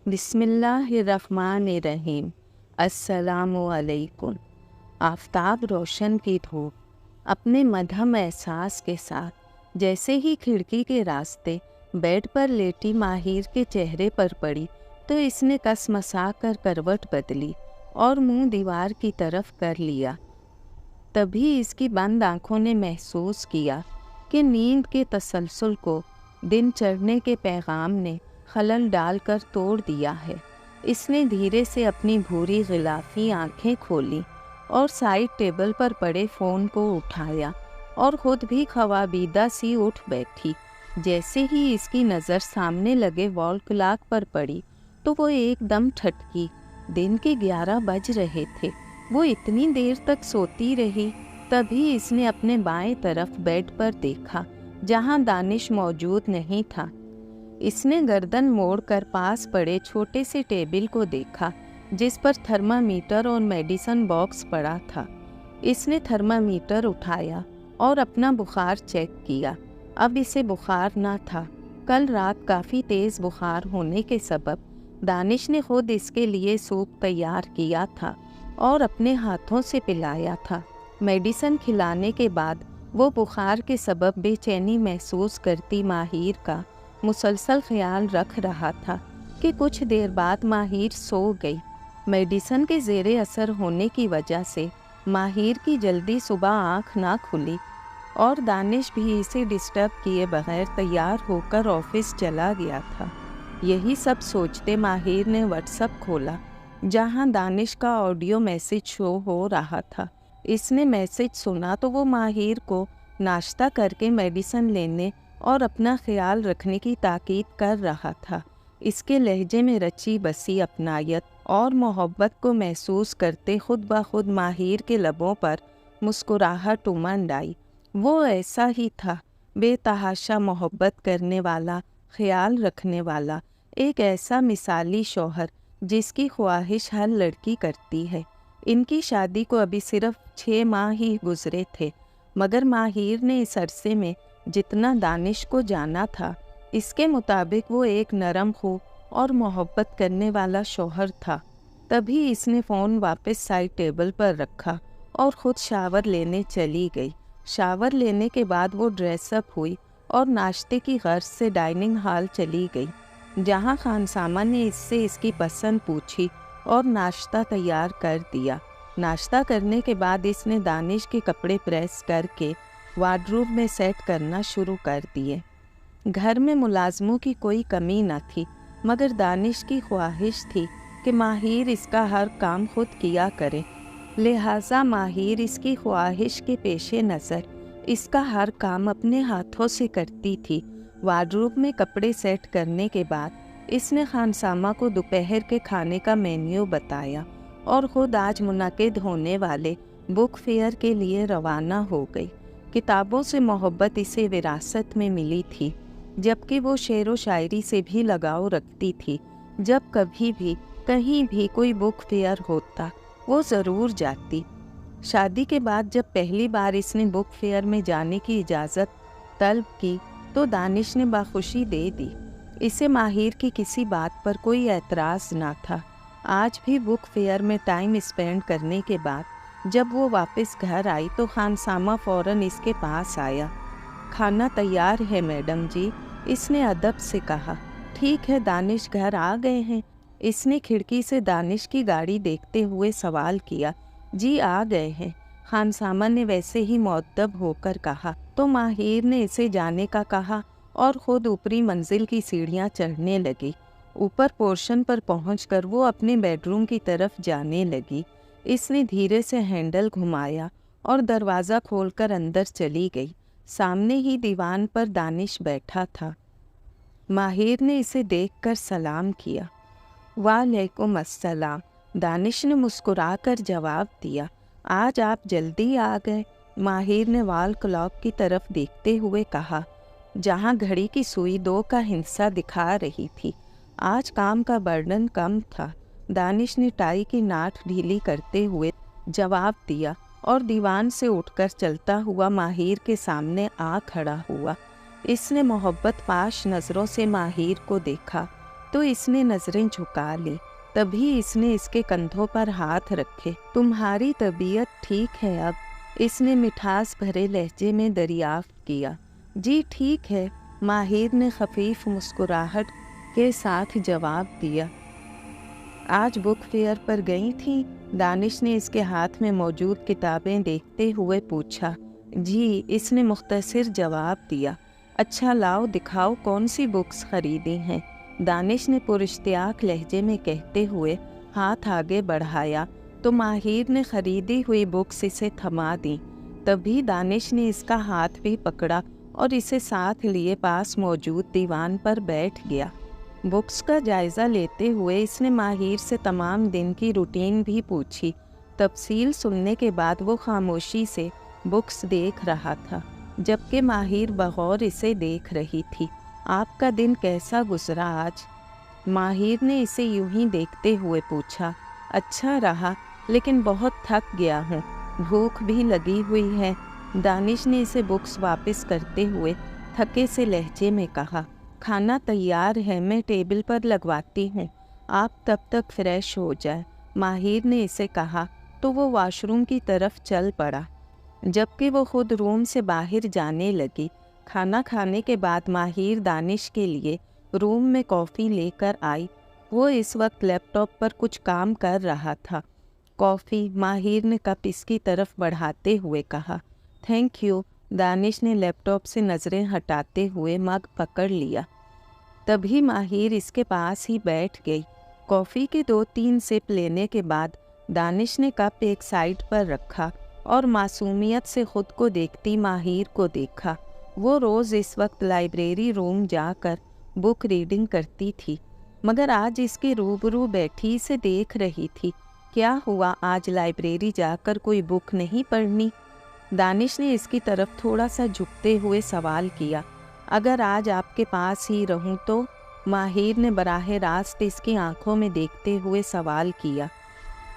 بسم اللہ الرحمن الرحیم۔ السلام علیکم۔ آفتاب روشن کی دھوپ اپنے مدھم احساس کے ساتھ جیسے ہی کھڑکی کے راستے بیڈ پر لیٹی ماہر کے چہرے پر پڑی تو اس نے کس مسا کر کروٹ بدلی اور منہ دیوار کی طرف کر لیا۔ تبھی اس کی بند آنکھوں نے محسوس کیا کہ نیند کے تسلسل کو دن چڑھنے کے پیغام نے خلل ڈال کر توڑ دیا ہے۔ اس نے دھیرے سے اپنی بھوری غلافی آنکھیں کھولی اور سائڈ ٹیبل پر پڑے فون کو اٹھایا اور خود بھی خوابیدہ سی اٹھ بیٹھی۔ جیسے ہی اس کی نظر سامنے لگے وال کلاک پر پڑی تو وہ ایک دم ٹھٹکی۔ دن کے 11 بج رہے تھے۔ وہ اتنی دیر تک سوتی رہی۔ تبھی اس نے اپنے بائیں طرف بیڈ پر دیکھا جہاں دانش موجود نہیں تھا۔ اس نے گردن موڑ کر پاس پڑے چھوٹے سے ٹیبل کو دیکھا جس پر تھرمامیٹر اور میڈیسن باکس پڑا تھا۔ اس نے تھرمامیٹر اٹھایا اور اپنا بخار چیک کیا۔ اب اسے بخار نہ تھا۔ کل رات کافی تیز بخار ہونے کے سبب دانش نے خود اس کے لیے سوپ تیار کیا تھا اور اپنے ہاتھوں سے پلایا تھا۔ میڈیسن کھلانے کے بعد وہ بخار کے سبب بے چینی محسوس کرتی ماہر کا مسلسل خیال رکھ رہا تھا کہ کچھ دیر بعد ماہر سو گئی۔ میڈیسن کے زیر اثر ہونے کی وجہ سے ماہر کی جلدی صبح آنکھ نہ کھلی اور دانش بھی اسے ڈسٹرب کیے بغیر تیار ہو کر آفس چلا گیا تھا۔ یہی سب سوچتے ماہر نے واٹس ایپ کھولا جہاں دانش کا آڈیو میسج شو ہو رہا تھا۔ اس نے میسج سنا تو وہ ماہر کو ناشتہ کر کے میڈیسن لینے اور اپنا خیال رکھنے کی تاکید کر رہا تھا۔ اس کے لہجے میں رچی بسی اپنائیت اور محبت کو محسوس کرتے خود بخود ماہر کے لبوں پر مسکراہٹ امنڈ آئی۔ وہ ایسا ہی تھا، بے تحاشا محبت کرنے والا، خیال رکھنے والا، ایک ایسا مثالی شوہر جس کی خواہش ہر لڑکی کرتی ہے۔ ان کی شادی کو ابھی صرف 6 ماہ ہی گزرے تھے، مگر ماہر نے اس عرصے میں جتنا دانش کو جانا تھا اس کے مطابق وہ ایک نرم خو اور محبت کرنے والا شوہر تھا۔ تبھی اس نے فون واپس سائڈ ٹیبل پر رکھا اور خود شاور لینے چلی گئی۔ شاور لینے کے بعد وہ ڈریس اپ ہوئی اور ناشتے کی غرض سے ڈائننگ ہال چلی گئی جہاں خانسامہ نے اس سے اس کی پسند پوچھی اور ناشتہ تیار کر دیا۔ ناشتہ کرنے کے بعد اس نے دانش کے کپڑے پریس کر کے وارڈروب میں سیٹ کرنا شروع کر دیے۔ گھر میں ملازموں کی کوئی کمی نہ تھی، مگر دانش کی خواہش تھی کہ ماہر اس کا ہر کام خود کیا کرے، لہٰذا ماہر اس کی خواہش کے پیش نظر اس کا ہر کام اپنے ہاتھوں سے کرتی تھی۔ وارڈروب میں کپڑے سیٹ کرنے کے بعد اس نے خانسامہ کو دوپہر کے کھانے کا مینیو بتایا اور خود آج منعقد ہونے والے بک فیئر کے لیے روانہ ہو گئی۔ کتابوں سے محبت اسے وراثت میں ملی تھی، جبکہ وہ شعر و شاعری سے بھی لگاؤ رکھتی تھی۔ جب کبھی بھی کہیں بھی کوئی بک فیئر ہوتا وہ ضرور جاتی۔ شادی کے بعد جب پہلی بار اس نے بک فیئر میں جانے کی اجازت طلب کی تو دانش نے بخوشی دے دی۔ اسے ماہر کی کسی بات پر کوئی اعتراض نہ تھا۔ آج بھی بک فیئر میں ٹائم اسپینڈ کرنے کے بعد جب وہ واپس گھر آئی تو خانسامہ فوراً اس کے پاس آیا۔ کھانا تیار ہے میڈم جی، اس نے ادب سے کہا۔ ٹھیک ہے، دانش گھر آ گئے ہیں؟ اس نے کھڑکی سے دانش کی گاڑی دیکھتے ہوئے سوال کیا۔ جی آ گئے ہیں، خانسامہ نے ویسے ہی مؤدب ہو کر کہا تو ماہر نے اسے جانے کا کہا اور خود اوپری منزل کی سیڑھیاں چڑھنے لگی۔ اوپر پورشن پر پہنچ کر وہ اپنے بیڈ روم کی طرف جانے لگی۔ اس نے دھیرے سے ہینڈل گھمایا اور دروازہ کھول کر اندر چلی گئی۔ سامنے ہی دیوان پر دانش بیٹھا تھا۔ ماہر نے اسے دیکھ کر سلام کیا۔ وعلیکم السلام، دانش نے مسکرا کر جواب دیا۔ آج آپ جلدی آ گئے، ماہر نے وال کلاک کی طرف دیکھتے ہوئے کہا جہاں گھڑی کی سوئی 2 کا ہندسہ دکھا رہی تھی۔ آج کام کا برڈن کم تھا، دانش نے ٹائی کی ناٹ ڈھیلی کرتے ہوئے جواب دیا اور دیوان سے اٹھ کر چلتا ہوا ماہر کے سامنے آ کھڑا ہوا۔ اس نے محبت پاش نظروں سے ماہر کو دیکھا तो इसने नज़रें झुका ली। तभी इसने इसके कंधों पर हाथ रखे। तुम्हारी तबीयत ठीक है अब? इसने मिठास भरे लहजे में दरियाफ्त किया। जी ठीक है, माहिर ने खफीफ मुस्कुराहट के साथ जवाब दिया। आज बुक फेयर पर गई थी? दानिश ने इसके हाथ में मौजूद किताबें देखते हुए पूछा। जी, इसने मुख्तसर जवाब दिया। अच्छा लाओ दिखाओ कौन सी बुक्स खरीदी हैं? दानिश ने पुरिश्तियाक लहजे में कहते हुए हाथ आगे बढ़ाया तो माहिर ने खरीदी हुई बुक्स इसे थमा दी। तभी दानिश ने इसका हाथ भी पकड़ा और इसे साथ लिए पास मौजूद दीवान पर बैठ गया। बुक्स का जायज़ा लेते हुए इसने माहिर से तमाम दिन की रूटीन भी पूछी। तफसील सुनने के बाद वो खामोशी से बुक्स देख रहा था, जबकि माहिर बगौर इसे देख रही थी। आपका दिन कैसा गुजरा आज? माहिर ने इसे यूं ही देखते हुए पूछा। अच्छा रहा, लेकिन बहुत थक गया हूँ, भूख भी लगी हुई है। दानिश ने इसे बुक्स वापस करते हुए थके से लहजे में कहा। खाना तैयार है, मैं टेबल पर लगवाती हूँ, आप तब तक फ्रेश हो जाए। माहिर ने इसे कहा तो वो वॉशरूम की तरफ चल पड़ा, जबकि वो खुद रूम से बाहर जाने लगी। खाना खाने के बाद माहिर दानिश के लिए रूम में कॉफ़ी लेकर आई। वो इस वक्त लैपटॉप पर कुछ काम कर रहा था। कॉफ़ी? माहिर ने कप इसकी तरफ बढ़ाते हुए कहा। Thank you. दानिश ने लैपटॉप से नज़रें हटाते हुए मग पकड़ लिया। तभी माहिर इसके पास ही बैठ गई। कॉफ़ी के 2-3 सिप लेने के बाद दानिश ने कप एक साइड पर रखा और मासूमियत से ख़ुद को देखती माहिर को देखा। वो रोज़ इस वक्त लाइब्रेरी रूम जाकर बुक रीडिंग करती थी, मगर आज इसके रूबरू बैठी इसे देख रही थी। क्या हुआ, आज लाइब्रेरी जाकर कोई बुक नहीं पढ़नी? दानिश ने इसकी तरफ थोड़ा सा झुकते हुए सवाल किया। अगर आज आपके पास ही रहूं तो? माहिर ने बराह रास्त इसकी आंखों में देखते हुए सवाल किया।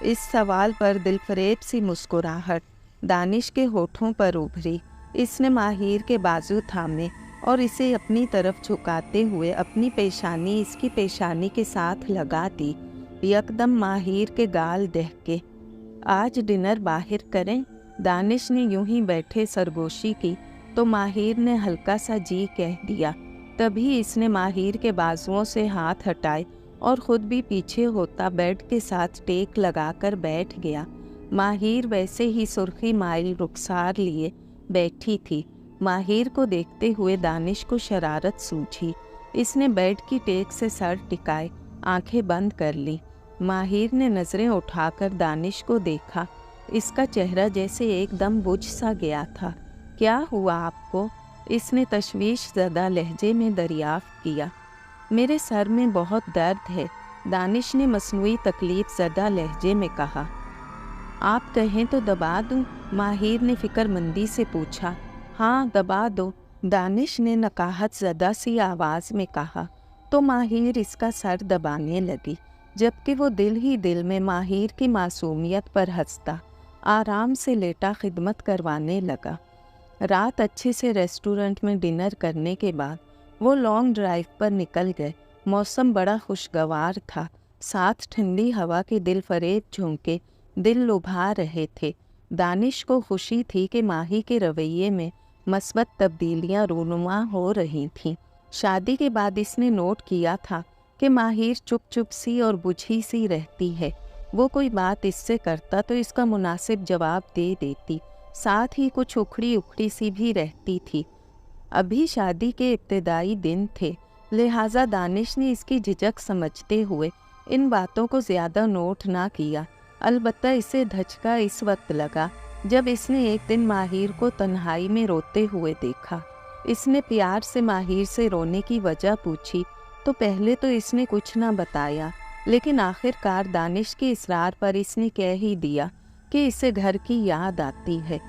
इस सवाल पर दिलफरेब सी मुस्कुराहट दानिश के होठों पर उभरी। इसने माहिर के बाजू थामे और इसे अपनी तरफ झुकाते हुए अपनी पेशानी इसकी पेशानी के साथ लगा दी। यकदम माहिर के गाल दहके। आज डिनर बाहर करें? दानिश ने यूं ही बैठे सरगोशी की तो माहिर ने हल्का सा जी कह दिया। तभी इसने माहिर के बाजुओं से हाथ हटाए और ख़ुद भी पीछे होता बेड के साथ टेक लगाकर बैठ गया। माहिर वैसे ही सुर्खी माइल रुखसार लिए बैठी थी। माहिर को देखते हुए दानिश को शरारत सूझी। इसने बेड की टेक से सर टिकाए आंखें बंद कर ली। माहिर ने नज़रें उठाकर दानिश को देखा। इसका चेहरा जैसे एकदम बुझ सा गया था। क्या हुआ आपको? इसने तशवीश ज़दा लहजे में दरियाफ्त किया। मेरे सर में बहुत दर्द है, दानिश ने मसनूई तकलीफ ज़दा लहजे में कहा। आप कहें तो दबा दूं? माहिर ने फ़िक्रमंदी से पूछा। हाँ दबा दो, दानिश ने नकाहत ज़दा सी आवाज़ में कहा। तो माहिर इसका सर दबाने लगी, जबकि वो दिल ही दिल में माहिर की मासूमियत पर हंसता आराम से लेटा खिदमत करवाने लगा। रात अच्छे से रेस्टोरेंट में डिनर करने के बाद वो लॉन्ग ड्राइव पर निकल गए। मौसम बड़ा खुशगवार था, साथ ठंडी हवा के दिल फरेब झोंके दिल लुभा रहे थे। दानिश को खुशी थी कि माही के रवैये में मस्बत तब्दीलियां रूनुमा हो रही थीं। शादी के बाद इसने नोट किया था कि माहिर चुप चुप सी और बुझी सी रहती है। वो कोई बात इससे करता तो इसका मुनासिब जवाब दे देती, साथ ही कुछ उखड़ी उखड़ी सी भी रहती थी। अभी शादी के इब्तिदाई दिन थे, लिहाजा दानिश ने इसकी झिझक समझते हुए इन बातों को ज़्यादा नोट ना किया। अलबत्ता इसे धचका इस वक्त लगा जब इसने एक दिन माहिर को तन्हाई में रोते हुए देखा। इसने प्यार से माहिर से रोने की वजह पूछी तो पहले तो इसने कुछ ना बताया, लेकिन आखिरकार दानिश के इसरार पर इसने कह ही दिया कि इसे घर की याद आती है।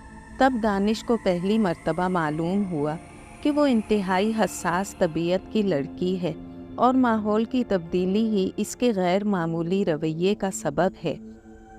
तब दानिश को पहली मर्तबा मालूम हुआ कि वो इंतहाई हसास तबीयत की लड़की है और माहौल की तब्दीली ही इसके गैर मामूली रवैये का सबब है।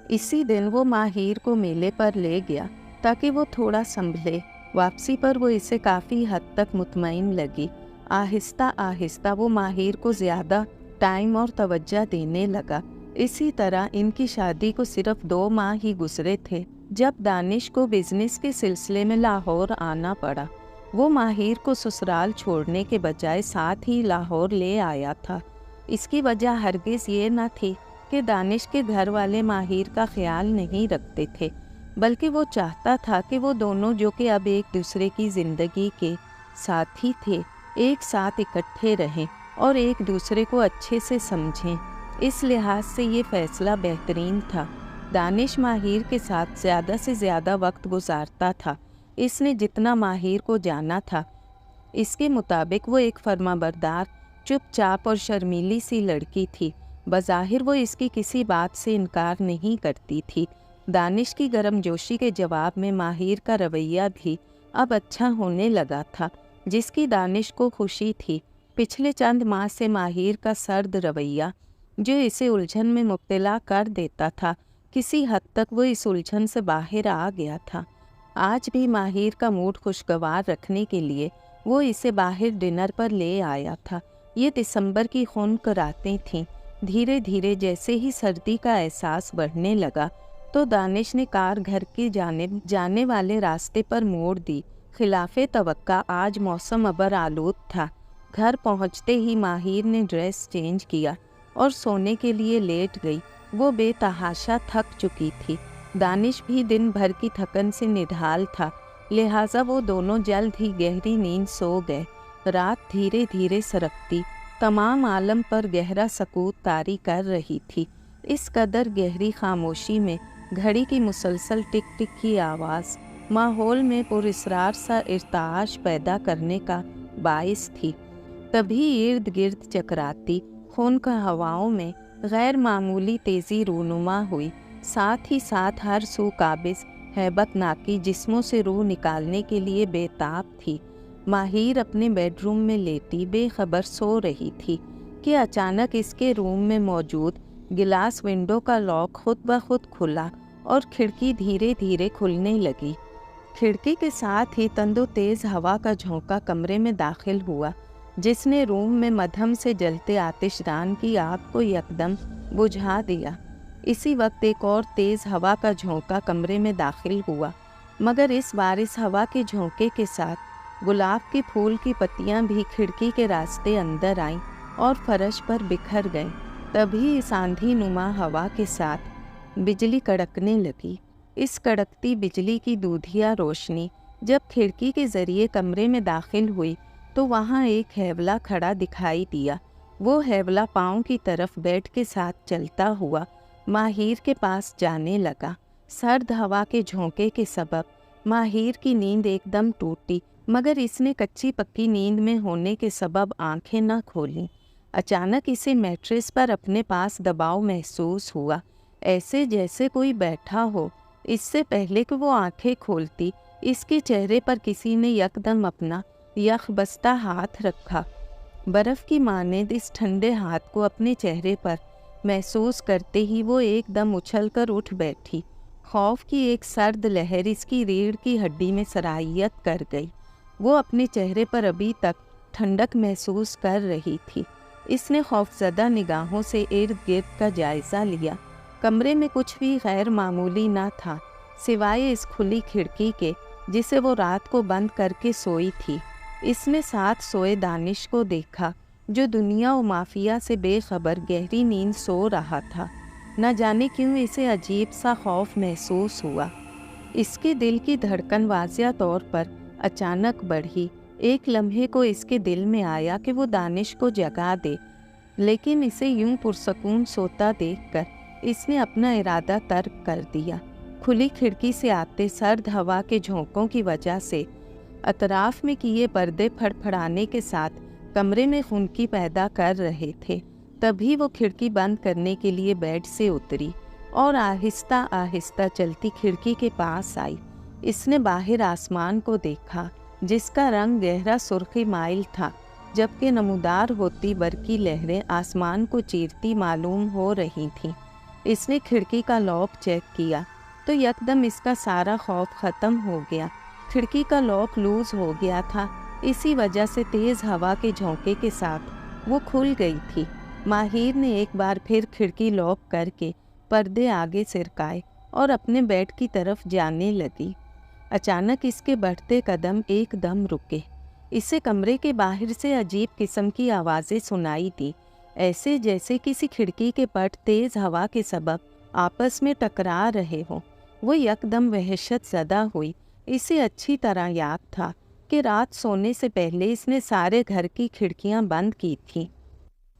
इसी दिन वो माहिर को मेले पर ले गया ताकि वो थोड़ा संभले। वापसी पर वो इसे काफ़ी हद तक मुतमईन लगी। आहिस्ता आहिस्ता वो माहिर को ज़्यादा टाइम और तवज्जो देने लगा। इसी तरह इनकी शादी को सिर्फ 2 माह ही गुजरे थे जब दानिश को बिजनेस के सिलसिले में लाहौर आना पड़ा। वो माहिर को ससुराल छोड़ने के बजाय साथ ही लाहौर ले आया था। इसकी वजह हरगिज़ ये न थी कि दानिश के घर वाले माहिर का ख्याल नहीं रखते थे, बल्कि वो चाहता था कि वो दोनों, जो कि अब एक दूसरे की ज़िंदगी के साथी थे, एक साथ इकट्ठे रहें और एक दूसरे को अच्छे से समझें। इस लिहाज से ये फ़ैसला बेहतरीन था। दानिश माहिर के साथ ज़्यादा से ज़्यादा वक्त गुजारता था। इसने जितना माहिर को जाना था, इसके मुताबिक वो एक फर्माबरदार, चुपचाप और शर्मीली सी लड़की थी। बज़ाहिर वो इसकी किसी बात से इनकार नहीं करती थी। दानिश की गर्मजोशी के जवाब में माहिर का रवैया भी अब अच्छा होने लगा था, जिसकी दानिश को खुशी थी। पिछले चंद माह से माहिर का सर्द रवैया, जो इसे उलझन में मुब्तला कर देता था, किसी हद तक वो इस उलझन से बाहर आ गया था। आज भी माहिर का मूड खुशगवार रखने के लिए वो इसे बाहर डिनर पर ले आया था। ये दिसंबर की खुनक रातें थीं। धीरे धीरे जैसे ही सर्दी का एहसास बढ़ने लगा तो दानिश ने कार घर की जानिब जाने वाले रास्ते पर मोड़ दी। खिलाफे तवक्का आज मौसम अबर आलूद था। घर पहुंचते ही माहिर ने ड्रेस चेंज किया और सोने के लिए लेट गई। वो बेतहाशा थक चुकी थी। दानिश भी दिन भर की थकन से निढाल था, लिहाजा वो दोनों जल्द ही गहरी नींद सो गए। रात धीरे धीरे सरकती तमाम आलम पर गहरा सकूत तारी कर रही थी। इस कदर गहरी खामोशी में घड़ी की मुसलसल टिक टिक की आवाज़ माहौल में पुरस्रार सा इर्ताश पैदा करने का बाइस थी। तभी इर्द गिर्द चकराती खूनका हवाओं में गैर मामूली तेज़ी रूनुमा हुई। साथ ही साथ हर सू काबिज़ हैबतनाकी जिस्मों से रूह निकालने के लिए बेताब थी। माहिर अपने बेडरूम में लेटी बेखबर सो रही थी कि अचानक इसके रूम में मौजूद गिलास विंडो का लॉक खुद ब खुद खुला और खिड़की धीरे धीरे खुलने लगी। खिड़की के साथ ही तंदो तेज़ हवा का झोंका कमरे में दाखिल हुआ, जिसने रूम में मध्यम से जलते आतिशदान की आग को यकदम बुझा दिया। इसी वक्त एक और तेज़ हवा का झोंका कमरे में दाखिल हुआ, मगर इस बार इस हवा के झोंके के साथ गुलाब के फूल की पत्तियां भी खिड़की के रास्ते अंदर आईं और फर्श पर बिखर गईं। तभी इस आंधी नुमा हवा के साथ बिजली कड़कने लगी। इस कड़कती बिजली की दूधिया रोशनी जब खिड़की के ज़रिए कमरे में दाखिल हुई तो वहाँ एक हैवला खड़ा दिखाई दिया। वो हैवला पाँव की तरफ बेड के साथ चलता हुआ माहिर के पास जाने लगा। सर्द हवा के झोंके के सबब माहिर की नींद एकदम टूटी, मगर इसने कच्ची पक्की नींद में होने के सबब आंखें न खोलीं। अचानक इसे मैट्रेस पर अपने पास दबाव महसूस हुआ, ऐसे जैसे कोई बैठा हो। इससे पहले कि वो आंखें खोलती, इसके चेहरे पर किसी ने यकदम अपना यखबस्ता हाथ रखा। बर्फ़ की मानेंद इस ठंडे हाथ को अपने चेहरे पर महसूस करते ही वो एकदम उछलकर उठ बैठी। खौफ की एक सर्द लहर इसकी रीढ़ की हड्डी में सराहियत कर गई। वो अपने चेहरे पर अभी तक ठंडक महसूस कर रही थी। इसने खौफजदा निगाहों से इर्द गिर्द का जायज़ा लिया। कमरे में कुछ भी गैर मामूली ना था, सिवाय इस खुली खिड़की के जिसे वो रात को बंद करके सोई थी। इसने साथ सोए दानिश को देखा, जो दुनिया व माफिया से बेखबर गहरी नींद सो रहा था। न जाने क्यों इसे अजीब सा खौफ महसूस हुआ। इसके दिल की धड़कन वाज़िया तौर पर अचानक बढ़ी। एक लम्हे को इसके दिल में आया कि वो दानिश को जगा दे, लेकिन इसे यूं पुरसकून सोता देखकर इसने अपना इरादा तर्क कर दिया। खुली खिड़की से आते सर्द हवा के झोंकों की वजह से अतराफ में किए पर्दे फड़फड़ाने के साथ कमरे में खुनकी पैदा कर रहे थे। तभी वो खिड़की बंद करने के लिए बेड से उतरी और आहिस्ता आहिस्ता चलती खिड़की के पास आई। इसने बाहर आसमान को देखा, जिसका रंग गहरा सुर्खी माइल था, जबकि नमूदार होती बरकी लहरें आसमान को चीरती मालूम हो रही थीं। इसने खिड़की का लॉक चेक किया तो यकदम इसका सारा खौफ ख़त्म हो गया। खिड़की का लॉक लूज़ हो गया था, इसी वजह से तेज़ हवा के झोंके के साथ वो खुल गई थी। माहिर ने एक बार फिर खिड़की लॉक करके पर्दे आगे सिरकाए और अपने बेड की तरफ जाने लगी। अचानक इसके बढ़ते कदम एकदम रुके। इसे कमरे के बाहर से अजीब किस्म की आवाज़ें सुनाई दी, ऐसे जैसे किसी खिड़की के पट तेज़ हवा के सबब आपस में टकरा रहे हों। वो यकदम वहशत ज़दा हुई। इसे अच्छी तरह याद था कि रात सोने से पहले इसने सारे घर की खिड़कियां बंद की थीं।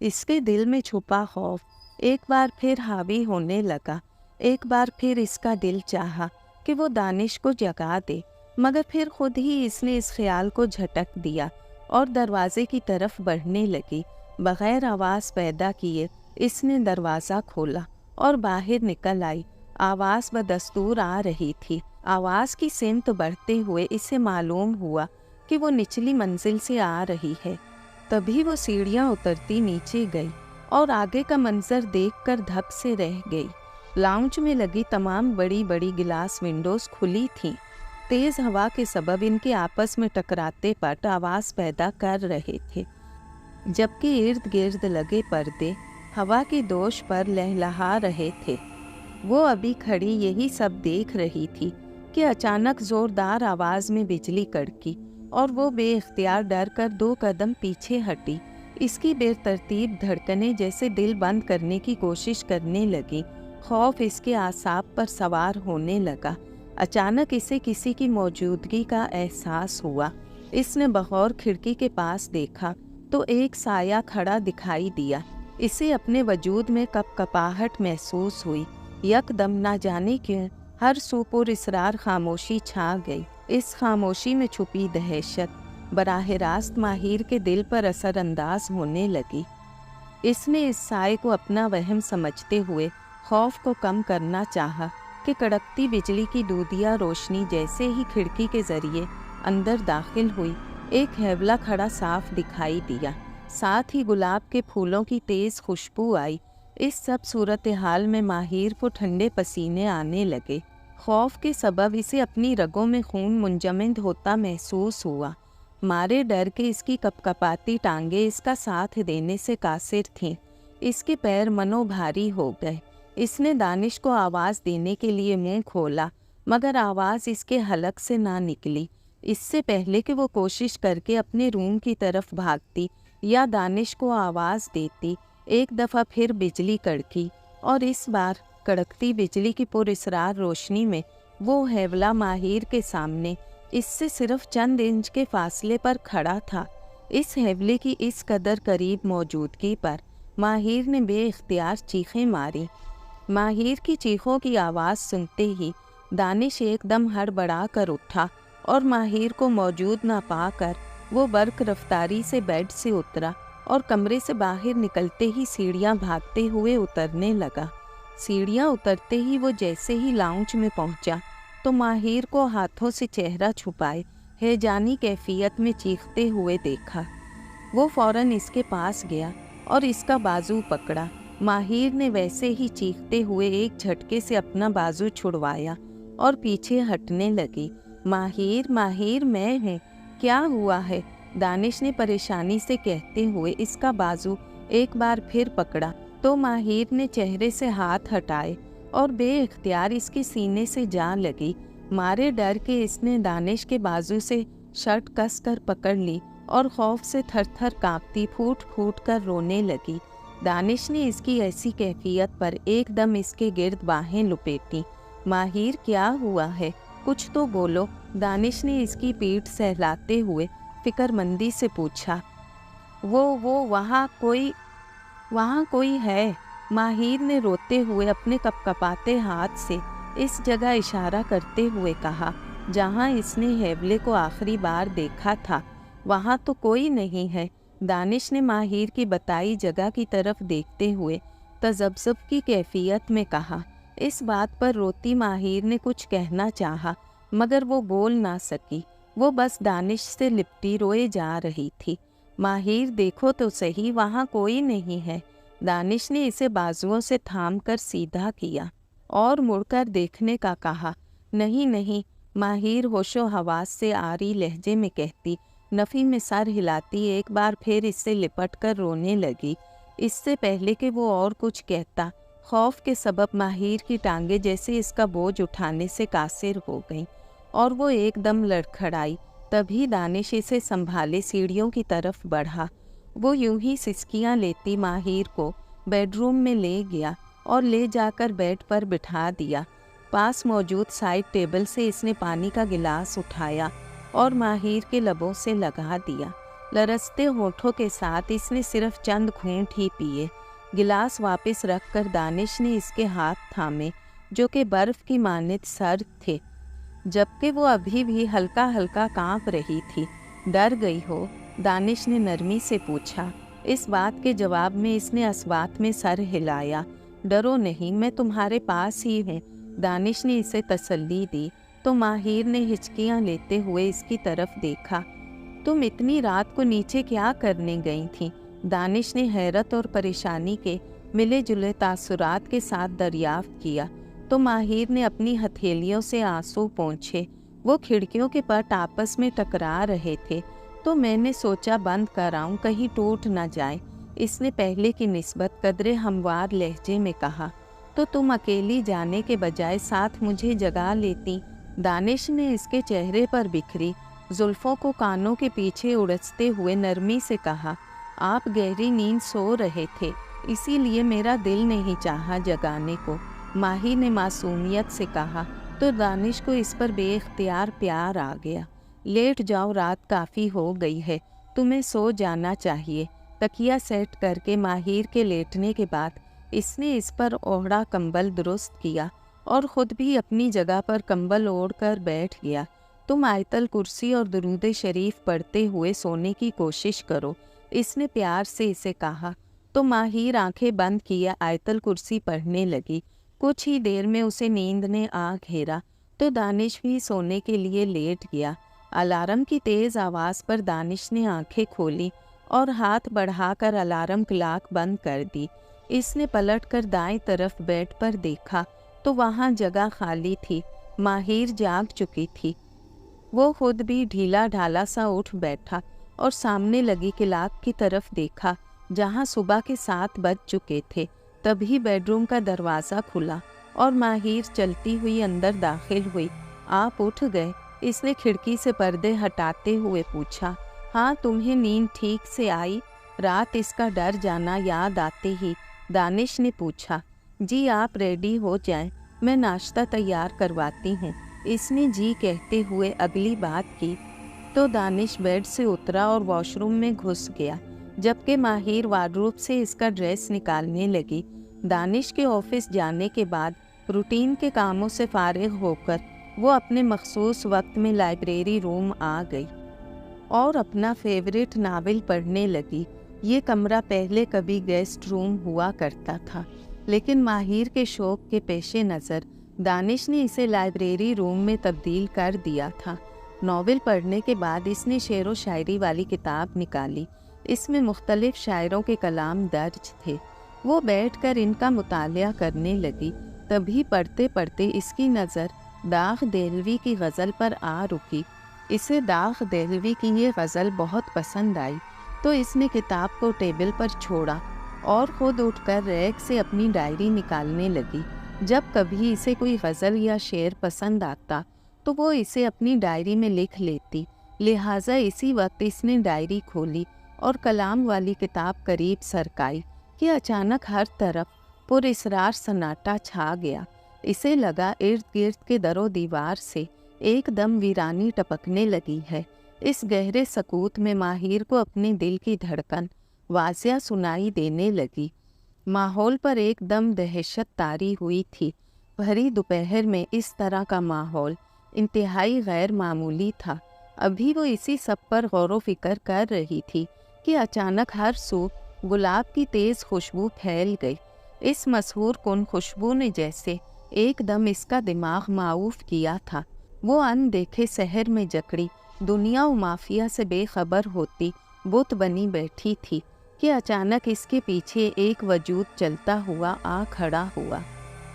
इसके दिल में छुपा खौफ एक बार फिर हावी होने लगा। एक बार फिर इसका दिल चाहा कि वो दानिश को जगा दे, मगर फिर खुद ही इसने इस ख्याल को झटक दिया और दरवाजे की तरफ बढ़ने लगी। बग़ैर आवाज़ पैदा किए इसने दरवाज़ा खोला और बाहर निकल आई। आवाज़ बदस्तूर आ रही थी। आवाज़ की सिमत बढ़ते हुए इसे मालूम हुआ कि वो निचली मंजिल से आ रही है। तभी वो सीढ़ियाँ उतरती नीचे गई और आगे का मंजर देखकर धक से रह गई। लाउंज में लगी तमाम बड़ी बड़ी गिलास विंडोज़ खुली थीं। तेज़ हवा के सबब इनके आपस में टकराते पट आवाज़ पैदा कर रहे थे, जबकि इर्द गिर्द लगे पर्दे हवा के दोष पर लहलहा रहे थे। वो अभी खड़ी यही सब देख रही थी कि अचानक ज़ोरदार आवाज़ में बिजली कड़की और वो बेइख्तियार डर कर 2 कदम पीछे हटी। इसकी बेतरतीब धड़कनें जैसे दिल बंद करने की कोशिश करने लगी। खौफ इसके आसाब पर सवार होने लगा। अचानक इसे किसी की मौजूदगी का एहसास हुआ। इसने बगौर खिड़की के पास देखा तो एक साया खड़ा दिखाई दिया। इसे अपने वजूद में कपकपाहट महसूस हुई। यकदम ना जाने क्यों हर सू पर इसरार खामोशी छा गई। इस खामोशी में छुपी दहशत बराह रास्त माहिर के दिल पर असरअंदाज होने लगी। इसने इस साए को अपना वहम समझते हुए खौफ को कम करना चाहा कि कड़कती बिजली की दूधिया रोशनी जैसे ही खिड़की के जरिए अंदर दाखिल हुई, एक हैवला खड़ा साफ दिखाई दिया। साथ ही गुलाब के फूलों की तेज़ खुशबू आई। इस सब सूरत हाल में माहिर को ठंडे पसीने आने लगे। खौफ के सबब इसे अपनी रगों में खून मुंजमद होता महसूस हुआ। मारे डर के इसकी कपकपाती टांगे इसका साथ देने से कासिर थीं। इसके पैर मनो भारी हो गए। इसने दानिश को आवाज़ देने के लिए मुंह खोला, मगर आवाज़ इसके हलक से ना निकली। इससे पहले कि वो कोशिश करके अपने रूम की तरफ भागती या दानिश को आवाज़ देती, एक दफ़ा फिर बिजली कड़की और इस बार कड़कती बिजली की पुरअसरार रोशनी में वो हैवला माहिर के सामने इससे सिर्फ चंद इंच के फासले पर खड़ा था। इस हैवले की इस कदर करीब मौजूदगी पर माहिर ने बेइख्तियार चीखें मारी। माहिर की चीखों की आवाज़ सुनते ही दानिश एकदम हड़बड़ा कर उठा और माहिर को मौजूद ना पाकर वो बर्क रफ्तारी से बेड से उतरा और कमरे से बाहर निकलते ही सीढ़ियाँ भागते हुए उतरने लगा। सीढ़ियाँ उतरते ही वो जैसे ही लाउंज में पहुँचा तो माहिर को हाथों से चेहरा छुपाए हैजानी कैफियत में चीखते हुए देखा। वो फौरन इसके पास गया और इसका बाजू पकड़ा। माहिर ने वैसे ही चीखते हुए एक झटके से अपना बाजू छुड़वाया और पीछे हटने लगी। माहिर माहिर मैं हूँ, क्या हुआ है? दानिश ने परेशानी से कहते हुए इसका बाजू एक बार फिर पकड़ा तो माहिर ने चेहरे से हाथ हटाए और बेइख्तियार इसके सीने से जा लगी। मारे डर के इसने दानिश के बाजू से शर्ट कसकर पकड़ ली और खौफ से थर-थर कांपती फूट फूट कर रोने लगी। दानिश ने इसकी ऐसी कैफियत पर एकदम इसके गिर्द बाहें लुपेटी। माहिर क्या हुआ है, कुछ तो बोलो। दानिश ने इसकी पीठ सहलाते हुए फिक्रमंदी से पूछा। वो वहाँ कोई है। माहिर ने रोते हुए अपने कपकपाते हाथ से इस जगह इशारा करते हुए कहा जहाँ इसने हैवले को आखिरी बार देखा था। वहाँ तो कोई नहीं है। दानिश ने माहिर की बताई जगह की तरफ देखते हुए तजब्जुब की कैफियत में कहा। इस बात पर रोती माहिर ने कुछ कहना चाहा, मगर वो बोल ना सकी। वो बस दानिश से लिपटी रोए जा रही थी। माहिर देखो तो सही, वहाँ कोई नहीं है। दानिश ने इसे बाजुओं से थाम कर सीधा किया और मुड़कर देखने का कहा। नहीं नहीं, माहिर होशो हवास से आरी लहजे में कहती, नफ़ी में सर हिलाती एक बार फिर इससे लिपट कर रोने लगी। اس سے پہلے کہ وہ اور کچھ کہتا، خوف کے سبب ماہر کی ٹانگیں جیسے اس کا بوجھ اٹھانے سے قاصر ہو گئیں اور وہ ایک دم لڑکھڑائی۔ تبھی دانش اسے سنبھالے سیڑھیوں کی طرف بڑھا۔ وہ یوں ہی سسکیاں لیتی ماہر کو بیڈ روم میں لے گیا اور لے جا کر بیڈ پر بٹھا دیا۔ پاس موجود سائڈ ٹیبل سے اس نے پانی کا گلاس اٹھایا اور ماہر کے لبوں سے لگا دیا۔ لرزتے ہونٹوں کے ساتھ اس نے صرف چند گھونٹ ہی پیے۔ گلاس واپس رکھ کر دانش نے اس کے ہاتھ تھامے جو کہ برف کی مانند سرد تھے، جبکہ وہ ابھی بھی ہلکا ہلکا کانپ رہی تھی۔ ڈر گئی ہو؟ دانش نے نرمی سے پوچھا۔ اس بات کے جواب میں اس نے اسوات میں سر ہلایا۔ ڈرو نہیں، میں تمہارے پاس ہی ہوں، دانش نے اسے تسلی دی تو ماہر نے ہچکیاں لیتے ہوئے اس کی طرف دیکھا۔ تم اتنی رات کو نیچے کیا کرنے گئی تھیں؟ دانش نے حیرت اور پریشانی کے ملے جلے تاثرات کے ساتھ دریافت کیا تو ماہر نے اپنی ہتھیلیوں سے آنسو پونچھے۔ وہ کھڑکیوں کے پٹ آپس میں ٹکرا رہے تھے تو میں نے سوچا بند کراؤں، کہیں ٹوٹ نہ جائے، اس نے پہلے کی نسبت قدرے ہموار لہجے میں کہا۔ تو تم اکیلی جانے کے بجائے ساتھ مجھے جگا لیتی؟ دانش نے اس کے چہرے پر بکھری زلفوں کو کانوں کے پیچھے اڑچتے ہوئے نرمی سے کہا۔ آپ گہری نیند سو رہے تھے، اسی لیے میرا دل نہیں چاہا جگانے کو، ماہی نے معصومیت سے کہا تو دانش کو اس پر بے اختیار پیار آ گیا۔ لیٹ جاؤ، رات کافی ہو گئی ہے، تمہیں سو جانا چاہیے۔ تکیہ سیٹ کر کے ماہر کے لیٹنے کے بعد اس نے اس پر اوڑھا کمبل درست کیا اور خود بھی اپنی جگہ پر کمبل اوڑھ کر بیٹھ گیا۔ تم آیت الکرسی اور درود شریف پڑھتے ہوئے سونے کی کوشش کرو، اس نے پیار سے اسے کہا تو ماہر آنکھیں بند کیے آیت الکرسی پڑھنے لگی۔ کچھ ہی دیر میں اسے نیند نے آ گھیرا تو دانش بھی سونے کے لیے لیٹ گیا۔ الارم کی تیز آواز پر دانش نے آنکھیں کھولی اور ہاتھ بڑھا کر الارم کلاک بند کر دی۔ اس نے پلٹ کر دائیں طرف بیڈ پر دیکھا تو وہاں جگہ خالی تھی، ماہر جاگ چکی تھی۔ وہ خود بھی ڈھیلا ڈھالا سا اٹھ بیٹھا اور سامنے لگی کلاک کی طرف دیکھا جہاں صبح کے 7 بج چکے تھے۔ تبھی بیڈ روم کا دروازہ کھلا اور ماہر چلتی ہوئی اندر داخل ہوئی۔ آپ اٹھ گئے؟ اس نے کھڑکی سے پردے ہٹاتے ہوئے پوچھا۔ ہاں، تمہیں نیند ٹھیک سے آئی؟ رات اس کا ڈر جانا یاد آتے ہی دانش نے پوچھا۔ جی، آپ ریڈی ہو جائیں، میں ناشتہ تیار کرواتی ہوں، اس نے جی کہتے ہوئے اگلی بات کی تو دانش بیڈ سے اترا اور واش روم میں گھس گیا، جبکہ ماہر وارڈروب سے اس کا ڈریس نکالنے لگی۔ دانش کے آفس جانے کے بعد روٹین کے کاموں سے فارغ ہو کر وہ اپنے مخصوص وقت میں لائبریری روم آ گئی اور اپنا فیورٹ ناول پڑھنے لگی۔ یہ کمرہ پہلے کبھی گیسٹ روم ہوا کرتا تھا، لیکن ماہر کے شوق کے پیش نظر دانش نے اسے لائبریری روم میں تبدیل کر دیا تھا۔ ناول پڑھنے کے بعد اس نے شعر و شاعری والی کتاب نکالی، اس میں مختلف شاعروں کے کلام درج تھے۔ وہ بیٹھ کر ان کا مطالعہ کرنے لگی۔ تبھی پڑھتے پڑھتے اس کی نظر داغ دہلوی کی غزل پر آ رکی۔ اسے داغ دہلوی کی یہ غزل بہت پسند آئی تو اس نے کتاب کو ٹیبل پر چھوڑا اور خود اٹھ کر ریک سے اپنی ڈائری نکالنے لگی۔ جب کبھی اسے کوئی غزل یا شعر پسند آتا تو وہ اسے اپنی ڈائری میں لکھ لیتی، لہٰذا اسی وقت اس نے ڈائری کھولی اور کلام والی کتاب قریب سرکائی کہ اچانک ہر طرف پر اسرار سناٹا چھا گیا۔ اسے لگا ارد گرد کے در و دیوار سے ایک دم ویرانی ٹپکنے لگی ہے۔ اس گہرے سکوت میں ماہر کو اپنے دل کی دھڑکن واضح سنائی دینے لگی۔ ماحول پر ایک دم دہشت طاری ہوئی تھی۔ بھری دوپہر میں اس طرح کا ماحول انتہائی غیر معمولی تھا۔ ابھی وہ اسی سب پر غور و فکر کر رہی تھی کہ اچانک ہر سو گلاب کی تیز خوشبو پھیل گئی۔ اس مسحور کن خوشبو نے جیسے ایک دم اس کا دماغ معوف کیا تھا۔ وہ ان دیکھے سحر میں جکڑی دنیا و مافیا سے بے خبر ہوتی بت بنی بیٹھی تھی کہ اچانک اس کے پیچھے ایک وجود چلتا ہوا آ کھڑا ہوا۔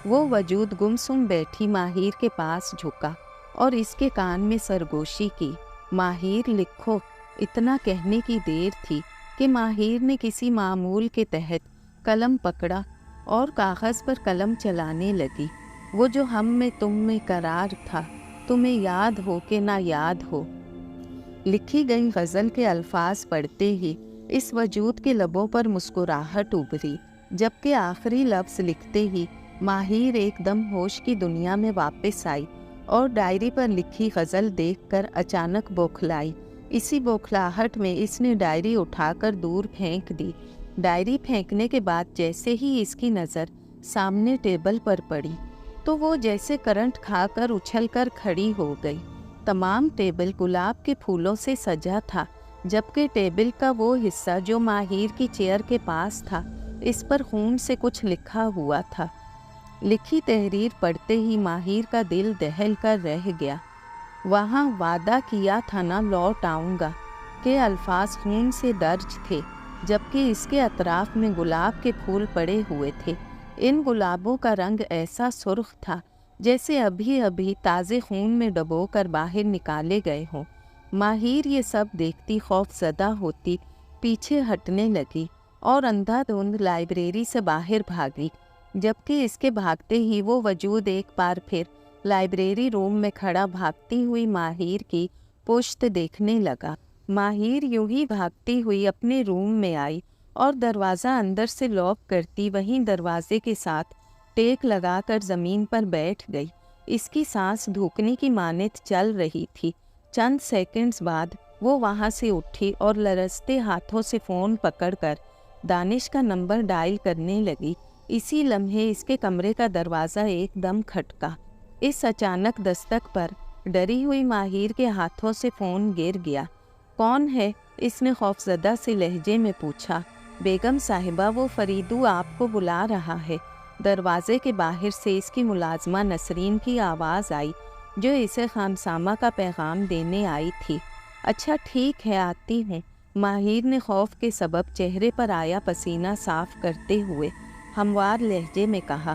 وہ وجود گمسم بیٹھی ماہر کے پاس جھکا اور اس کے کان میں سرگوشی کی۔ ماہر لکھو۔ اتنا کہنے کی دیر تھی کہ ماہر نے کسی معمول کے تحت قلم پکڑا اور کاغذ پر قلم چلانے لگی۔ وہ جو ہم میں تم میں قرار تھا، تمہیں یاد ہو کہ نہ یاد ہو۔ لکھی گئی غزل کے الفاظ پڑھتے ہی اس وجود کے لبوں پر مسکراہٹ ابھری، جبکہ آخری لفظ لکھتے ہی ماہیر ایک دم ہوش کی دنیا میں واپس آئی اور ڈائری پر لکھی غزل دیکھ کر اچانک بوکھلائی۔ اسی بوکھلاہٹ میں اس نے ڈائری اٹھا کر دور پھینک دی۔ ڈائری پھینکنے کے بعد جیسے ہی اس کی نظر سامنے ٹیبل پر پڑی تو وہ جیسے کرنٹ کھا کر اچھل کر کھڑی ہو گئی۔ تمام ٹیبل گلاب کے پھولوں سے سجا تھا، جبکہ ٹیبل کا وہ حصہ جو ماہیر کی چیئر کے پاس تھا، اس پر خون سے کچھ لکھا ہوا تھا۔ لکھی تحریر پڑھتے ہی ماہیر کا دل دہل کر رہ گیا۔ وہاں وعدہ کیا تھا نہ لوٹ آؤں گا کہ الفاظ خون سے درج تھے، جبکہ اس کے اطراف میں گلاب کے پھول پڑے ہوئے تھے۔ ان گلابوں کا رنگ ایسا سرخ تھا جیسے ابھی ابھی تازے خون میں ڈبو کر باہر نکالے گئے ہوں۔ ماہیر یہ سب دیکھتی خوف زدہ ہوتی پیچھے ہٹنے لگی اور اندھا دھند لائبریری سے باہر بھاگی، جبکہ اس کے بھاگتے ہی وہ وجود ایک بار پھر لائبریری روم میں کھڑا بھاگتی ہوئی ماہیر کی پشت دیکھنے لگا۔ ماہیر یوں ہی بھاگتی ہوئی اپنے روم میں آئی اور دروازہ اندر سے لاک کرتی وہیں دروازے کے ساتھ ٹیک لگا کر زمین پر بیٹھ گئی۔ اس کی سانس دھوکنے کی مانند چل رہی تھی۔ چند سیکنڈز بعد وہ وہاں سے اٹھی اور لرزتے ہاتھوں سے فون پکڑ کر دانش کا نمبر ڈائل کرنے لگی۔ اسی لمحے اس کے کمرے کا دروازہ ایک دم کھٹکا۔ اس اچانک دستک پر ڈری ہوئی ماہیر کے ہاتھوں سے فون گر گیا۔ کون ہے؟ اس نے خوفزدہ سے لہجے میں پوچھا۔ بیگم صاحبہ، وہ فریدو آپ کو بلا رہا ہے۔ دروازے کے باہر سے اس کی ملازمہ نسرین کی آواز آئی، جو اسے خانسامہ کا پیغام دینے آئی تھی۔ اچھا ٹھیک ہے، آتی ہوں، ماہیر نے خوف کے سبب چہرے پر آیا پسینہ صاف کرتے ہوئے ہموار لہجے میں کہا۔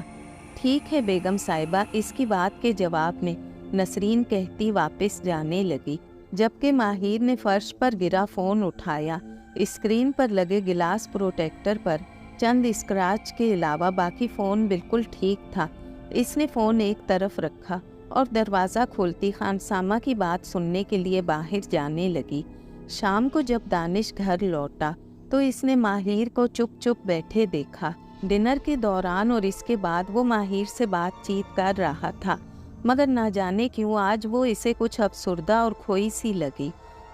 ٹھیک ہے بیگم صاحبہ، اس کی بات کے جواب میں نسرین کہتی واپس جانے لگی، جبکہ ماہیر نے فرش پر گرا فون اٹھایا۔ اسکرین پر لگے گلاس پروٹیکٹر پر چند اسکریچ کے علاوہ باقی فون بالکل ٹھیک تھا۔ اس نے فون ایک طرف رکھا اور دروازہ کھولتی خانسامہ کی بات سننے کے لیے باہر جانے لگی۔ شام کو جب دانش گھر لوٹا تو اس نے ماہیر کو چپ چپ بیٹھے دیکھا۔ ڈنر کے دوران اور اس کے بعد وہ ماہیر سے بات چیت کر رہا تھا، مگر نہ جانے کیوں آج وہ اسے کچھ افسردہ اور کھوئی سی لگی۔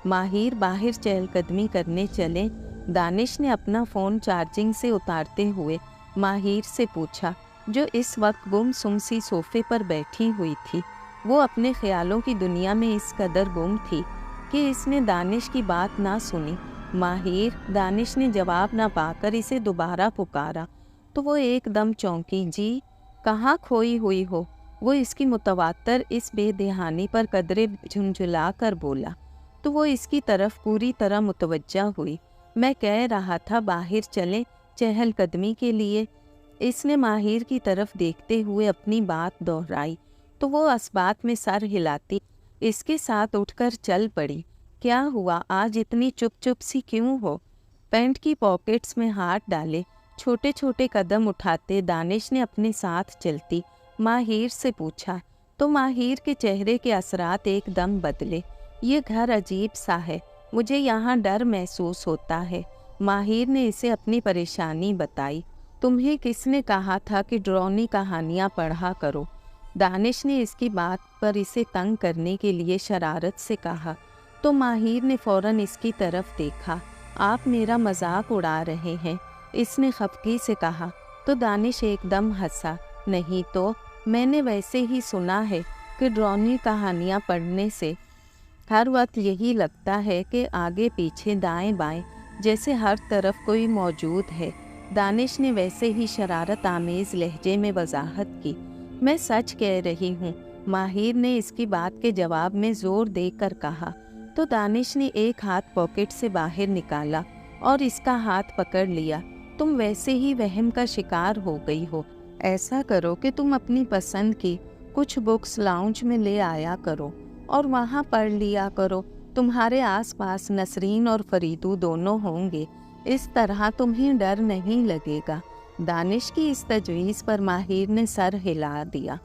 ماہیر باہر چہل قدمی کرنے چلے۔ دانش نے اپنا فون چارجنگ سے اتارتے ہوئے ماہیر سے پوچھا، جو اس وقت گم سم سی صوفے پر بیٹھی ہوئی تھی۔ وہ اپنے خیالوں کی دنیا میں اس قدر گم تھی کہ اس نے دانش کی بات نہ سنی۔ ماہیر، دانش نے جواب نہ پا کر اسے دوبارہ پکارا تو وہ ایک دم چونکی۔ جی، کہاں کھوئی ہوئی ہو؟ وہ اس کی متواتر اس بے دہانی پر قدرے جھنجھلا کر بولا تو وہ اس کی طرف پوری طرح متوجہ ہوئی۔ میں کہہ رہا تھا باہر چلیں چہل قدمی کے لیے۔ اس نے ماہیر کی طرف دیکھتے ہوئے اپنی بات دہرائی تو وہ اسبات میں سر ہلاتی اس کے ساتھ اٹھ کر چل پڑی۔ کیا ہوا؟ آج اتنی چپ چپ سی کیوں ہو؟ پینٹ کی پاکٹس میں ہاتھ ڈالے چھوٹے چھوٹے قدم اٹھاتے دانش نے اپنے ساتھ چلتی ماہیر سے پوچھا تو ماہیر کے چہرے کے اثرات ایک دم بدلے۔ یہ گھر عجیب سا ہے، مجھے یہاں ڈر محسوس ہوتا ہے۔ ماہیر نے اسے اپنی پریشانی بتائی۔ تمہیں کس نے کہا تھا کہ ڈرونی کہانیاں پڑھا کرو؟ دانش نے اس کی بات پر اسے تنگ کرنے کے لیے شرارت سے کہا تو ماہیر نے فوراً اس کی طرف دیکھا۔ آپ میرا مذاق اڑا رہے ہیں، اس نے خفگی سے کہا تو دانش ایک دم ہنسا۔ نہیں تو، میں نے ویسے ہی سنا ہے کہ ڈرونی کہانیاں پڑھنے سے ہر وقت یہی لگتا ہے کہ آگے پیچھے دائیں بائیں جیسے ہر طرف کوئی موجود ہے۔ دانش نے ویسے ہی شرارت آمیز لہجے میں وضاحت کی۔ میں سچ کہہ رہی ہوں، ماہیر نے اس کی بات کے جواب میں زور دے کر کہا تو دانش نے ایک ہاتھ پاکٹ سے باہر نکالا اور اس کا ہاتھ پکڑ لیا۔ تم ویسے ہی وہم کا شکار ہو گئی ہو۔ ایسا کرو کہ تم اپنی پسند کی کچھ بکس لاؤنج میں لے آیا کرو اور وہاں پڑھ لیا کرو۔ تمہارے آس پاس نسرین اور فریدو دونوں ہوں گے، اس طرح تمہیں ڈر نہیں لگے گا۔ दानिश की इस तजवीज़ पर माहिर ने सर हिला दिया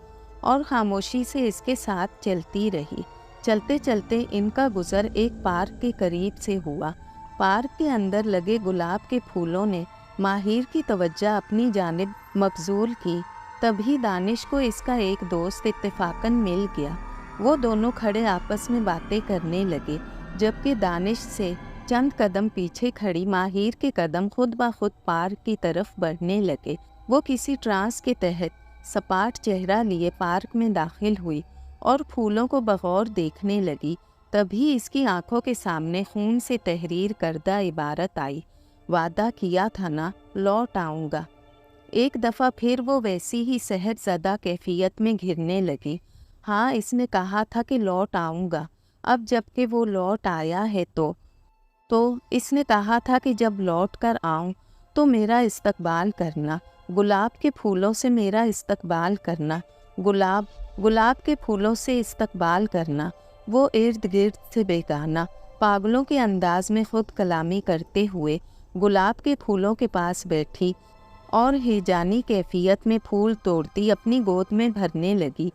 और खामोशी से इसके साथ चलती रही। चलते चलते इनका गुज़र एक पार्क के करीब से हुआ। पार्क के अंदर लगे गुलाब के फूलों ने माहिर की तवज्जो अपनी जानिब मबजूल की। तभी दानिश को इसका एक दोस्त इत्तेफाकन मिल गया। वो दोनों खड़े आपस में बातें करने लगे, जबकि दानिश से चंद कदम पीछे खड़ी माहिर के कदम खुद ब खुद पार्क की तरफ बढ़ने लगे। वो किसी ट्रांस के तहत सपाट चेहरा लिए पार्क में दाखिल हुई और फूलों को बगौर देखने लगी। तभी इसकी आंखों के सामने खून से तहरीर करदा इबारत आई, वादा किया था ना, लौट आऊँगा। एक दफ़ा फिर वो वैसी ही सहरज़दा कैफियत में घिरने लगी। हाँ, इसने कहा था कि लौट आऊँगा। अब जबकि वो लौट आया है तो इसने कहा था कि जब लौट कर आऊँ तो मेरा इस्तकबाल करना, गुलाब के फूलों से मेरा इस्तकबाल करना, गुलाब के फूलों से इस्तकबाल करना। वो इर्द गिर्द से बेगाना पागलों के अंदाज में खुद कलामी करते हुए गुलाब के फूलों के पास बैठी और हिजानी कैफियत में फूल तोड़ती अपनी गोद में भरने लगी।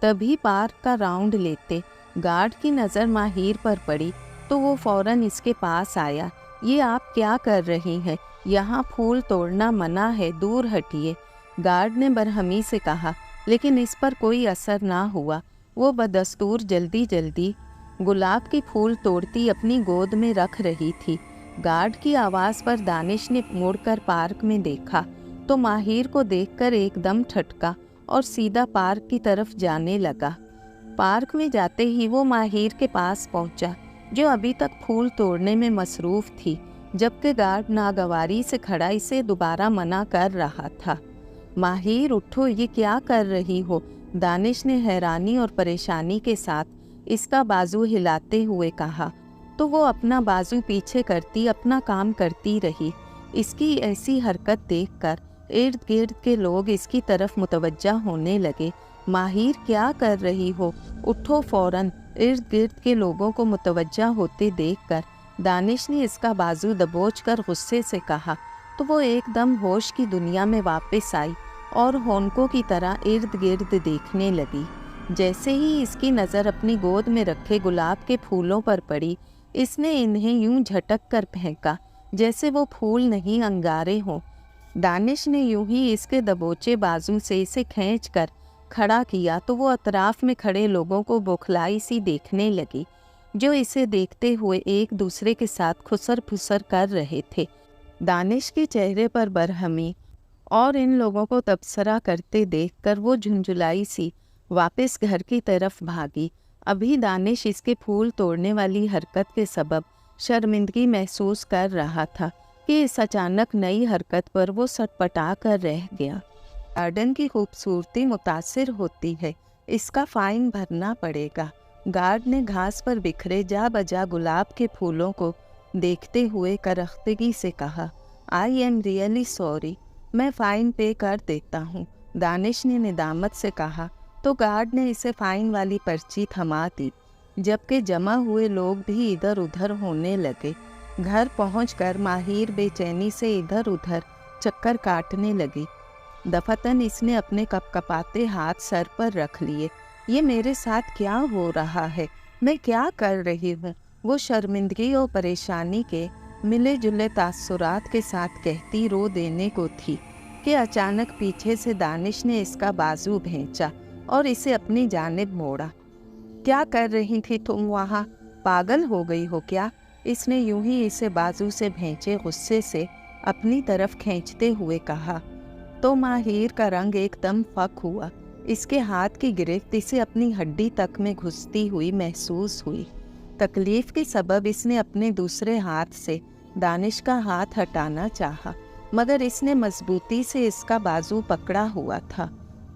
तभी पार्क का राउंड लेते गार्ड की नज़र माहिर पर पड़ी तो वो फ़ौरन इसके पास आया। ये आप क्या कर रही हैं? यहाँ फूल तोड़ना मना है, दूर हटिए, गार्ड ने बरहमी से कहा। लेकिन इस पर कोई असर ना हुआ। वो बदस्तूर जल्दी जल्दी गुलाब के फूल तोड़ती अपनी गोद में रख रही थी। गार्ड की आवाज़ पर दानिश ने मुड़कर पार्क में देखा तो माहिर को देखकर एकदम ठटका और सीधा पार्क की तरफ जाने लगा। पार्क में जाते ही वो माहिर के पास पहुंचा, जो अभी तक फूल तोड़ने में मसरूफ़ थी, जबकि गार्ड नागवारी से खड़ा इसे दोबारा मना कर रहा था। माहिर, उठो, ये क्या कर रही हो? दानिश ने हैरानी और परेशानी के साथ इसका बाजू हिलाते हुए कहा तो वो अपना बाजू पीछे करती अपना काम करती रही। इसकी ऐसी हरकत देखकर इर्द गिर्द के लोग इसकी तरफ मुतवज्जा होने लगे। माहिर, क्या कर रही हो? उठो फ़ौरन। इर्द गिर्द के लोगों को मुतवज्जा होते देखकर दानिश ने इसका बाजू दबोच कर गुस्से से कहा तो वो एकदम होश की दुनिया में वापस आई और होंकों की तरह इर्द गिर्द देखने लगी। जैसे ही इसकी नज़र अपनी गोद में रखे गुलाब के फूलों पर पड़ी, इसने इन्हें यूं झटक कर फेंका जैसे वो फूल नहीं अंगारे हों। दानिश ने यूं ही इसके दबोचे बाजू से इसे खींच कर खड़ा किया तो वो अतराफ में खड़े लोगों को बौखलाई सी देखने लगी, जो इसे देखते हुए एक दूसरे के साथ खुसर फुसर कर रहे थे। दानिश के चेहरे पर बरहमी और इन लोगों को तबसरा करते देखकर वो झुंझुलाई सी वापस घर की तरफ भागी। अभी दानिश इसके फूल तोड़ने वाली हरकत के सबब शर्मिंदगी महसूस कर रहा था कि इस अचानक नई हरकत पर वो सटपटा कर रह गया। गार्डन की खूबसूरती मुतासिर होती है, इसका फ़ाइन भरना पड़ेगा। गार्ड ने घास पर बिखरे जा बजा गुलाब के फूलों को देखते हुए करख्तगी से कहा, आई एम रियली सॉरी, मैं फ़ाइन पे कर देता हूँ। दानिश ने निदामत से कहा तो गार्ड ने इसे फ़ाइन वाली पर्ची थमा दी, जबकि जमा हुए लोग भी इधर उधर होने लगे। घर पहुंचकर माहिर बेचैनी से इधर उधर चक्कर काटने लगी। दफातन इसने अपने कपकपाते हाथ सर पर रख लिए। ये मेरे साथ क्या हो रहा है? मैं क्या कर रही हूँ? वो शर्मिंदगी और परेशानी के मिले जुले तासुरात के साथ कहती रो देने को थी कि अचानक पीछे से दानिश ने इसका बाजू भींचा और इसे अपनी जानिब मोड़ा। क्या कर रही थी तुम वहाँ? पागल हो गई हो क्या? इसने यूं ही इसे बाजू से भींचे गुस्से से अपनी तरफ खींचते हुए कहा तो माहिर का रंग एकदम फक हुआ। इसके हाथ की गिरफ्त इसे अपनी हड्डी तक में घुसती हुई महसूस हुई। तकलीफ के सबब इसने अपने दूसरे हाथ से दानिश का हाथ हटाना चाहा, मगर इसने मजबूती से इसका बाजू पकड़ा हुआ था।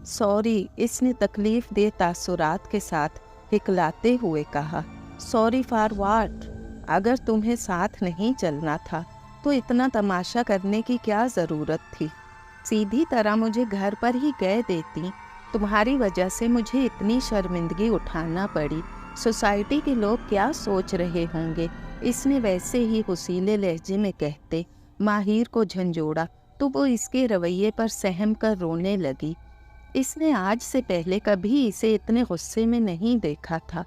सॉरी, इसने तकलीफ दे तासुरात के साथ हिकलाते हुए कहा। Sorry for what? अगर तुम्हें साथ नहीं चलना था तो इतना तमाशा करने की क्या ज़रूरत थी? सीधी तरह मुझे घर पर ही कह देती। तुम्हारी वजह से मुझे इतनी शर्मिंदगी उठाना पड़ी। सोसाइटी के लोग क्या सोच रहे होंगे? इसने वैसे ही हुसीले लहजे में कहते माहिर को झंझोड़ा तो वो इसके रवैये पर सहम कर रोने लगी। इसने आज से पहले कभी इसे इतने गुस्से में नहीं देखा था।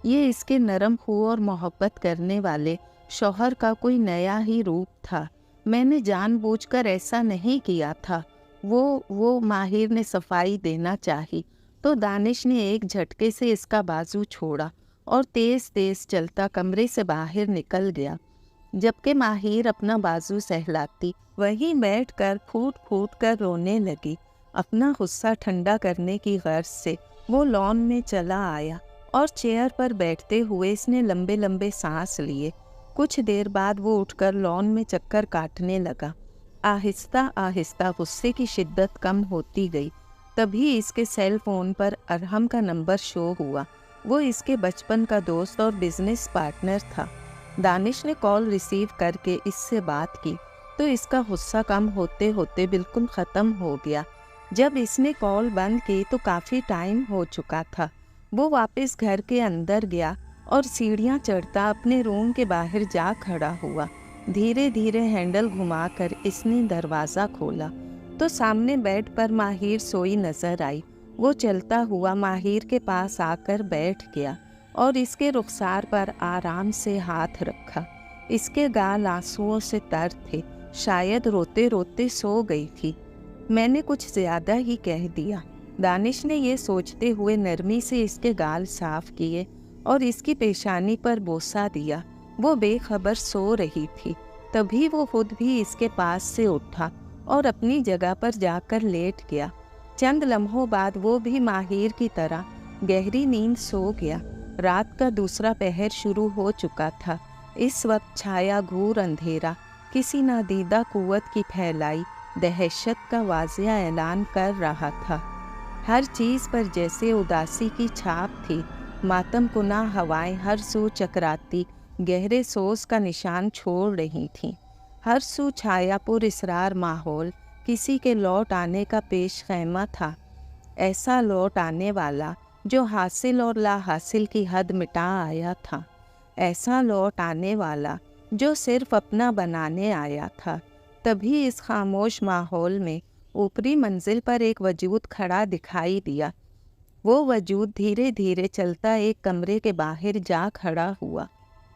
ये इसके नरम खू और मोहब्बत करने वाले शौहर का कोई नया ही रूप था। मैंने जानबूझकर ऐसा नहीं किया था। वो माहिर ने सफाई देना चाही तो दानिश ने एक झटके से इसका बाजू छोड़ा और तेज तेज चलता कमरे से बाहर निकल गया। जबकि माहिर अपना बाजू सहलाती वहीं बैठकर फूट फूट कर रोने लगी। अपना गुस्सा ठंडा करने की गर्ज से वो लॉन में चला आया और चेयर पर बैठते हुए इसने लंबे लंबे सांस लिए। कुछ देर बाद वो उठकर लॉन में चक्कर काटने लगा। आहिस्ता आहिस्ता गुस्से की शिद्दत कम होती गई। तभी इसके सेल फोन पर अरहम का नंबर शो हुआ। वो इसके बचपन का दोस्त और बिजनेस पार्टनर था। दानिश ने कॉल रिसीव करके इससे बात की तो इसका गुस्सा कम होते होते बिल्कुल ख़त्म हो गया। जब इसने कॉल बंद की तो काफ़ी टाइम हो चुका था। वो वापस घर के अंदर गया और सीढ़ियाँ चढ़ता अपने रूम के बाहर जा खड़ा हुआ। धीरे धीरे हैंडल घुमाकर इसने दरवाज़ा खोला तो सामने बेड पर माहिर सोई नज़र आई। वो चलता हुआ माहिर के पास आकर बैठ गया और इसके रुखसार पर आराम से हाथ रखा। इसके गाल आंसुओं से तर थे, शायद रोते रोते सो गई थी। मैंने कुछ ज़्यादा ही कह दिया। दानिश ने ये सोचते हुए नरमी से इसके गाल साफ किए और इसकी पेशानी पर बोसा दिया। वो बेखबर सो रही थी। तभी वो खुद भी इसके पास से उठा और अपनी जगह पर जाकर लेट गया। चंद लम्हों बाद वो भी माहिर की तरह गहरी नींद सो गया। रात का दूसरा पहर शुरू हो चुका था। इस वक्त छाया घूर अंधेरा किसी नादीदा कुव्वत की फैलाई दहशत का वाज़िया ऐलान कर रहा था। हर चीज़ पर जैसे उदासी की छाप थी। मातम कुना हवाएं हर सू चकराती गहरे सोच का निशान छोड़ रही थीं। हर सू छायापुर इसरार माहौल किसी के लौट आने का पेश खैमा था। ऐसा लौट आने वाला जो हासिल और ला हासिल की हद मिटा आया था। ऐसा लौट आने वाला जो सिर्फ अपना बनाने आया था। तभी इस खामोश माहौल में ऊपरी मंजिल पर एक वजूद खड़ा दिखाई दिया। वो वजूद धीरे धीरे चलता एक कमरे के बाहर जा खड़ा हुआ।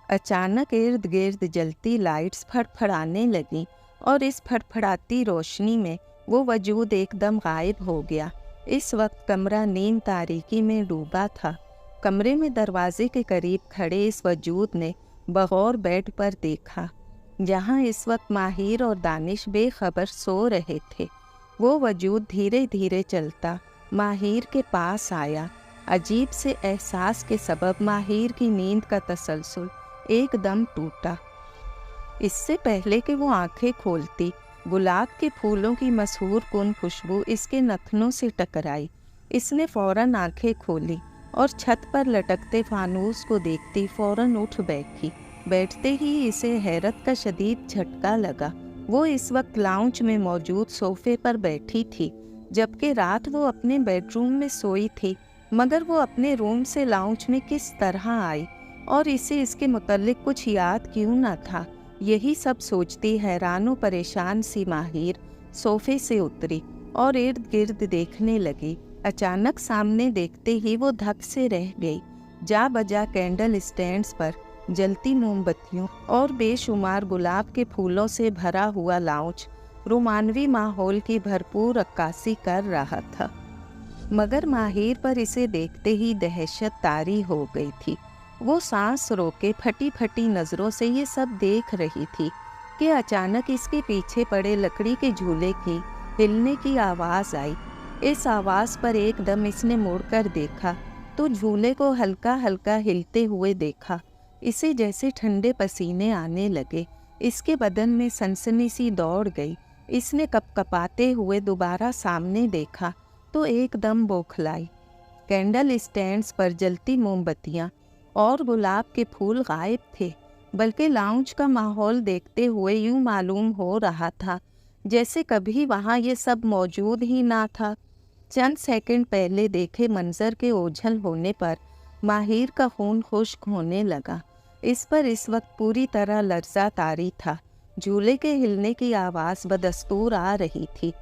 अचानक इर्द गिर्द जलती लाइट्स फड़फड़ाने लगीं और इस फड़फड़ाती रोशनी में वो वजूद एकदम गायब हो गया। इस वक्त कमरा नींद तारीकी में डूबा था। कमरे में दरवाजे के करीब खड़े इस वजूद ने बगौर बेड पर देखा, जहाँ इस वक्त माहिर और दानिश बेखबर सो रहे थे। वो वजूद धीरे धीरे चलता माहिर के पास आया। अजीब से एहसास के सबब माहिर की नींद का तसलसल एकदम टूटा। इससे पहले कि वो आंखें खोलती, गुलाब के फूलों की मशहूर कुन खुशबू इसके नथनों से टकराई। इसने फौरन आंखें खोली और छत पर लटकते फानूस को देखती फौरन उठ बैठी। बैठते ही इसे हैरत का शदीद झटका लगा। वो इस वक्त लाउंज में मौजूद सोफे पर बैठी थी, जबकि रात वो अपने बेडरूम में सोई थी। मगर वो अपने रूम से लाउंज में किस तरह आई और इसे इसके मुतल्लिक कुछ याद क्यों न था? यही सब सोचती हैरान परेशान सी माहिर सोफे से उतरी और इर्द गिर्द देखने लगी। अचानक सामने देखते ही वो धक से रह गई। जा बजा कैंडल स्टैंड्स पर जलती मोमबत्तियों और बेशुमार गुलाब के फूलों से भरा हुआ लाउंज रोमानवी माहौल की भरपूर अक्कासी कर रहा था। मगर माहिर पर इसे देखते ही दहशत तारी हो गई थी। वो सांस रोके फटी फटी नज़रों से ये सब देख रही थी कि अचानक इसके पीछे पड़े लकड़ी के झूले की हिलने की आवाज़ आई। इस आवाज़ पर एकदम इसने मुड़कर देखा तो झूले को हल्का हल्का हिलते हुए देखा। इसे जैसे ठंडे पसीने आने लगे। इसके बदन में सनसनी सी दौड़ गई। इसने कपकपाते हुए दोबारा सामने देखा तो एकदम बौखलाई। कैंडल स्टैंड्स पर जलती मोमबत्तियाँ और गुलाब के फूल गायब थे, बल्कि लाउंज का माहौल देखते हुए यूं मालूम हो रहा था जैसे कभी वहाँ ये सब मौजूद ही ना था। चंद सेकंड पहले देखे मंजर के ओझल होने पर माहिर का खून खुश्क होने लगा। इस पर इस वक्त पूरी तरह लर्जा तारी था। झूले के हिलने की आवाज़ बदस्तूर आ रही थी।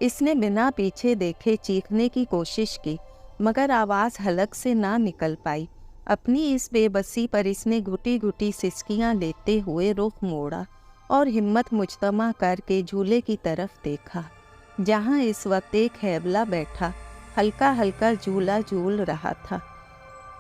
इसने बिना पीछे देखे चीखने की कोशिश की, मगर आवाज़ हलक से ना निकल पाई। अपनी इस बेबसी पर इसने घुटी घुटी सिसकियाँ लेते हुए रुख मोड़ा और हिम्मत मुजतमा करके झूले की तरफ देखा, जहाँ इस वक्त एक हैबला बैठा हल्का हल्का झूला झूल रहा था।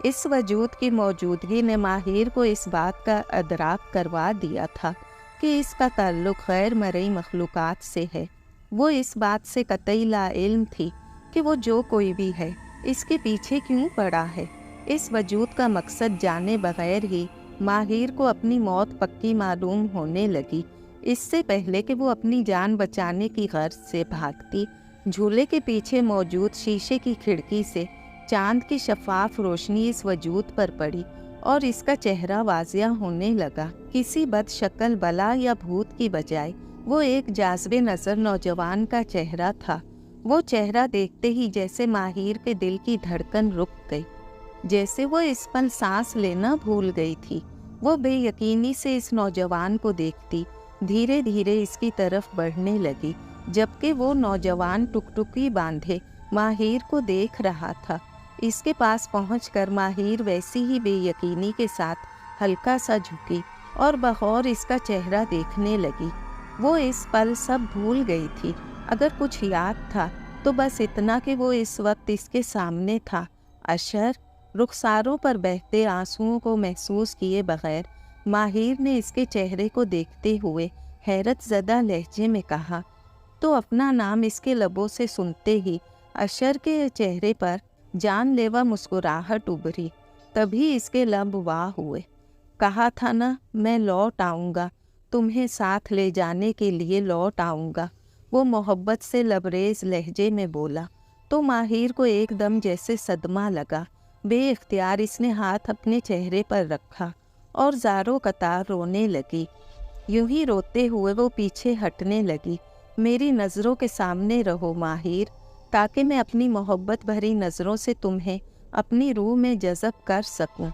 इस वजूद की मौजूदगी ने माहिर को इस बात का अदराक करवा दिया था कि इसका ताल्लुक़ गैर मरई मखलूक़ात से है। वो इस बात से कतई लाइल्म थी कि वो जो कोई भी है इसके पीछे क्यों पड़ा है। इस वजूद का मकसद जाने बगैर ही माहिर को अपनी मौत पक्की मालूम होने लगी। इससे पहले कि वो अपनी जान बचाने की गर्ज से भागती, झूले के पीछे मौजूद शीशे की खिड़की से चांद की शफाफ रोशनी इस वजूद पर पड़ी और इसका चेहरा वाजिया होने लगा। किसी बदशक्ल बला या भूत की बजाय वो एक जाज़बे नज़र नौजवान का चेहरा था। वो चेहरा देखते ही जैसे माहिर के दिल की धड़कन रुक गई, जैसे वो इस पल सांस लेना भूल गई थी। वो बेयकीनी से इस नौजवान को देखती धीरे धीरे इसकी तरफ बढ़ने लगी, जबकि वो नौजवान टुकटुकी बांधे माहिर को देख रहा था। इसके पास पहुंचकर माहिर वैसी ही बेयकीनी के साथ हल्का सा झुकी और बगौर इसका चेहरा देखने लगी। वो इस पल सब भूल गई थी। अगर कुछ याद था तो बस इतना कि वो इस वक्त इसके सामने था। अशर रुखसारों पर बहते आंसुओं को महसूस किए बगैर माहिर ने इसके चेहरे को देखते हुए हैरत ज़दा लहजे में कहा, तो अपना नाम इसके लबों से सुनते ही अशर के चेहरे पर जानलेवा मुस्कुराहट उभरी। तभी इसके लब वाह हुए। कहा था ना, मैं लौट आऊँगा, तुम्हें साथ ले जाने के लिए लौट आऊँगा। वो मोहब्बत से लबरेज लहजे में बोला तो माहिर को एकदम जैसे सदमा लगा। बेइख्तियार इसने हाथ अपने चेहरे पर रखा और ज़ारो कतार रोने लगी। यूं ही रोते हुए वो पीछे हटने लगी। मेरी नज़रों के सामने रहो माहिर, ताकि मैं अपनी मोहब्बत भरी नज़रों से तुम्हें अपनी रूह में जज़ब कर सकूं।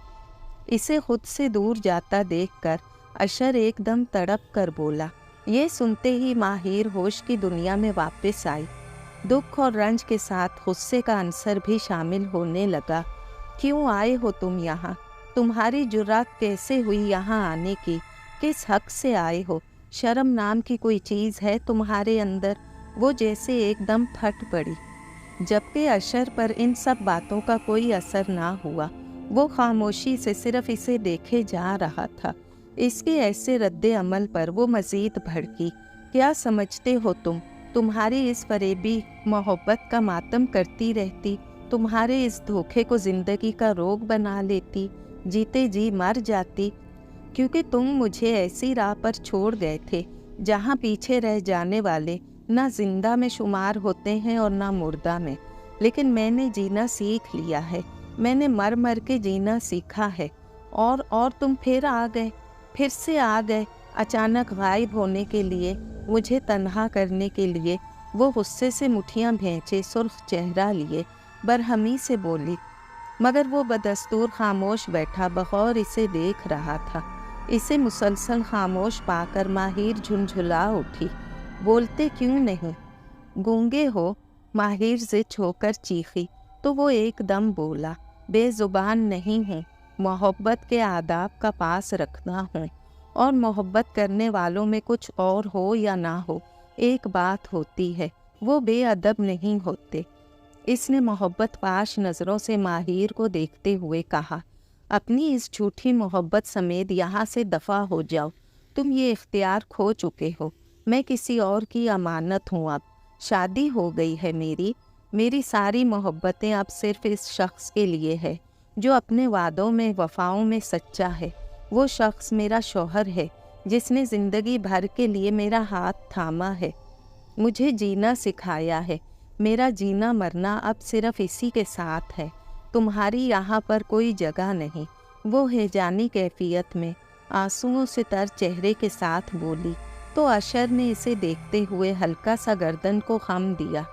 इसे खुद से दूर जाता देखकर अशर एकदम तड़प कर बोला। ये सुनते ही माहिर होश की दुनिया में वापस आई। दुख और रंज के साथ गुस्से का अंसर भी शामिल होने लगा। क्यों आए हो तुम यहाँ? तुम्हारी जुर्रत कैसे हुई यहाँ आने की? किस हक से आए हो? शर्म नाम की कोई चीज़ है तुम्हारे अंदर? वो जैसे एकदम फट पड़ी, जबकि अशर पर इन सब बातों का कोई असर ना हुआ। वो खामोशी से सिर्फ इसे देखे जा रहा था। इसके ऐसे रद्दे अमल पर वो मज़ीद भड़की। क्या समझते हो तुम? तुम्हारी इस फरेबी मोहब्बत का मातम करती रहती, तुम्हारे इस धोखे को ज़िंदगी का रोग बना लेती, जीते जी मर जाती, क्योंकि तुम मुझे ऐसी राह पर छोड़ गए थे जहाँ पीछे रह जाने वाले ना जिंदा में शुमार होते हैं और ना मुर्दा में। लेकिन मैंने जीना सीख लिया है, मैंने मर मर के जीना सीखा है। और तुम फिर आ गए, फिर से आ गए, अचानक गायब होने के लिए, मुझे तन्हा करने के लिए। वो गुस्से से मुठियाँ भींचे सुर्ख चेहरा लिए बरहमी से बोली, मगर वो बदस्तूर खामोश बैठा बगौर इसे देख रहा था। इसे मुसलसल खामोश पाकर माहिर झुंझुला उठी। बोलते क्यों नहीं? गूंगे हो? माहिर ज़िद होकर चीखी तो वो एकदम बोला, बेज़ुबान नहीं हूँ, मोहब्बत के आदाब का पास रखना हूँ, और मोहब्बत करने वालों में कुछ और हो या ना हो, एक बात होती है, वो बेअदब नहीं होते। इसने मोहब्बत पाश नज़रों से माहिर को देखते हुए कहा, अपनी इस झूठी मोहब्बत समेत यहाँ से दफ़ा हो जाओ। तुम ये इख्तियार खो चुके हो। मैं किसी और की अमानत हूँ। अब शादी हो गई है मेरी सारी मोहब्बतें अब सिर्फ़ इस शख्स के लिए है जो अपने वादों में वफ़ाओं में सच्चा है। वो शख्स मेरा शौहर है जिसने ज़िंदगी भर के लिए मेरा हाथ थामा है, मुझे जीना सिखाया है। मेरा जीना मरना अब सिर्फ़ इसी के साथ है। तुम्हारी यहाँ पर कोई जगह नहीं। वो हैजानी कैफियत में आंसुओं से तर चेहरे के साथ बोली तो अशर ने इसे देखते हुए हल्का सा गर्दन को खम दिया।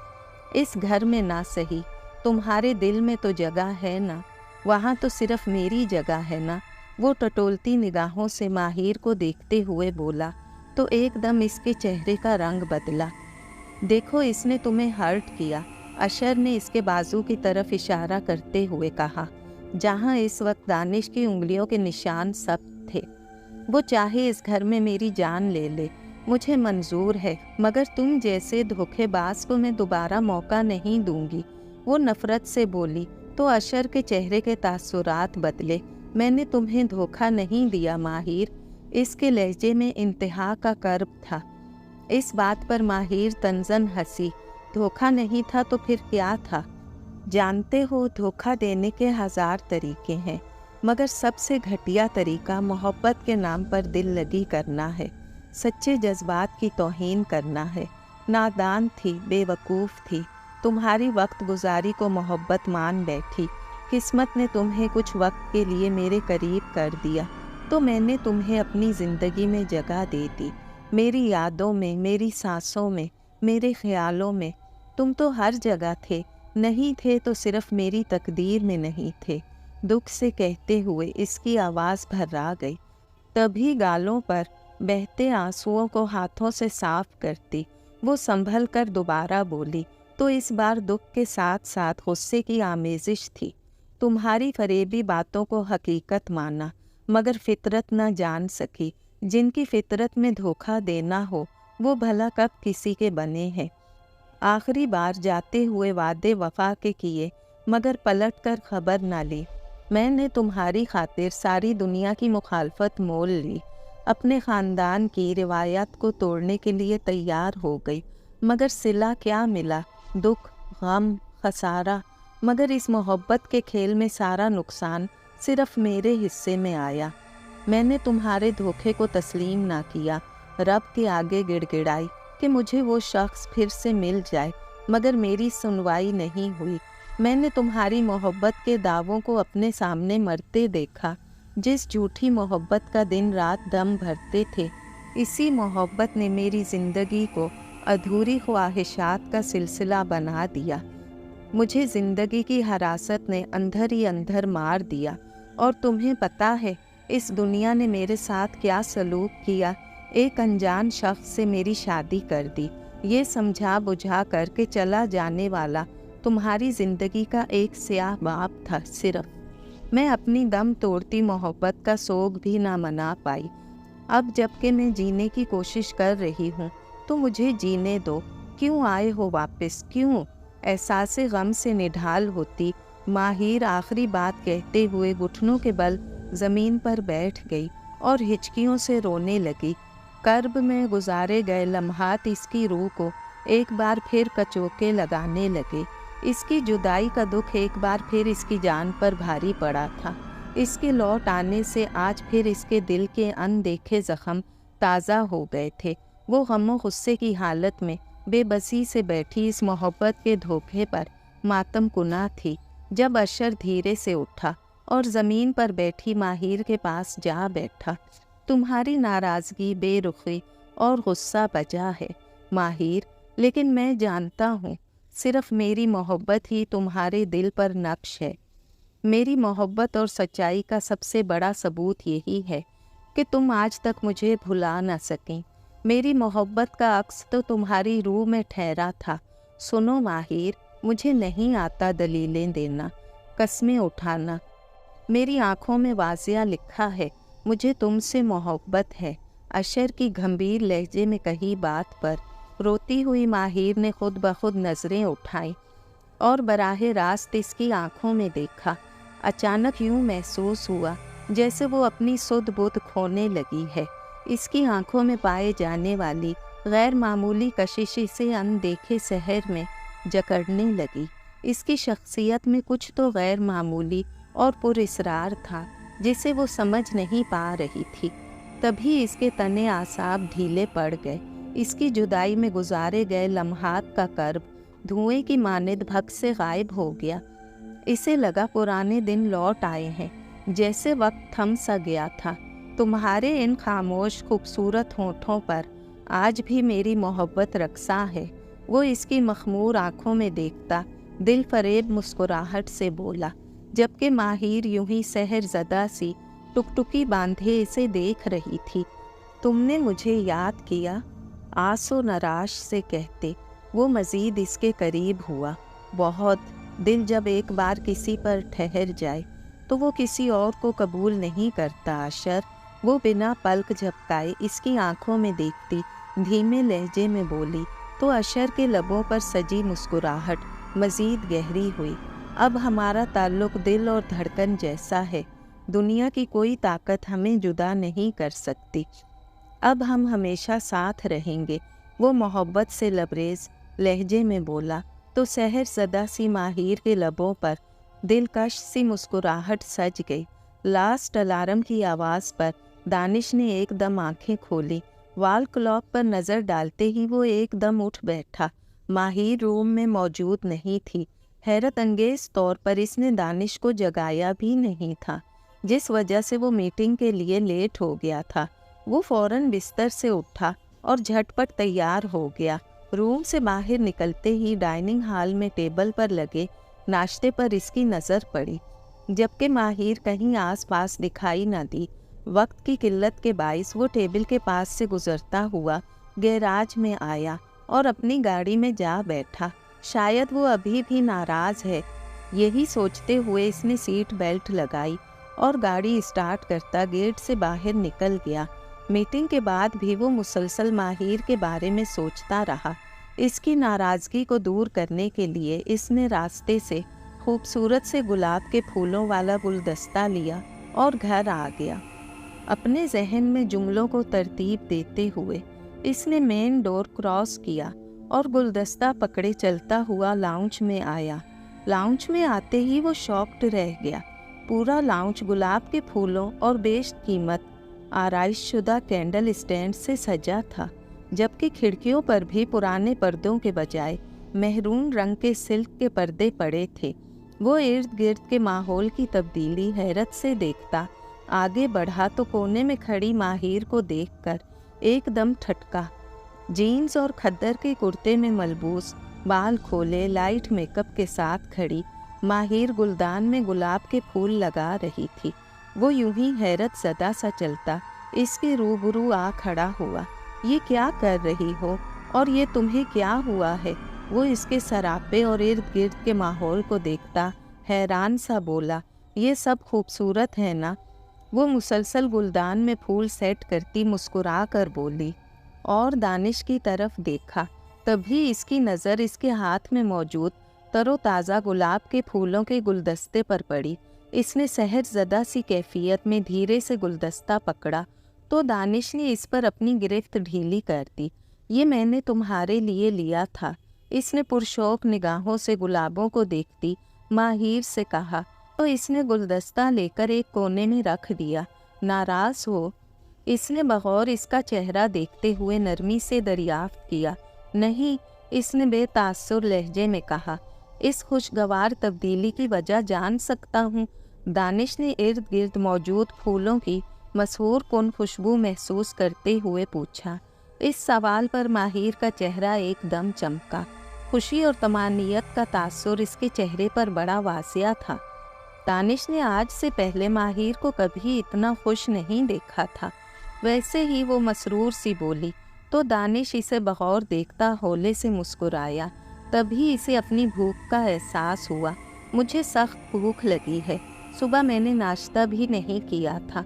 इस घर में ना सही, तुम्हारे दिल में तो जगह है ना, वहाँ तो सिर्फ मेरी जगह है ना। वो टटोलती निगाहों से माहिर को देखते हुए बोला, तो एकदम इसके चेहरे का रंग बदला। देखो, इसने तुम्हें हर्ट किया, अशर ने इसके बाजू की तरफ इशारा करते हुए कहा, जहां इस वक्त दानिश की उंगलियों के निशान सख्त थे। वो चाहे इस घर में मेरी जान ले ले, मुझे मंजूर है, मगर तुम जैसे धोखेबाज को मैं दोबारा मौका नहीं दूंगी। वो नफरत से बोली तो अशर के चेहरे के तासुरात बदले। मैंने तुम्हें धोखा नहीं दिया माहिर। इसके लहजे में इंतहा का कर्ब था। इस बात पर माहिर तंजन हंसी। धोखा नहीं था तो फिर क्या था? जानते हो, धोखा देने के 1000 तरीके हैं, मगर सबसे घटिया तरीका मोहब्बत के नाम पर दिल लगी करना है, सच्चे जज्बात की तौहीन करना है। नादान थी, बेवकूफ़ थी, तुम्हारी वक्त गुजारी को मोहब्बत मान बैठी। किस्मत ने तुम्हें कुछ वक्त के लिए मेरे करीब कर दिया, तो मैंने तुम्हें अपनी ज़िंदगी में जगह दे दी। मेरी यादों में, मेरी सांसों में, मेरे ख्यालों में। तुम तो हर जगह थे, नहीं थे तो सिर्फ मेरी तकदीर में नहीं थे। दुख से कहते हुए इसकी आवाज़ भर्रा गई। तभी गालों पर बहते आंसुओं को हाथों से साफ करती वो संभल कर दोबारा बोली, तो इस बार दुख के साथ साथ गुस्से की आमेजिश थी। तुम्हारी फरेबी बातों को हकीकत माना, मगर फितरत न जान सकी। जिनकी फितरत में धोखा देना हो, वो भला कब किसी के बने हैं। आखिरी बार जाते हुए वादे वफा के किए, मगर पलट कर खबर न ली। मैंने तुम्हारी खातिर सारी दुनिया की मुखालफत मोल ली, अपने ख़ानदान की रिवायत को तोड़ने के लिए तैयार हो गई, मगर सिला क्या मिला? दुख, गम, खसारा। मगर इस मोहब्बत के खेल में सारा नुकसान सिर्फ मेरे हिस्से में आया। मैंने तुम्हारे धोखे को तस्लीम ना किया। रब के आगे गिड़गिड़ाई कि मुझे वो शख्स फिर से मिल जाए, मगर मेरी सुनवाई नहीं हुई। मैंने तुम्हारी मोहब्बत के दावों को अपने सामने मरते देखा, जिस झूठी मोहब्बत का दिन रात दम भरते थे। इसी मोहब्बत ने मेरी ज़िंदगी को अधूरी ख्वाहिशात का सिलसिला बना दिया। मुझे ज़िंदगी की हरासत ने अंदर ही अंदर मार दिया। और तुम्हें पता है इस दुनिया ने मेरे साथ क्या सलूक किया? एक अनजान शख्स से मेरी शादी कर दी, ये समझा बुझा करके चला जाने वाला तुम्हारी ज़िंदगी का एक स्याह बाप था सिर्फ। मैं अपनी दम तोड़ती मोहब्बत का सोग भी ना मना पाई। अब जबकि मैं जीने की कोशिश कर रही हूँ, तो मुझे जीने दो। क्यों आए हो वापस, क्यों? एहसासे गम से निढाल होती माहिर आखिरी बात कहते हुए घुटनों के बल ज़मीन पर बैठ गई और हिचकियों से रोने लगी। कर्ब में गुजारे गए लम्हात इसकी रूह को एक बार फिर कचोके लगाने लगे। इसकी जुदाई का दुख एक बार फिर इसकी जान पर भारी पड़ा था। इसके लौट आने से आज फिर इसके दिल के अनदेखे ज़ख्म ताज़ा हो गए थे। वो गम गुस्से की हालत में बेबसी से बैठी इस मोहब्बत के धोखे पर मातम कुना थी, जब अशर धीरे से उठा और ज़मीन पर बैठी माहिर के पास जा बैठा। तुम्हारी नाराज़गी, बेरुखी और गुस्सा बजा है माहिर, लेकिन मैं जानता हूँ सिर्फ मेरी मोहब्बत ही तुम्हारे दिल पर नक्श है। मेरी मोहब्बत और सच्चाई का सबसे बड़ा सबूत यही है कि तुम आज तक मुझे भुला न सकें। मेरी मोहब्बत का अक्स तो तुम्हारी रूह में ठहरा था। सुनो माहिर, मुझे नहीं आता दलीलें देना, कस्में उठाना। मेरी आँखों में वाज़िया लिखा है, मुझे तुमसे मोहब्बत है। अशर की गंभीर लहजे में कही बात पर रोती हुई माहिर ने खुद ब खुद नज़रें उठाई और बराहे रास्त इसकी आँखों में देखा। अचानक यूँ महसूस हुआ जैसे वो अपनी सुध बुध खोने लगी है। इसकी आँखों में पाए जाने वाली गैर मामूली कशिश इसे अनदेखे शहर में जकड़ने लगी। इसकी शख्सियत में कुछ तो गैर मामूली और पुरस्रार था जिसे वो समझ नहीं पा रही थी। तभी इसके तने आसाब ढीले पड़ गए। इसकी जुदाई में गुजारे गए लम्हात का कर्ब धुएं की मानिद भग से गायब हो गया। इसे लगा पुराने दिन लौट आए हैं, जैसे वक्त थम सा गया था। तुम्हारे इन खामोश खूबसूरत होठों पर आज भी मेरी मोहब्बत रक्सा है। वो इसकी मखमूर आँखों में देखता दिल फरेब मुस्कुराहट से बोला, जबकि माहिर यूं ही सहर ज़दा सी टुकटुकी बांधे इसे देख रही थी। तुम ने मुझे याद किया, आसो नराश से कहते वो मज़ीद इसके करीब हुआ। बहुत दिल जब एक बार किसी पर ठहर जाए तो वो किसी और को कबूल नहीं करता अशर। वो बिना पलक झपकाए इसकी आंखों में देखती धीमे लहजे में बोली तो अशर के लबों पर सजी मुस्कुराहट मज़ीद गहरी हुई। अब हमारा ताल्लुक़ दिल और धड़कन जैसा है, दुनिया की कोई ताकत हमें जुदा नहीं कर सकती। अब हम हमेशा साथ रहेंगे, वो मोहब्बत से लबरेज लहजे में बोला तो सहर ज़दा सी माहिर के लबों पर दिलकश सी मुस्कुराहट सज गई। लास्ट अलार्म की आवाज़ पर दानिश ने एकदम आंखें खोली। वॉल क्लॉक पर नज़र डालते ही वो एकदम उठ बैठा। माहिर रूम में मौजूद नहीं थी। हैरत अंगेज़ तौर पर इसने दानिश को जगाया भी नहीं था, जिस वजह से वो मीटिंग के लिए लेट हो गया था। वो फ़ौरन बिस्तर से उठा और झटपट तैयार हो गया। रूम से बाहर निकलते ही डाइनिंग हॉल में टेबल पर लगे नाश्ते पर इसकी नज़र पड़ी, जबकि माहिर कहीं आसपास दिखाई न दी। वक्त की किल्लत के बाइस वो टेबल के पास से गुजरता हुआ गैराज में आया और अपनी गाड़ी में जा बैठा। शायद वो अभी भी नाराज़ है, यही सोचते हुए इसने सीट बेल्ट लगाई और गाड़ी स्टार्ट करता गेट से बाहर निकल गया। मीटिंग के बाद भी वो मुसलसल माहिर के बारे में सोचता रहा। इसकी नाराज़गी को दूर करने के लिए इसने रास्ते से खूबसूरत से गुलाब के फूलों वाला गुलदस्ता लिया और घर आ गया। अपने जहन में जुमलों को तरतीब देते हुए इसने मेन डोर क्रॉस किया और गुलदस्ता पकड़े चलता हुआ लाउंज में आया। लाउंज में आते ही वो शॉक्ड रह गया। पूरा लाउंज गुलाब के फूलों और बेशकीमत आराइश शुदा कैंडल स्टैंड से सजा था, जबकि खिड़कियों पर भी पुराने पर्दों के बजाय मेहरून रंग के सिल्क के पर्दे पड़े थे। वो इर्द गिर्द के माहौल की तब्दीली हैरत से देखता आगे बढ़ा तो कोने में खड़ी माहिर को देखकर एकदम ठटका। जीन्स और खद्दर के कुर्ते में मलबूस, बाल खोले, लाइट मेकअप के साथ खड़ी माहिर गुलदान में गुलाब के फूल लगा रही थी। वो यूं ही हैरत ज़दा सा चलता इसके रूबरू आ खड़ा हुआ। ये क्या कर रही हो और ये तुम्हें क्या हुआ है? वो इसके सरापे और इर्द गिर्द के माहौल को देखता हैरान सा बोला, ये सब खूबसूरत है ना? वो मुसलसल गुलदान में फूल सेट करती मुस्कुरा कर बोली और दानिश की तरफ देखा। तभी इसकी नज़र इसके हाथ में मौजूद तरोताज़ा गुलाब के फूलों के गुलदस्ते पर पड़ी। इसने सहर ज़दा सी कैफियत में धीरे से गुलदस्ता पकड़ा तो दानिश ने इस पर अपनी गिरफ्त ढीली कर दी। ये मैंने तुम्हारे लिए लिया था, इसने पुरशौक निगाहों से गुलाबों को देखती माहिर से कहा तो इसने गुलदस्ता लेकर एक कोने में रख दिया। नाराज़ हो? इसने बगौर इसका चेहरा देखते हुए नरमी से दरियाफ्त किया। नहीं, इसने बेतासुर लहजे में कहा। इस खुशगवार तब्दीली की वजह जान सकता हूँ? दानिश ने इर्द गिर्द मौजूद फूलों की मशहूर कुन खुशबू महसूस करते हुए पूछा। इस सवाल पर माहिर का चेहरा एकदम चमका। खुशी और तमानियत का तासुर इसके चेहरे पर बड़ा वासिया था। दानिश ने आज से पहले माहिर को कभी इतना खुश नहीं देखा था। वैसे ही वो मसरूर सी बोली तो दानिश इसे बगौर देखता हौले से मुस्कुराया। तभी इसे अपनी भूख का एहसास हुआ। मुझे सख्त भूख लगी है, सुबह मैंने नाश्ता भी नहीं किया था।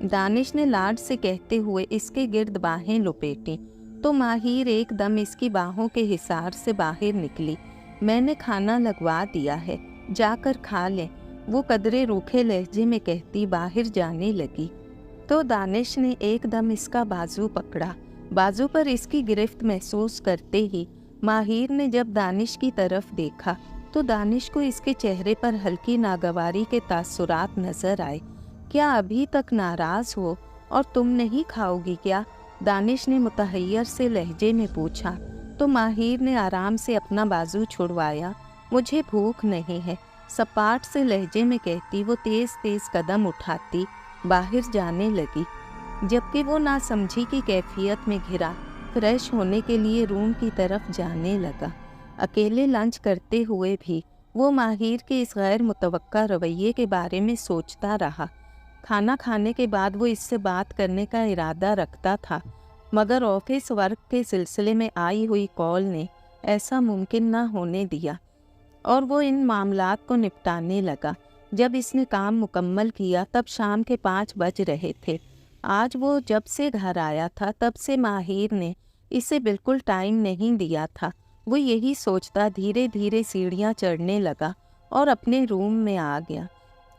दानिश ने लाड से कहते हुए इसके गिर्द बाहें लपेटी तो माहिर एकदम इसकी बाहों के हिसार से बाहर निकली। मैंने खाना लगवा दिया है, जाकर खा लें, वो कदरे रूखे लहजे में कहती बाहर जाने लगी। तो दानिश ने एकदम इसका बाजू पकड़ा। बाजू पर इसकी गिरफ्त महसूस करते ही माहिर ने जब दानिश की तरफ देखा तो दानिश को इसके चेहरे पर हल्की नागवारी के तासुरात नजर आए। क्या अभी तक नाराज़ हो और तुम नहीं खाओगी क्या? दानिश ने मुतहैयर से लहजे में पूछा तो माहिर ने आराम से अपना बाजू छुड़वाया। मुझे भूख नहीं है, सपाट से लहजे में कहती वो तेज़ तेज़ कदम उठाती बाहर जाने लगी, जबकि वो नासमझी की कैफियत में घिरा फ्रेश होने के लिए रूम की तरफ जाने लगा। अकेले लंच करते हुए भी वो माहिर के इस गैर मुतवक्का रवैये के बारे में सोचता रहा। खाना खाने के बाद वो इससे बात करने का इरादा रखता था, मगर ऑफिस वर्क के सिलसिले में आई हुई कॉल ने ऐसा मुमकिन न होने दिया और वो इन मामलात को निपटाने लगा। जब इसने काम मुकम्मल किया तब शाम के 5 बज रहे थे। आज वो जब से घर आया था तब से माहिर ने इसे बिल्कुल टाइम नहीं दिया था। वो यही सोचता धीरे धीरे सीढ़ियाँ चढ़ने लगा और अपने रूम में आ गया।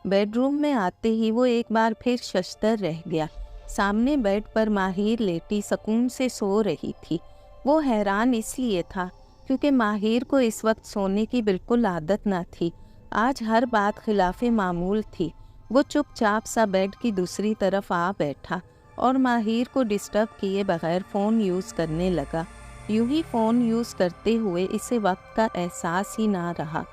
बेडरूम में आते ही वो एक बार फिर शशतर रह गया। सामने बेड पर माहिर लेटी सुकून से सो रही थी। वो हैरान इसलिए था क्योंकि माहिर को इस वक्त सोने की बिल्कुल आदत न थी। आज हर बात खिलाफे मामूल थी। वो चुपचाप सा बेड की दूसरी तरफ आ बैठा और माहिर को डिस्टर्ब किए बगैर फ़ोन यूज़ करने लगा। यूं ही फ़ोन यूज़ करते हुए इसे वक्त का एहसास ही ना रहा।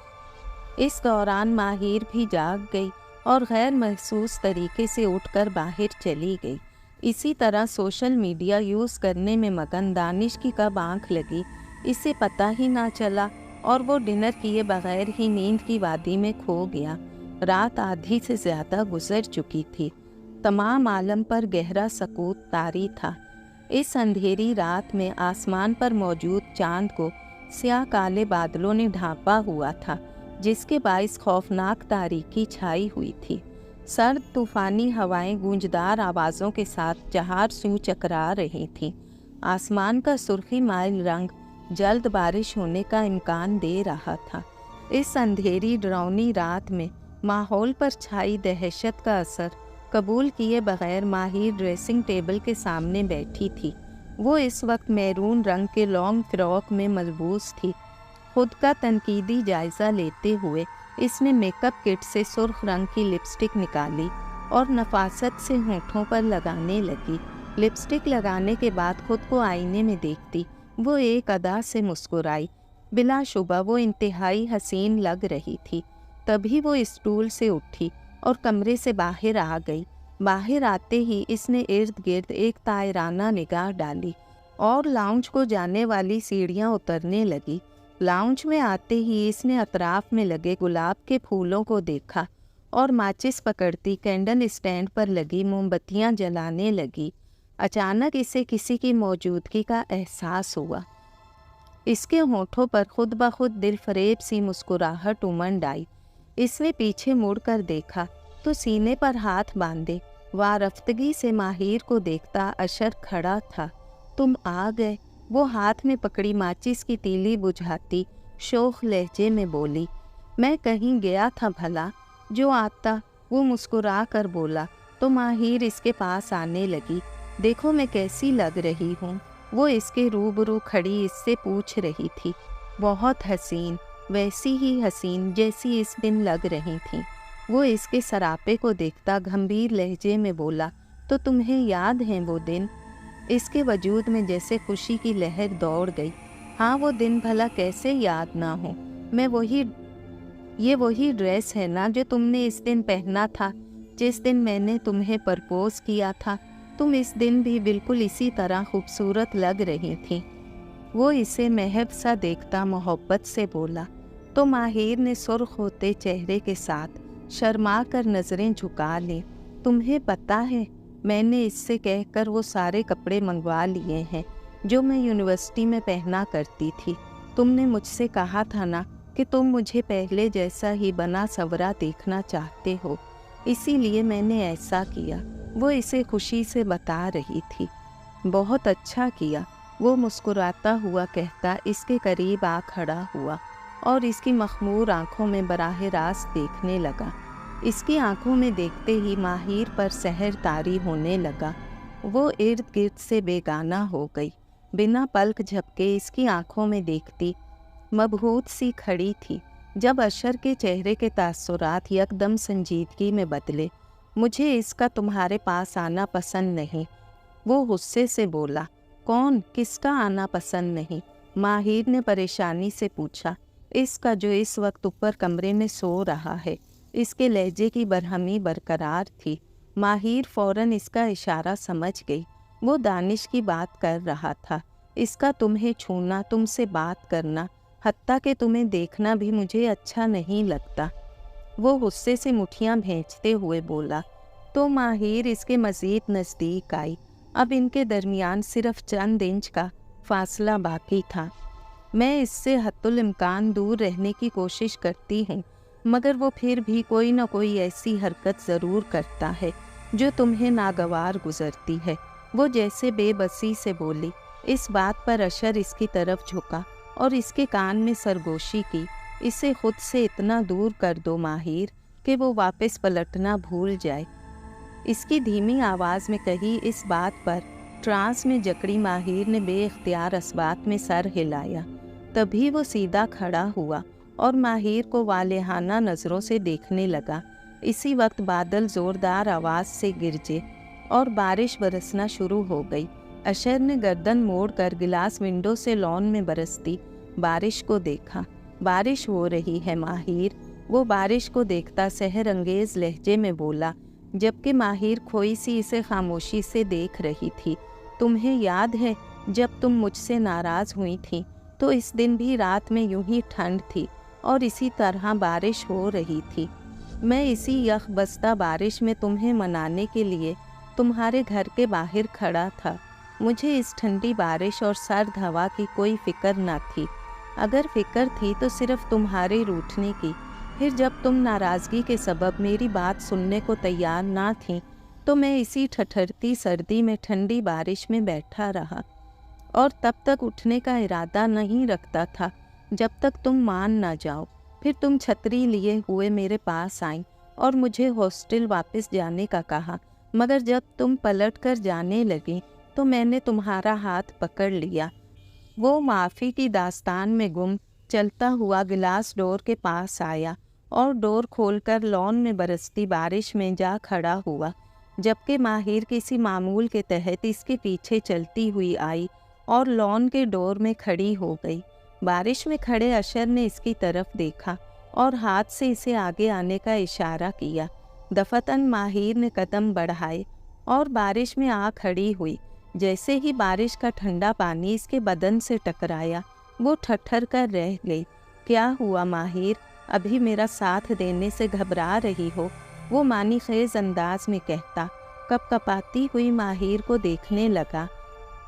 इस दौरान माहिर भी जाग गई और गैर महसूस तरीके से उठकर बाहर चली गई। इसी तरह सोशल मीडिया यूज़ करने में मगन दानिश की कब आँख लगी इसे पता ही ना चला और वो डिनर किए बगैर ही नींद की वादी में खो गया। रात आधी से ज़्यादा गुजर चुकी थी। तमाम आलम पर गहरा सकूत तारी था। इस अंधेरी रात में आसमान पर मौजूद चांद को स्याह काले बादलों ने ढांपा हुआ था, जिसके बाइस खौफनाक तारीकी छाई हुई थी। सर्द तूफानी हवाएं गूंजदार आवाज़ों के साथ जहार सूं चकरा रही थीं। आसमान का सुर्खी माइल रंग जल्द बारिश होने का इम्कान दे रहा था। इस अंधेरी डरावनी रात में माहौल पर छाई दहशत का असर कबूल किए बगैर माहिर ड्रेसिंग टेबल के सामने बैठी थी। वो इस वक्त मैरून रंग के लॉन्ग फ्रॉक में मलबूस थी। खुद का तनकीदी जायज़ा लेते हुए इसने मेकअप किट से सुर्ख रंग की लिपस्टिक निकाली और नफासत से होठों पर लगाने लगी। लिपस्टिक लगाने के बाद खुद को आईने में देखती वो एक अदा से मुस्कुराई। बिलाशुबा वो इंतहाई हसीन लग रही थी। तभी वो स्टूल से उठी और कमरे से बाहर आ गई। बाहर आते ही इसने इर्द गिर्द एक तायराना निगाह डाली और लाउंज को जाने वाली सीढ़ियाँ उतरने लगी। लाउंज में आते ही इसने अतराफ में लगे गुलाब के फूलों को देखा और माचिस पकड़ती कैंडल स्टैंड पर लगी मोमबत्तियाँ जलाने लगी। अचानक इसे किसी की मौजूदगी का एहसास हुआ। इसके होठों पर खुद ब खुद दिल फरेब सी मुस्कुराहट उमड़ आई। इसने पीछे मुड़कर देखा तो सीने पर हाथ बांधे वारफ्तगी से माहिर को देखता अशर खड़ा था। तुम आ गए, वो हाथ में पकड़ी माचिस की तीली बुझाती शोख लहजे में बोली। मैं कहीं गया था भला, जो आता। वो मुस्कुरा कर बोला तो माहिर इसके पास आने लगी। देखो मैं कैसी लग रही हूँ, वो इसके रूबरू खड़ी इससे पूछ रही थी। बहुत हसीन, वैसी ही हसीन जैसी इस दिन लग रही थी। वो इसके सरापे को देखता गंभीर लहजे में बोला, तो तुम्हें याद है वो दिन? इसके वजूद में जैसे खुशी की लहर दौड़ गई। हाँ, वो दिन भला कैसे याद ना हो। ये वही ड्रेस है ना जो तुमने इस दिन पहना था, जिस दिन मैंने तुम्हें प्रपोज किया था। तुम इस दिन भी बिल्कुल इसी तरह खूबसूरत लग रही थी। वो इसे महब सा देखता मोहब्बत से बोला तो माहिर ने सुर्ख होते चेहरे के साथ शर्मा कर नज़रें झुका ली। तुम्हें पता है, मैंने इससे कहकर वो सारे कपड़े मंगवा लिए हैं जो मैं यूनिवर्सिटी में पहना करती थी। तुमने मुझसे कहा था ना कि तुम मुझे पहले जैसा ही बना सवरा देखना चाहते हो, इसीलिए मैंने ऐसा किया। वो इसे खुशी से बता रही थी। बहुत अच्छा किया, वो मुस्कुराता हुआ कहता इसके करीब आ खड़ा हुआ और इसकी मखमूर आंखों में बराह रास्त देखने लगा। इसकी आंखों में देखते ही माहिर पर सहर तारी होने लगा। वो इर्द गिर्द से बेगाना हो गई। बिना पलक झपके इसकी आंखों में देखती मबहूत सी खड़ी थी। जब अशर के चेहरे के तासुरात यकदम संजीदगी में बदले। मुझे इसका तुम्हारे पास आना पसंद नहीं, वो गुस्से से बोला। कौन, किसका आना पसंद नहीं? माहिर ने परेशानी से पूछा। इसका जो इस वक्त ऊपर कमरे में सो रहा है। इसके लहजे की बरहमी बरकरार थी। माहिर फौरन इसका इशारा समझ गई। वो दानिश की बात कर रहा था। इसका तुम्हें छूना, तुमसे बात करना, हत्ता कि तुम्हें देखना भी मुझे अच्छा नहीं लगता। वो गुस्से से मुठियां भींचते हुए बोला। तो माहिर इसके मज़ीद नज़दीक आई। अब इनके दरमियान सिर्फ चंद इंच का फासला बाकी था। मैं इससे हद्दुल इम्कान दूर रहने की कोशिश करती हूँ, मगर वो फिर भी कोई न कोई ऐसी हरकत ज़रूर करता है जो तुम्हें नागवार गुजरती है। वो जैसे बेबसी से बोली। इस बात पर अशर इसकी तरफ झुका और इसके कान में सरगोशी की, इसे खुद से इतना दूर कर दो माहिर कि वो वापस पलटना भूल जाए। इसकी धीमी आवाज़ में कही इस बात पर ट्रांस में जकड़ी माहिर ने बेइख्तियार अस्बात में सर हिलाया। तभी वो सीधा खड़ा हुआ और माहिर को वालेहाना नज़रों से देखने लगा। इसी वक्त बादल ज़ोरदार आवाज़ से गिरजे और बारिश बरसना शुरू हो गई। अशर ने गर्दन मोड़कर गिलास विंडो से लॉन में बरसती बारिश को देखा। बारिश हो रही है माहिर, वो बारिश को देखता सहर अंगेज़ लहजे में बोला, जबकि माहिर खोई सी इसे खामोशी से देख रही थी। तुम्हें याद है जब तुम मुझसे नाराज़ हुई थी तो इस दिन भी रात में यूं ही ठंड थी और इसी तरह बारिश हो रही थी। मैं इसी यख बस्ता बारिश में तुम्हें मनाने के लिए तुम्हारे घर के बाहर खड़ा था। मुझे इस ठंडी बारिश और सर्द हवा की कोई फ़िक्र न थी। अगर फ़िक्र थी तो सिर्फ तुम्हारे रूठने की। फिर जब तुम नाराज़गी के सबब मेरी बात सुनने को तैयार ना थी तो मैं इसी ठठरती सर्दी में ठंडी बारिश में बैठा रहा और तब तक उठने का इरादा नहीं रखता था जब तक तुम मान ना जाओ। फिर तुम छतरी लिए हुए मेरे पास आई और मुझे हॉस्टल वापस जाने का कहा, मगर जब तुम पलट कर जाने लगी तो मैंने तुम्हारा हाथ पकड़ लिया। वो माफ़ी की दास्तान में गुम चलता हुआ गिलास डोर के पास आया और डोर खोलकर लॉन में बरसती बारिश में जा खड़ा हुआ, जबकि माहिर किसी मामूल के तहत इसके पीछे चलती हुई आई और लॉन के डोर में खड़ी हो गई। बारिश में खड़े अशर ने इसकी तरफ देखा और हाथ से इसे आगे आने का इशारा किया। दफतन माहिर ने कदम बढ़ाए और बारिश में आ खड़ी हुई। जैसे ही बारिश का ठंडा पानी इसके बदन से टकराया वो ठठर कर रह गई। क्या हुआ माहिर, अभी मेरा साथ देने से घबरा रही हो? वो मानी खेज अंदाज में कहता। कपकपाती हुई माहिर को देखने लगा।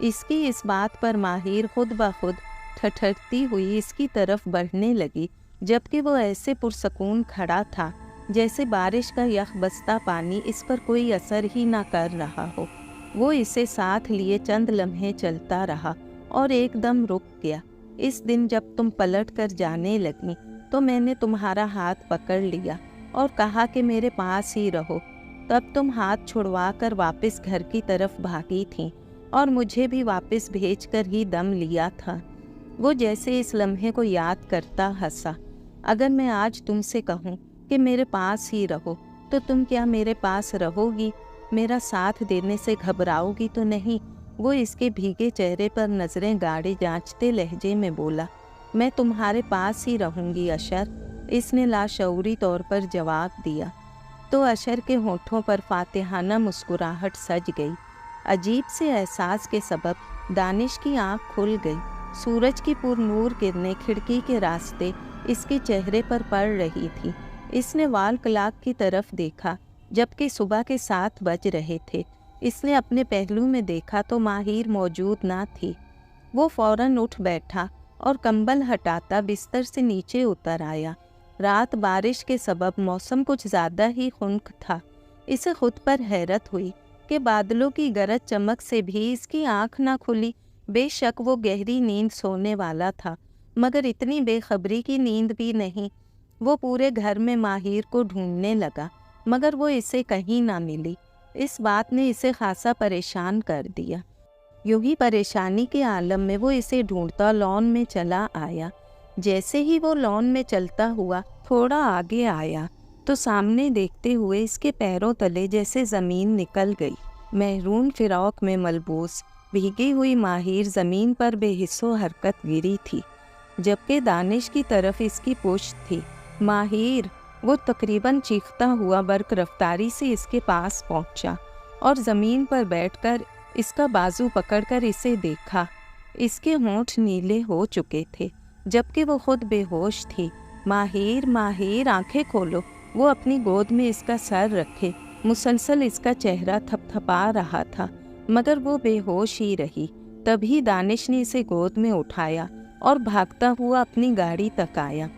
इसकी इस बात पर माहिर खुद ब खुद ठठरती हुई इसकी तरफ बढ़ने लगी, जबकि वो ऐसे पुरसकून खड़ा था जैसे बारिश का यख बस्ता पानी इस पर कोई असर ही ना कर रहा हो। वो इसे साथ लिए चंद लम्हे चलता रहा और एकदम रुक गया। इस दिन जब तुम पलट कर जाने लगी तो मैंने तुम्हारा हाथ पकड़ लिया और कहा कि मेरे पास ही रहो। तब तुम हाथ छुड़वा कर वापस घर की तरफ भागी थी और मुझे भी वापस भेजकर ही दम लिया था। वो जैसे इस लम्हे को याद करता हंसा। अगर मैं आज तुमसे कहूँ कि मेरे पास ही रहो तो तुम क्या मेरे पास रहोगी? मेरा साथ देने से घबराओगी तो नहीं? वो इसके भीगे चेहरे पर नज़रें गाड़े जांचते लहजे में बोला। मैं तुम्हारे पास ही रहूँगी अशर, इसने लाशऊरी तौर पर जवाब दिया। तो अशर के होठों पर फातिहाना मुस्कुराहट सज गई। अजीब से एहसास के सबब दानिश की आँख खुल गई। सूरज की पुरनूर किरणें खिड़की के रास्ते इसके चेहरे पर पड़ रही थी। इसने वाल क्लाक की तरफ देखा, जबकि सुबह के 7 बज रहे थे। इसने अपने पहलू में देखा तो माहिर मौजूद ना थी। वो फौरन उठ बैठा और कंबल हटाता बिस्तर से नीचे उतर आया। रात बारिश के सबब मौसम कुछ ज़्यादा ही खुनक था। इसे खुद पर हैरत हुई कि बादलों की गरज चमक से भी इसकी आँख ना खुली। बेशक वो गहरी नींद सोने वाला था, मगर इतनी बेखबरी की नींद भी नहीं। वो पूरे घर में माहिर को ढूंढने लगा, मगर वो इसे कहीं ना मिली। इस बात ने इसे खासा परेशान कर दिया। यूं ही परेशानी के आलम में वो इसे ढूंढता लॉन में चला आया। जैसे ही वो लॉन में चलता हुआ थोड़ा आगे आया तो सामने देखते हुए इसके पैरों तले जैसे ज़मीन निकल गई। महरून फिरौक में मलबूस भीगी हुई माहिर ज़मीन पर बेहिस्सो हरकत गिरी थी, जबकि दानिश की तरफ इसकी पुश्त थी। माहिर, वो तकरीबन चीखता हुआ बर्क रफ्तारी से इसके पास पहुंचा और ज़मीन पर बैठकर इसका बाजू पकड़कर इसे देखा। इसके होंठ नीले हो चुके थे, जबकि वो खुद बेहोश थी। माहिर, माहिर, आंखें खोलो। वो अपनी गोद में इसका सर रखे मुसलसल इसका चेहरा थपथपा रहा था, मगर वो बेहोश ही रही। तभी दानिश ने इसे गोद में उठाया और भागता हुआ अपनी गाड़ी तक आया।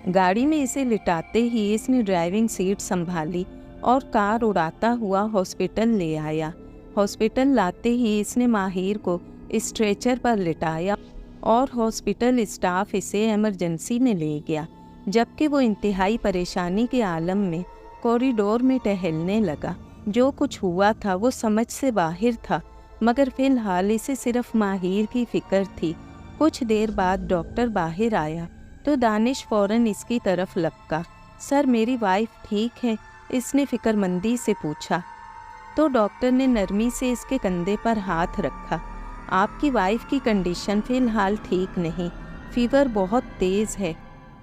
गाड़ी में इसे लिटाते ही इसने ड्राइविंग सीट संभाली और कार उड़ाता हुआ हॉस्पिटल ले आया। हॉस्पिटल लाते ही इसने माहिर को स्ट्रेचर पर लिटाया और हॉस्पिटल स्टाफ इसे इमरजेंसी में ले गया, जबकि वो इंतहाई परेशानी के आलम में कॉरिडोर में टहलने लगा। जो कुछ हुआ था वो समझ से बाहर था, मगर फिलहाल इसे सिर्फ माहिर की फिक्र थी। कुछ देर बाद डॉक्टर बाहर आया तो दानिश फौरन इसकी तरफ लपका। सर, मेरी वाइफ ठीक है? इसने फिक्रमंदी से पूछा। तो डॉक्टर ने नरमी से इसके कंधे पर हाथ रखा। आपकी वाइफ की कंडीशन फ़िलहाल ठीक नहीं, फीवर बहुत तेज़ है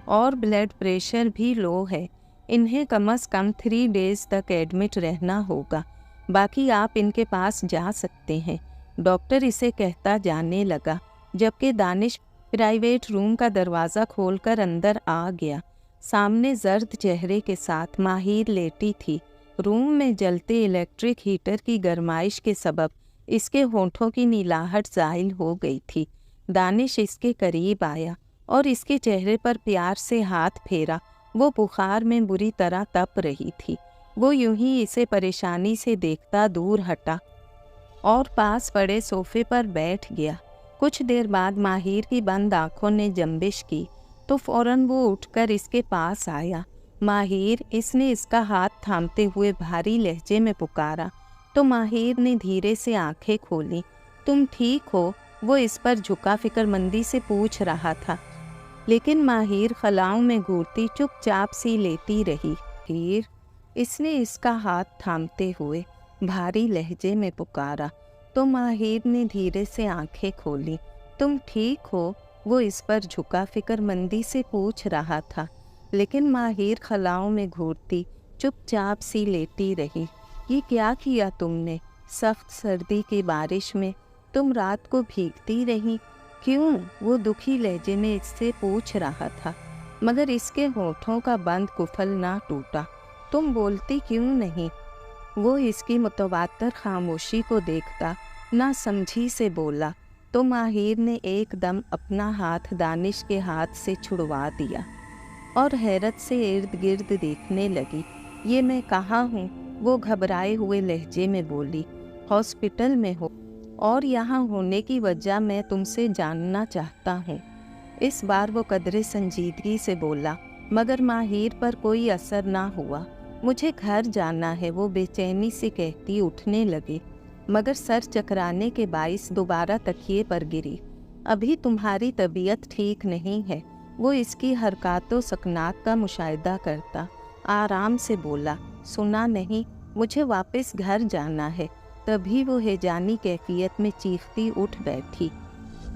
और ब्लड प्रेशर भी लो है। इन्हें कम से कम 3 डेज़ तक एडमिट रहना होगा। बाकी आप इनके पास जा सकते हैं, डॉक्टर इसे कहता जाने लगा, जबकि दानिश प्राइवेट रूम का दरवाज़ा खोलकर अंदर आ गया। सामने जर्द चेहरे के साथ माहिर लेटी थी। रूम में जलते इलेक्ट्रिक हीटर की गर्माइश के सबब इसके होंठों की नीलाहट ज़ाइल हो गई थी। दानिश इसके करीब आया और इसके चेहरे पर प्यार से हाथ फेरा। वो बुखार में बुरी तरह तप रही थी। वो यूं ही इसे परेशानी से देखता दूर हटा और पास पड़े सोफे पर बैठ गया। कुछ देर बाद माहिर की बंद आंखों ने जंबिश की तो फौरन वो उठकर इसके पास आया। माहिर, इसने इसका हाथ थामते हुए भारी लहजे में पुकारा तो माहिर ने धीरे से आंखें खोली। तुम ठीक हो? वो इस पर झुका फिक्रमंदी से पूछ रहा था, लेकिन माहिर खलाओं में घूरती चुपचाप सी लेटी रही। माहिर, इसने इसका हाथ थामते हुए भारी लहजे में पुकारा तो माहिर ने धीरे से आंखें खोली। तुम ठीक हो? वो इस पर झुका फिक्रमंदी से पूछ रहा था, लेकिन माहिर खलाओं में घूरती चुपचाप सी लेटी रही। ये क्या किया तुमने? सख्त सर्दी की बारिश में तुम रात को भीगती रही क्यों? वो दुखी लहजे में इससे पूछ रहा था, मगर इसके होठों का बंद कुफल ना टूटा। तुम बोलती क्यों नहीं? वो इसकी मुतवातर खामोशी को देखता ना समझी से बोला तो माहिर ने एकदम अपना हाथ दानिश के हाथ से छुड़वा दिया और हैरत से इर्द गिर्द देखने लगी। ये मैं कहाँ हूँ? वो घबराए हुए लहजे में बोली। हॉस्पिटल में हो और यहाँ होने की वजह मैं तुमसे जानना चाहता हूँ। इस बार वो कदरे संजीदगी से बोला, मगर माहिर पर कोई असर ना हुआ। मुझे घर जाना है, वो बेचैनी से कहती उठने लगी, मगर सर चकराने के बाइस दोबारा तकिए पर गिरी। अभी तुम्हारी तबीयत ठीक नहीं है। वो इसकी हरकतों सकनात का मुशाहिदा करता आराम से बोला, सुना नहीं? मुझे वापस घर जाना है। तभी वो हैजानी कैफियत में चीखती उठ बैठी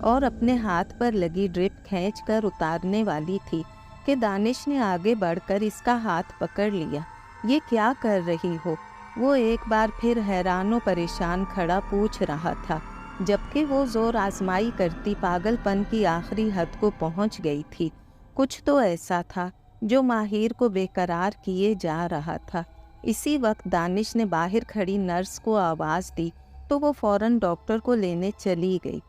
और अपने हाथ पर लगी ड्रिप खींचकर उतारने वाली थी कि दानिश ने आगे बढ़कर इसका हाथ पकड़ लिया। ये क्या कर रही हो? वो एक बार फिर हैरान व परेशान खड़ा पूछ रहा था, जबकि वो जोर आजमाई करती पागलपन की आखिरी हद को पहुंच गई थी। कुछ तो ऐसा था जो माहिर को बेकरार किए जा रहा था। इसी वक्त दानिश ने बाहर खड़ी नर्स को आवाज़ दी तो वो फौरन डॉक्टर को लेने चली गई,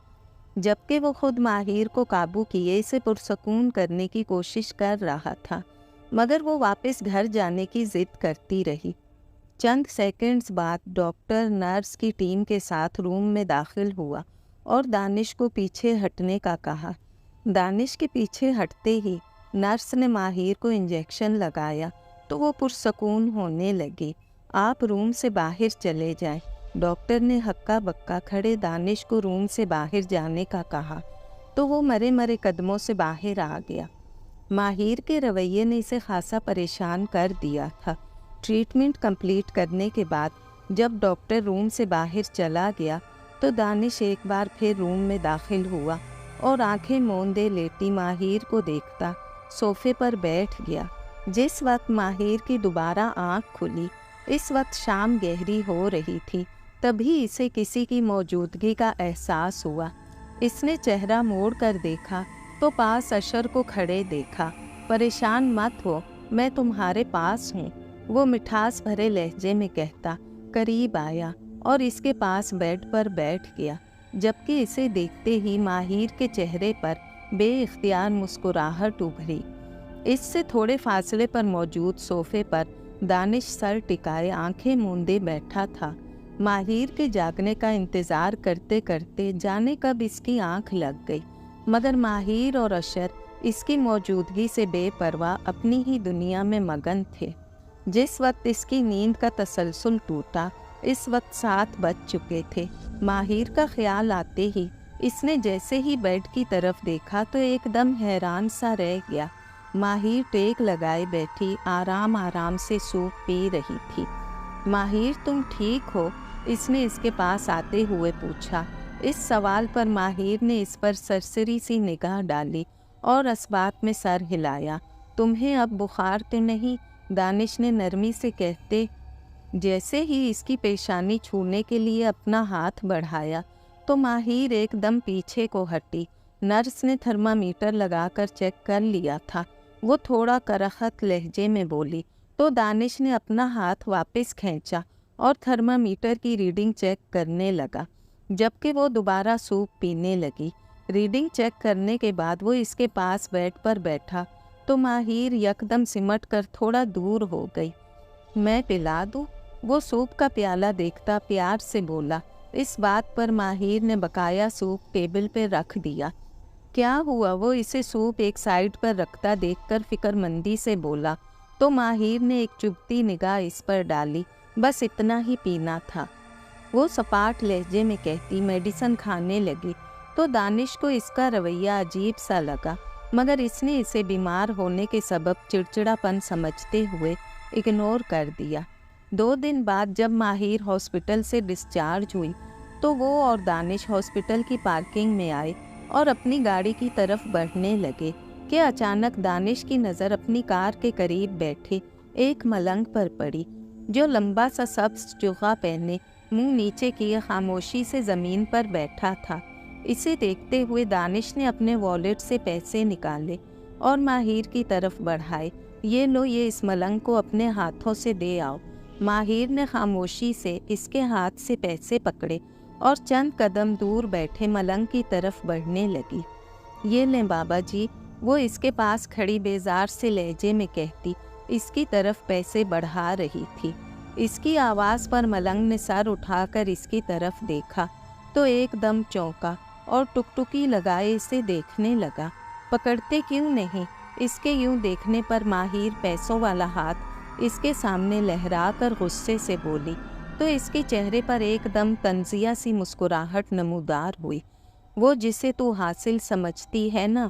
जबकि वो खुद माहिर को काबू किए इसे पुरसकून करने की कोशिश कर रहा था, मगर वो वापस घर जाने की ज़िद करती रही। चंद सेकंड्स बाद डॉक्टर नर्स की टीम के साथ रूम में दाखिल हुआ और दानिश को पीछे हटने का कहा। दानिश के पीछे हटते ही नर्स ने माहिर को इंजेक्शन लगाया तो वो पुरसकून होने लगी। आप रूम से बाहर चले जाएं। डॉक्टर ने हक्का बक्का खड़े दानिश को रूम से बाहर जाने का कहा तो वो मरे मरे कदमों से बाहर आ गया। माहिर के रवैये ने इसे खासा परेशान कर दिया था। ट्रीटमेंट कंप्लीट करने के बाद जब डॉक्टर रूम से बाहर चला गया तो दानिश एक बार फिर रूम में दाखिल हुआ और आंखें मूंदे लेटी माहिर को देखता सोफे पर बैठ गया। जिस वक्त माहिर की दोबारा आंख खुली, इस वक्त शाम गहरी हो रही थी। तभी इसे किसी की मौजूदगी का एहसास हुआ। इसने चेहरा मोड़ कर देखा तो पास अशर को खड़े देखा। परेशान मत हो, मैं तुम्हारे पास हूँ। वो मिठास भरे लहजे में कहता करीब आया और इसके पास बेड पर बैठ गया, जबकि इसे देखते ही माहिर के चेहरे पर बेइख्तियार मुस्कुराहट उभरी। इससे थोड़े फासले पर मौजूद सोफे पर दानिश सर टिकाए आंखें मूंदे बैठा था। माहिर के जागने का इंतज़ार करते करते जाने कब इसकी आंख लग गई, मगर माहिर और अशर इसकी मौजूदगी से बेपरवाह अपनी ही दुनिया में मगन थे। जिस वक्त इसकी नींद का तसलसल टूटा, इस वक्त 7 बज चुके थे। माहिर का ख्याल आते ही इसने जैसे ही बेड की तरफ देखा तो एकदम हैरान सा रह गया। माहिर टेक लगाए बैठी आराम आराम से सूप पी रही थी। माहिर तुम ठीक हो? इसने इसके पास आते हुए पूछा। इस सवाल पर माहिर ने इस पर सरसरी सी निगाह डाली और अस्बात में सर हिलाया। तुम्हें अब बुखार तो नहीं? दानिश ने नरमी से कहते जैसे ही इसकी पेशानी छूने के लिए अपना हाथ बढ़ाया तो माहिर एकदम पीछे को हटी। नर्स ने थर्मामीटर लगाकर चेक कर लिया था। वो थोड़ा करखत लहजे में बोली तो दानिश ने अपना हाथ वापस खींचा और थर्मामीटर की रीडिंग चेक करने लगा, जबकि वो दोबारा सूप पीने लगी। रीडिंग चेक करने के बाद वो इसके पास बेड पर बैठा तो माहिर यकदम सिमट कर थोड़ा दूर हो गई। मैं पिला दूँ? वो सूप का प्याला देखता प्यार से बोला। इस बात पर माहिर ने बकाया सूप टेबल पर रख दिया। क्या हुआ? वो इसे सूप एक साइड पर रखता देखकर फिक्रमंदी से बोला तो माहिर ने एक चुभती निगाह इस पर डाली। बस इतना ही पीना था, वो सपाट लहजे में कहती। मेडिसिन खाने लगी तो दानिश को इसका रवैया अजीब सा लगा, मगर इसने इसे बीमार होने के सबब चिड़चिड़ापन समझते हुए इग्नोर कर दिया। 2 दिन बाद जब माहिर हॉस्पिटल से डिस्चार्ज हुई तो वो और दानिश हॉस्पिटल की पार्किंग में आए और अपनी गाड़ी की तरफ बढ़ने लगे कि अचानक दानिश की नज़र अपनी कार के करीब बैठे एक मलंग पर पड़ी, जो लंबा सा सब्ज जुगा पहने मुंह नीचे किए खामोशी से ज़मीन पर बैठा था। इसे देखते हुए दानिश ने अपने वॉलेट से पैसे निकाले और माहिर की तरफ बढ़ाए। ये लो, ये इस मलंग को अपने हाथों से दे आओ। माहिर ने खामोशी से इसके हाथ से पैसे पकड़े और चंद कदम दूर बैठे मलंग की तरफ बढ़ने लगी। ये लें बाबा जी, वो इसके पास खड़ी बेजार से लहजे में कहती इसकी तरफ पैसे बढ़ा रही थी। इसकी आवाज़ पर मलंग ने सर उठाकर इसकी तरफ देखा तो एकदम चौंका और टुकटुकी लगाए इसे देखने लगा। पकड़ते क्यों नहीं? इसके यूं देखने पर माहिर पैसों वाला हाथ इसके सामने लहरा कर गुस्से से बोली तो इसके चेहरे पर एकदम तंजिया सी मुस्कुराहट नमूदार हुई। वो जिसे तू हासिल समझती है ना,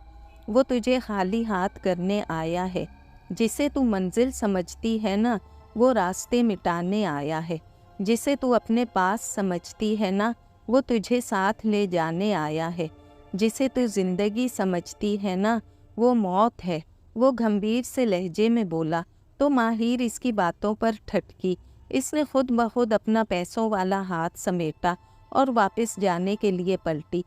वो तुझे खाली हाथ करने आया है। जिसे तू मंजिल समझती है ना, वो रास्ते मिटाने आया है। जिसे तू अपने पास समझती है ना, वो तुझे साथ ले जाने आया है। जिसे तू ज़िंदगी समझती है ना, वो मौत है। वो गंभीर से लहजे में बोला तो माहिर इसकी बातों पर ठटकी। इसने खुद ब खुद अपना पैसों वाला हाथ समेटा और वापस जाने के लिए पलटी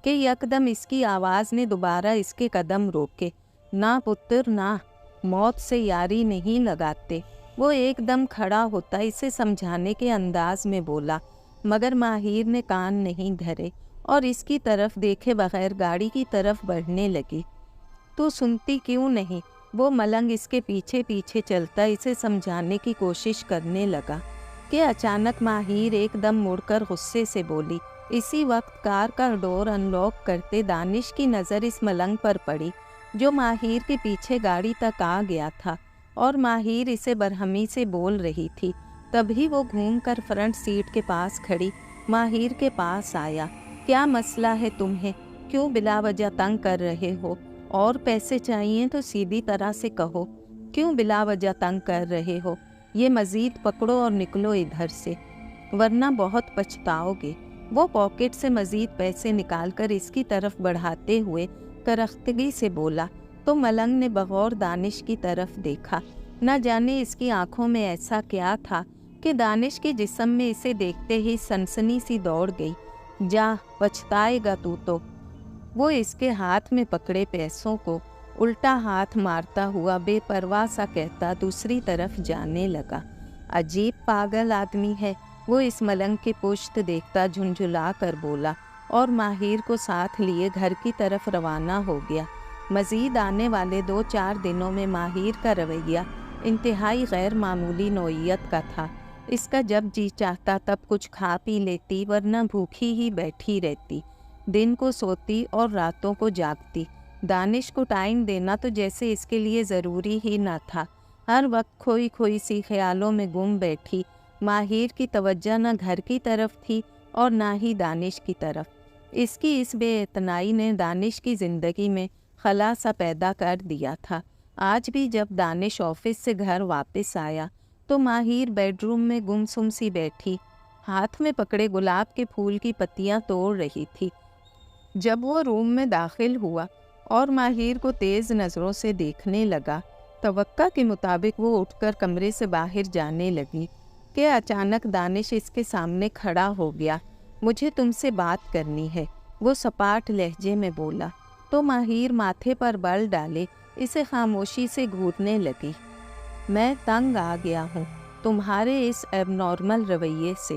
कि यकदम इसकी आवाज़ ने दोबारा इसके कदम रोके। ना पुत्र ना, मौत से यारी नहीं लगाते। वो एकदम खड़ा होता इसे समझाने के अंदाज में बोला, मगर माहिर ने कान नहीं धरे और इसकी तरफ देखे बगैर गाड़ी की तरफ बढ़ने लगी। तू सुनती क्यों नहीं? वो मलंग इसके पीछे पीछे चलता इसे समझाने की कोशिश करने लगा कि अचानक माहिर एकदम मुड़कर गुस्से से बोली। इसी वक्त कार का डोर अनलॉक करते दानिश की नज़र इस मलंग पर पड़ी जो माहिर के पीछे गाड़ी तक आ गया था और माहिर इसे बरहमी से बोल रही थी। तभी वो घूमकर फ्रंट सीट के पास खड़ी माहिर के पास आया। क्या मसला है तुम्हें? क्यों बिला वजह तंग कर रहे हो? और पैसे चाहिए तो सीधी तरह से कहो, क्यों बिला वजह तंग कर रहे हो? ये मज़ीद पकड़ो और निकलो इधर से, वरना बहुत पछताओगे। वो पॉकेट से मज़ीद पैसे निकालकर इसकी तरफ बढ़ाते हुए करख्तगी से बोला तो मलंग ने बगौर दानिश की तरफ देखा। न जाने इसकी आंखों में ऐसा क्या था कि दानिश के जिस्म में इसे देखते ही सनसनी सी दौड़ गई। जा, पछताएगा तू तो। वो इसके हाथ में पकड़े पैसों को الٹا ہاتھ مارتا ہوا بے پرواہ سا کہتا دوسری طرف جانے لگا۔ عجیب پاگل آدمی ہے، وہ اس ملنگ کی پشت دیکھتا جھنجھلا کر بولا اور ماہر کو ساتھ لیے گھر کی طرف روانہ ہو گیا۔ مزید آنے والے 2-4 دنوں میں ماہر کا رویہ انتہائی غیر معمولی نوعیت کا تھا۔ اس کا جب جی چاہتا تب کچھ کھا پی لیتی، ورنہ بھوکھی ہی بیٹھی رہتی، دن کو سوتی اور راتوں کو جاگتی۔ دانش کو ٹائم دینا تو جیسے اس کے لیے ضروری ہی نہ تھا۔ ہر وقت کھوئی کھوئی سی خیالوں میں گم بیٹھی۔ ماہر کی توجہ نہ گھر کی طرف تھی اور نہ ہی دانش کی طرف۔ اس کی اس بے اعتنائی نے دانش کی زندگی میں خلا سا پیدا کر دیا تھا۔ آج بھی جب دانش آفس سے گھر واپس آیا تو ماہر بیڈ روم میں گمسم سی بیٹھی ہاتھ میں پکڑے گلاب کے پھول کی پتیاں توڑ رہی تھی۔ جب وہ روم میں داخل ہوا اور ماہر کو تیز نظروں سے دیکھنے لگا، توقع کے مطابق وہ اٹھ کر کمرے سے باہر جانے لگی کہ اچانک دانش اس کے سامنے کھڑا ہو گیا۔ مجھے تم سے بات کرنی ہے، وہ سپاٹ لہجے میں بولا تو ماہر ماتھے پر بل ڈالے اسے خاموشی سے گھورنے لگی۔ میں تنگ آ گیا ہوں تمہارے اس ایب نارمل رویے سے۔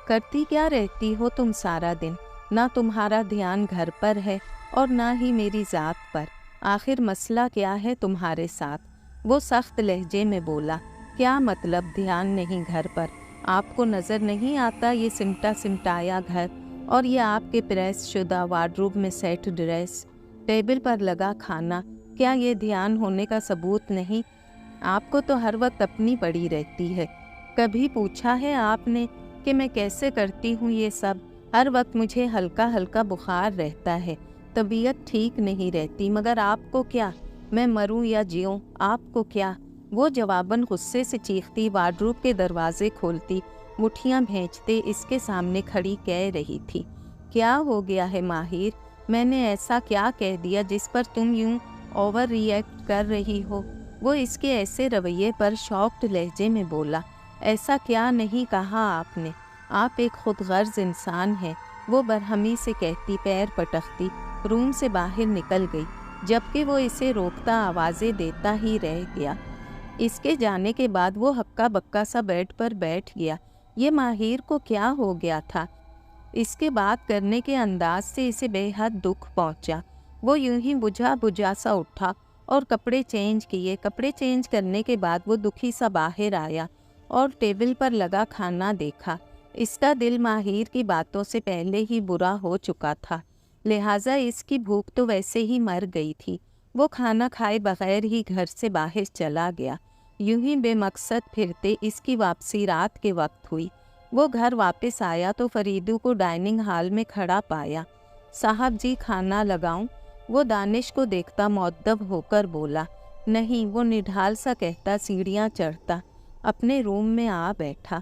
کرتی کیا رہتی ہو تم سارا دن؟ نہ تمہارا دھیان گھر پر ہے اور نہ ہی میری ذات پر۔ آخر مسئلہ کیا ہے تمہارے ساتھ؟ وہ سخت لہجے میں بولا۔ کیا مطلب دھیان نہیں گھر پر؟ آپ کو نظر نہیں آتا یہ سمٹا سمٹایا گھر اور یہ آپ کے پریس شدہ وارڈروب میں سیٹ ڈریس، ٹیبل پر لگا کھانا، کیا یہ دھیان ہونے کا ثبوت نہیں؟ آپ کو تو ہر وقت اپنی پڑی رہتی ہے۔ کبھی پوچھا ہے آپ نے کہ میں کیسے کرتی ہوں یہ سب؟ ہر وقت مجھے ہلکا ہلکا بخار رہتا ہے، طبیعت ٹھیک نہیں رہتی، مگر آپ کو کیا؟ میں مروں یا جیوں، آپ کو کیا؟ وہ جواباً غصے سے چیختی وارڈروب کے دروازے کھولتی، مٹھیاں بھینچتے اس کے سامنے کھڑی کہہ رہی تھی۔ کیا ہو گیا ہے ماہر؟ میں نے ایسا کیا کہہ دیا جس پر تم یوں اوور ری ایکٹ کر رہی ہو؟ وہ اس کے ایسے رویے پر شاکڈ لہجے میں بولا۔ ایسا کیا نہیں کہا آپ نے؟ آپ ایک خود غرض انسان ہیں، وہ برہمی سے کہتی پیر پٹختی روم سے باہر نکل گئی، جبکہ وہ اسے روکتا آوازیں دیتا ہی رہ گیا۔ اس کے جانے کے بعد وہ ہکا بکا سا بیڈ پر بیٹھ گیا۔ یہ ماہر کو کیا ہو گیا تھا؟ اس کے بات کرنے کے انداز سے اسے بے حد دکھ پہنچا۔ وہ یوں ہی بجھا بجھا سا اٹھا اور کپڑے چینج کیے۔ کپڑے چینج کرنے کے بعد وہ دکھی سا باہر آیا اور ٹیبل پر لگا کھانا دیکھا۔ اس کا دل ماہر کی باتوں سے پہلے ہی برا ہو چکا تھا، لہٰذا اس کی بھوک تو ویسے ہی مر گئی تھی۔ وہ کھانا کھائے بغیر ہی گھر سے باہر چلا گیا۔ یوں ہی بے مقصد پھرتے اس کی واپسی رات کے وقت ہوئی۔ وہ گھر واپس آیا تو فریدو کو ڈائننگ ہال میں کھڑا پایا۔ صاحب جی کھانا لگاؤں؟ وہ دانش کو دیکھتا مؤدب ہو کر بولا۔ نہیں، وہ نڈھال سا کہتا سیڑھیاں چڑھتا اپنے روم میں آ بیٹھا۔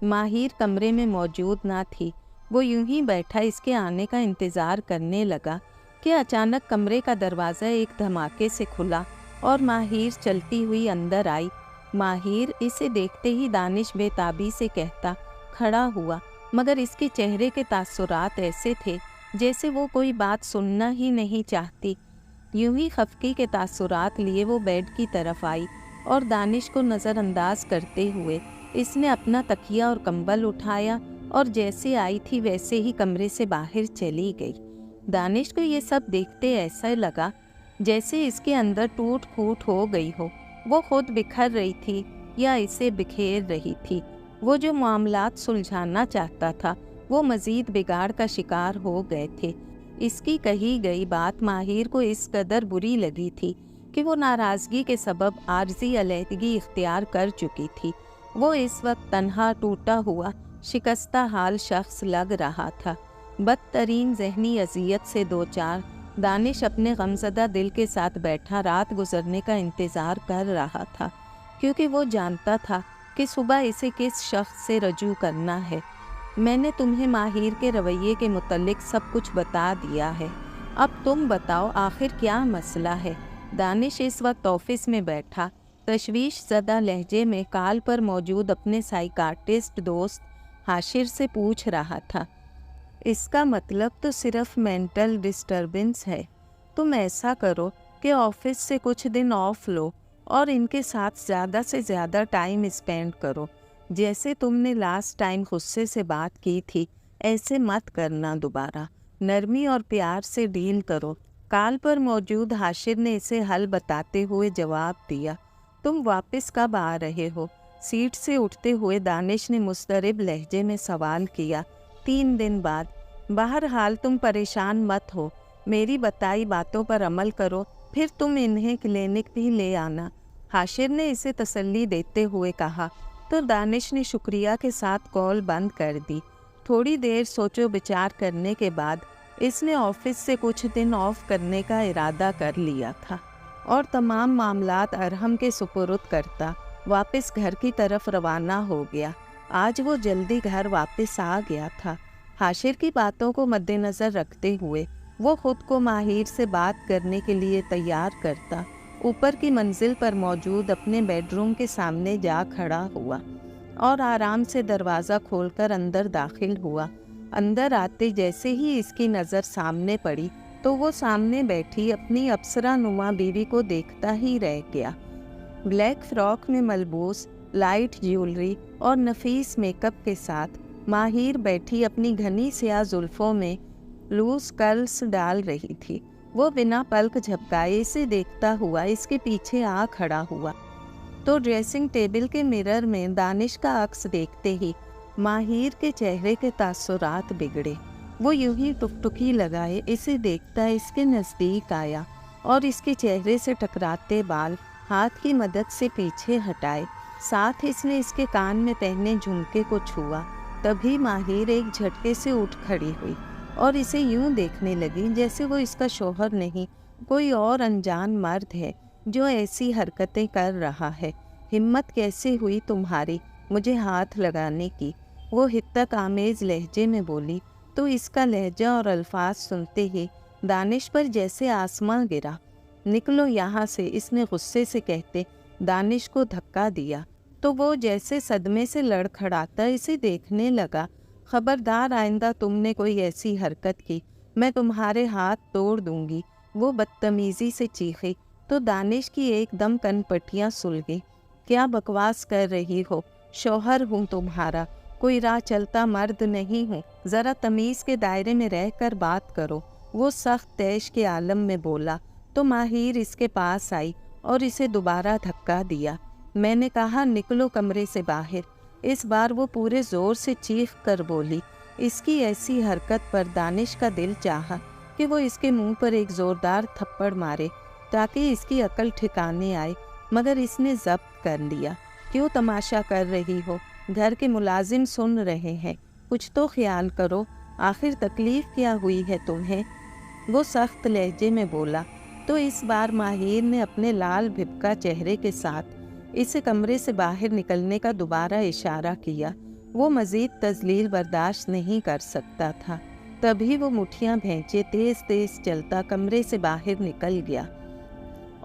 ماہر کمرے میں موجود نہ تھی۔ وہ یوں ہی بیٹھا اس کے آنے کا انتظار کرنے لگا کہ اچانک کمرے کا دروازہ ایک دھماکے سے کھلا اور ماہر چلتی ہوئی اندر آئی۔ ماہر اسے دیکھتے ہی دانش بے تابی سے کہتا کھڑا ہوا، مگر اس کے چہرے کے تاثرات ایسے تھے جیسے وہ کوئی بات سننا ہی نہیں چاہتی۔ یوں ہی خفگی کے تاثرات لیے وہ بیڈ کی طرف آئی اور دانش کو نظر انداز کرتے ہوئے اس نے اپنا تکیہ اور کمبل اٹھایا اور جیسے آئی تھی ویسے ہی کمرے سے باہر چلی گئی۔ دانش کو یہ سب دیکھتے ایسا لگا جیسے اس کے اندر ٹوٹ پھوٹ ہو گئی ہو، وہ خود بکھر رہی تھی یا اسے بکھیر رہی تھی۔ وہ جو معاملات سلجھانا چاہتا تھا وہ مزید بگاڑ کا شکار ہو گئے تھے۔ اس کی کہی گئی بات ماہر کو اس قدر بری لگی تھی کہ وہ ناراضگی کے سبب عارضی علیحدگی اختیار کر چکی تھی۔ وہ اس وقت تنہا، ٹوٹا ہوا، شکستہ حال شخص لگ رہا تھا۔ بدترین ذہنی اذیت سے دوچار دانش اپنے غمزدہ دل کے ساتھ بیٹھا رات گزرنے کا انتظار کر رہا تھا، کیونکہ وہ جانتا تھا کہ صبح اسے کس شخص سے رجوع کرنا ہے۔ میں نے تمہیں ماہر کے رویے کے متعلق سب کچھ بتا دیا ہے، اب تم بتاؤ آخر کیا مسئلہ ہے؟ دانش اس وقت آفس میں بیٹھا تشویش زدہ لہجے میں کال پر موجود اپنے سائیکارٹسٹ دوست حاشر سے پوچھ رہا تھا۔ اس کا مطلب تو صرف مینٹل ڈسٹربنس ہے۔ تم ایسا کرو، कि ऑफिस से कुछ दिन ऑफ लो और इनके साथ ज़्यादा से ज़्यादा टाइम स्पेंड करो। जैसे तुमने लास्ट टाइम गुस्से से बात की थी, ऐसे मत करना दोबारा। नरमी और प्यार से डील करो। कॉल पर मौजूद हाशिर ने इसे हल बताते हुए जवाब दिया। तुम वापस कब आ रहे हो? सीट से उठते हुए दानिश ने मुस्तरिब लहजे में सवाल किया। 3 दिन बाद। बहरहाल तुम परेशान मत हो, मेरी बताई बातों पर अमल करो, फिर तुम इन्हें क्लिनिक भी ले आना। हाशिर ने इसे तसल्ली देते हुए कहा तो दानिश ने शुक्रिया के साथ कॉल बंद कर दी। थोड़ी देर सोचो विचार करने के बाद इसने ऑफिस से कुछ दिन ऑफ करने का इरादा कर लिया था और तमाम मामलात अरहम के सुपुर्द करता वापस घर की तरफ रवाना हो गया। आज वो जल्दी घर वापस आ गया था। हाशिर की बातों को मद्देनज़र रखते हुए वो खुद को माहिर से बात करने के लिए तैयार करता ऊपर की मंजिल पर मौजूद अपने बेडरूम के सामने जा खड़ा हुआ और आराम से दरवाज़ा खोलकर अंदर दाखिल हुआ। अंदर आते जैसे ही इसकी नज़र सामने पड़ी तो वो सामने बैठी अपनी अप्सरा नुमा बीवी को देखता ही रह गया। ब्लैक फ्रॉक में मलबूस, लाइट ज्वेलरी और नफीस मेकअप के साथ माहिर बैठी अपनी घनी स्याह जुल्फ़ों में लूज कर्ल्स डाल रही थी। वो बिना पलक झपकाए इसे देखता हुआ इसके पीछे आ खड़ा हुआ तो ड्रेसिंग टेबल के मिरर में दानिश का अक्स देखते ही माहिर के चेहरे के तासुरात बिगड़े। वो यूं ही टुकटुकी लगाए इसे देखता इसके नज़दीक आया और इसके चेहरे से टकराते बाल हाथ की मदद से पीछे हटाए। साथ इसने इसके कान में पहने झुमके को छुआ। तभी माहिर एक झटके से उठ खड़ी हुई और इसे यूं देखने लगी जैसे वो इसका शौहर नहीं, कोई और अनजान मर्द है जो ऐसी हरकतें कर रहा है। हिम्मत कैसे हुई तुम्हारी मुझे हाथ लगाने की? वो हित्तक आमेज लहजे में बोली तो इसका लहजा और अल्फाज सुनते ही दानिश पर जैसे आसमां गिरा। निकलो यहाँ से, इसने गुस्से से कहते दानिश को धक्का दिया तो वो जैसे सदमे से लड़खड़ाता इसे देखने लगा। खबरदार, आइंदा तुमने कोई ऐसी हरकत की मैं तुम्हारे हाथ तोड़ दूंगी। वो बदतमीज़ी से चीखी तो दानिश की एकदम कनपटियाँ सुलगी। क्या बकवास कर रही हो? शौहर हूँ तुम्हारा, कोई राह चलता मर्द नहीं हूँ। ज़रा तमीज़ के दायरे में रह कर बात करो। वो सख्त तैश के आलम में बोला तो माहिर इसके पास आई और इसे दोबारा धक्का दिया। मैंने कहा निकलो कमरे से बाहर। इस बार वो पूरे ज़ोर से चीख कर बोली। इसकी ऐसी हरकत पर दानिश का दिल चाहा कि वो इसके मुंह पर एक ज़ोरदार थप्पड़ मारे ताकि इसकी अकल ठिकाने आए, मगर इसने ज़ब्त कर लिया। क्यों तमाशा कर रही हो? घर के मुलाजिम सुन रहे हैं, कुछ तो ख्याल करो। आखिर तकलीफ़ क्या हुई है तुम्हें? वो सख्त लहजे में बोला तो इस बार माहिर ने अपने लाल भिपका चेहरे के साथ इसे कमरे से बाहर निकलने का दोबारा इशारा किया। वो मज़ीद तज़लील बर्दाश्त नहीं कर सकता था। तभी वो मुठियाँ भैंचे तेज़ तेज़ चलता कमरे से बाहर निकल गया